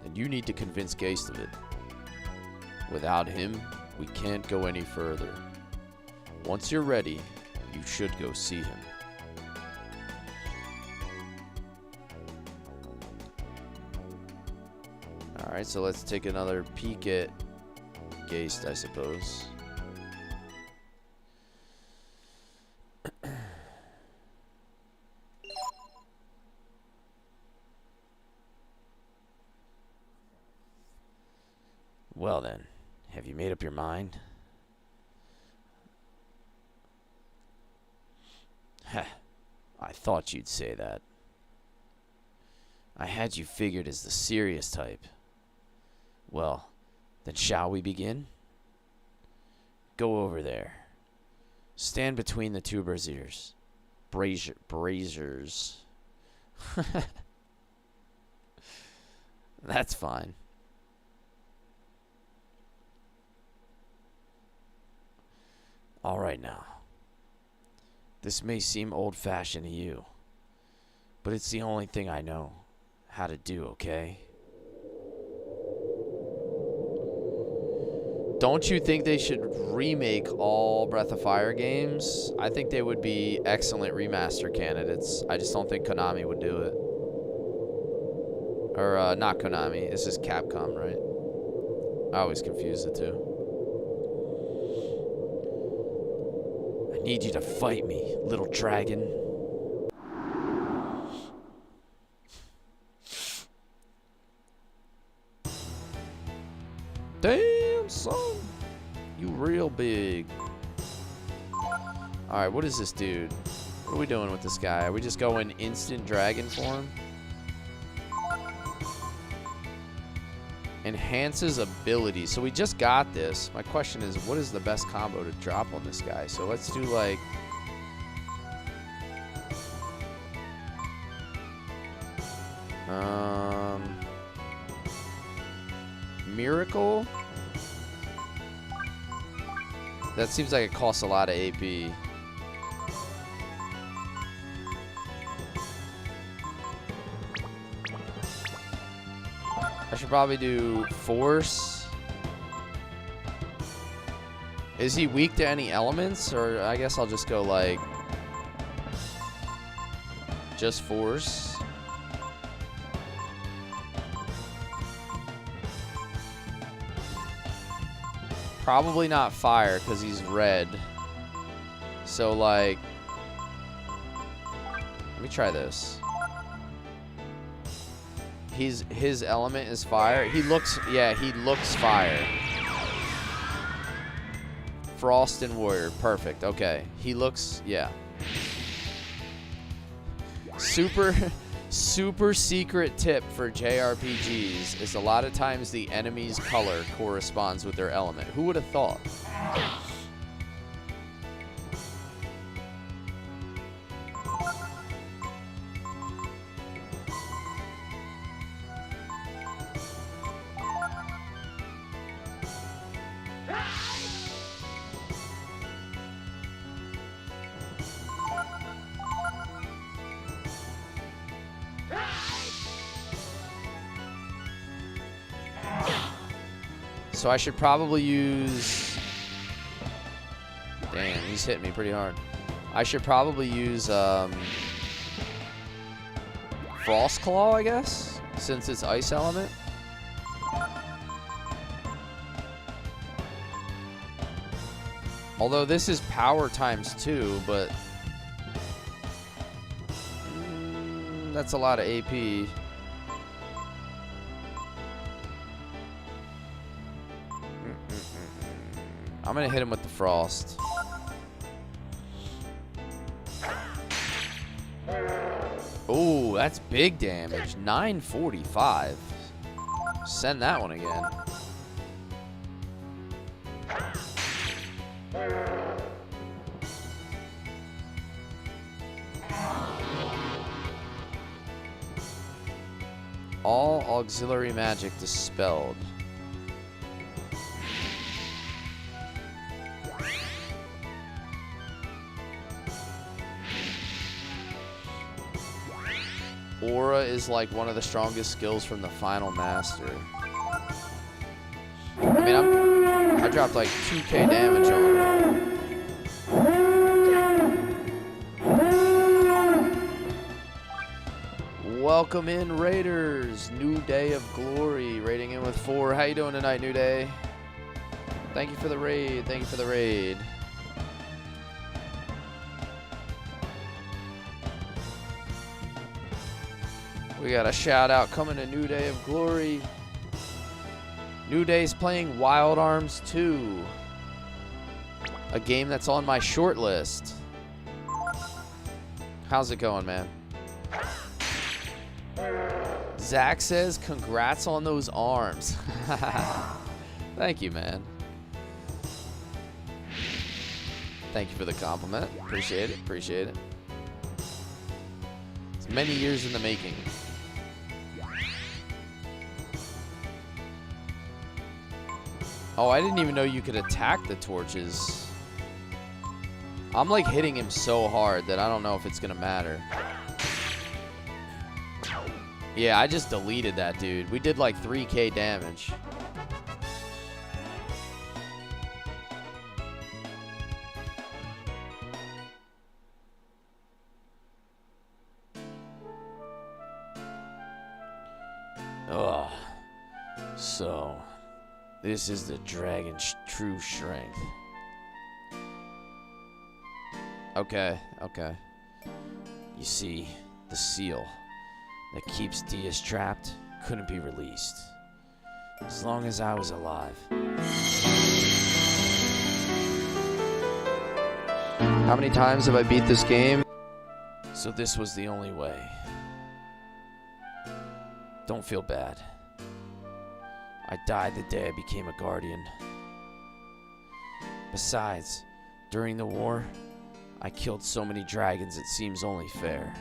A: then you need to convince Geist of it. Without him, we can't go any further. Once you're ready, you should go see him. Alright, so let's take another peek at Geist, I suppose. Well then, have you made up your mind? Heh, I thought you'd say that. I had you figured as the serious type. Well, then shall we begin? Go over there. Stand between the two braziers. Braziers. That's fine. All right now. This may seem old-fashioned to you, but it's the only thing I know how to do, okay? Don't you think they should remake all Breath of Fire games? I think they would be excellent remaster candidates. I just don't think Konami would do it. Or, not Konami. This is Capcom, right? I always confuse the two. I need you to fight me, little dragon. Damn, son. You real big. Alright, what is this dude? What are we doing with this guy? Are we just going instant dragon form? Enhances ability. So we just got this. My question is, what is the best combo to drop on this guy? So let's do like... Miracle? That seems like it costs a lot of AP. I should probably do Force. Is he weak to any elements? Or I guess I'll just go like... just Force. Probably not fire because he's red. So like... Let me try this. His element is fire. He looks fire. Frost and Warrior, perfect. Okay, he looks, yeah. Super secret tip for JRPGs is a lot of times the enemy's color corresponds with their element. Who would have thought? So I should probably use... Damn, he's hitting me pretty hard. I should probably use Frost Claw, I guess, since it's ice element. Although this is power times 2, but that's a lot of AP. I'm gonna hit him with the frost. Oh, that's big damage. 945. Send that one again. All auxiliary magic dispelled. Aura is like one of the strongest skills from the final master. I mean, I dropped like 2k damage on him. Welcome in, Raiders. New Day of Glory, raiding in with 4. How you doing tonight, New Day? Thank you for the raid. Thank you for the raid. We got a shout out coming to New Day of Glory. New Day's playing Wild Arms 2, a game that's on my short list. How's it going, man? Zach says, congrats on those arms. Thank you, man. Thank you for the compliment. Appreciate it. Appreciate it. It's many years in the making. Oh, I didn't even know you could attack the torches. I'm like hitting him so hard that I don't know if it's gonna matter. Yeah, I just deleted that dude. We did like 3k damage. Ugh. So... this is the dragon's true strength. Okay, okay. You see, the seal that keeps Diaz trapped couldn't be released as long as I was alive. How many times have I beat this game? So this was the only way. Don't feel bad. I died the day I became a guardian. Besides, during the war, I killed so many dragons it seems only fair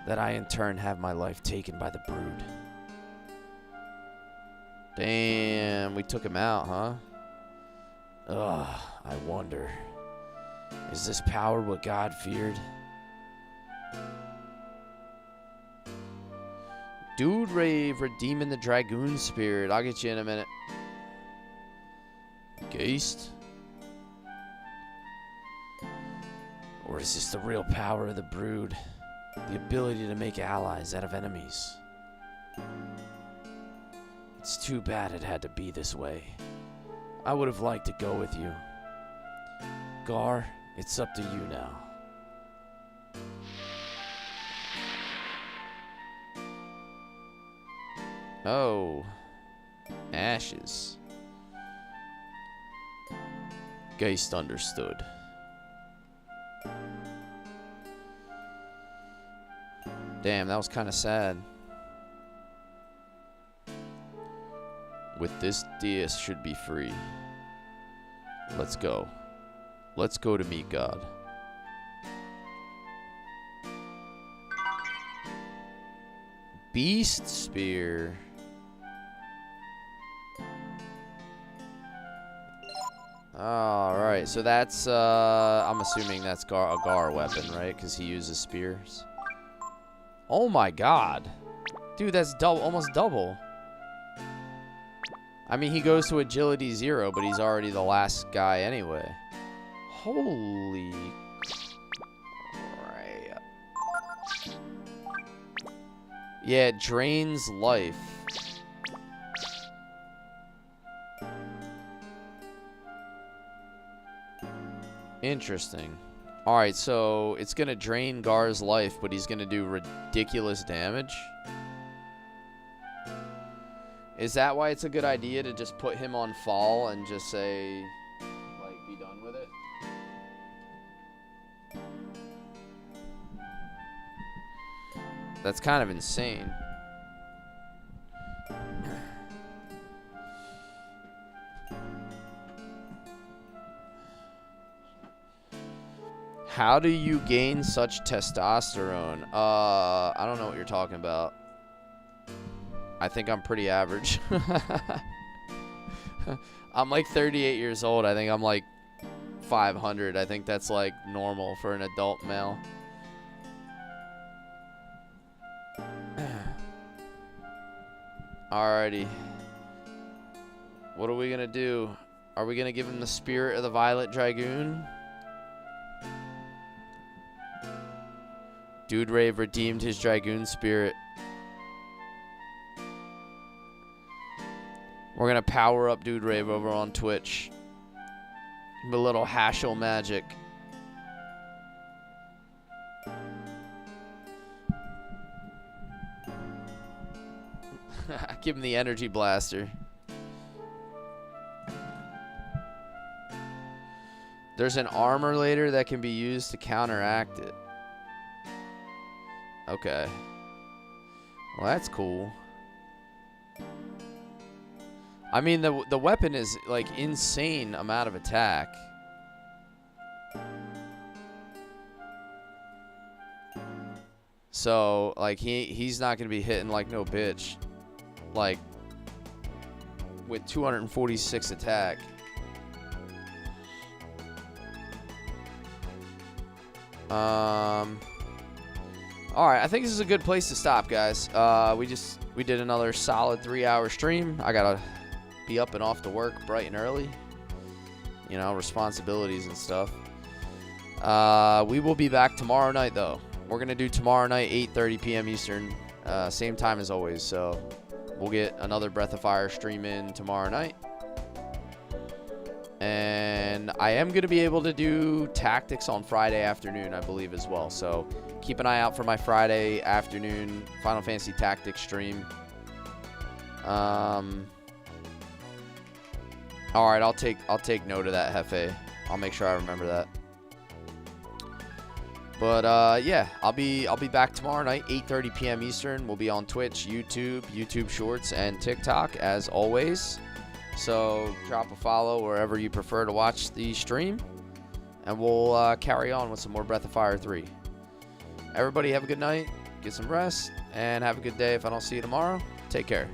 A: that I in turn have my life taken by the brood. Damn, we took him out, huh? Ugh, I wonder, is this power what God feared? Dude Rave redeeming the Dragoon Spirit. I'll get you in a minute. Geist? Or is this the real power of the brood? The ability to make allies out of enemies? It's too bad it had to be this way. I would have liked to go with you. Gar, it's up to you now. Oh. Ashes. Geist understood. Damn, that was kind of sad. With this, Deus should be free. Let's go. Let's go to meet God. Beast Spear. Alright, so that's, I'm assuming that's a Gar weapon, right? Because he uses spears. Oh my god. Dude, that's double, almost double. I mean, he goes to agility 0, but he's already the last guy anyway. Holy crap. Yeah, it drains life. Interesting. Alright, so it's going to drain Gar's life, but he's going to do ridiculous damage. Is that why it's a good idea to just put him on fall and just say, like, be done with it? That's kind of insane. How do you gain such testosterone? I don't know what you're talking about. I think I'm pretty average. I'm like 38 years old. I think I'm like 500. I think that's like normal for an adult male. Alrighty. What are we gonna do? Are we gonna give him the spirit of the Violet Dragoon? Dude Rave redeemed his Dragoon spirit. We're gonna power up Dude Rave over on Twitch. A little Hashel magic. Give him the energy blaster. There's an armor later that can be used to counteract it. Okay. Well, that's cool. I mean, the weapon is like insane amount of attack. So, like, he's not gonna be hitting like no bitch. Like, with 246 attack. Alright, I think this is a good place to stop, guys. We did another solid 3-hour stream. I gotta be up and off to work bright and early. You know, responsibilities and stuff. We will be back tomorrow night, though. We're gonna do tomorrow night, 8:30 p.m. Eastern. Same time as always, so we'll get another Breath of Fire stream in tomorrow night. And I am going to be able to do tactics on Friday afternoon, I believe, as well. So keep an eye out for my Friday afternoon Final Fantasy Tactics stream. All right, I'll take note of that, Hefe. I'll make sure I remember that. But yeah, I'll be back tomorrow night, 8:30 p.m. Eastern. We'll be on Twitch, YouTube Shorts, and TikTok as always. So drop a follow wherever you prefer to watch the stream, and we'll carry on with some more Breath of Fire 3. Everybody have a good night, get some rest, and have a good day. If I don't see you tomorrow, take care.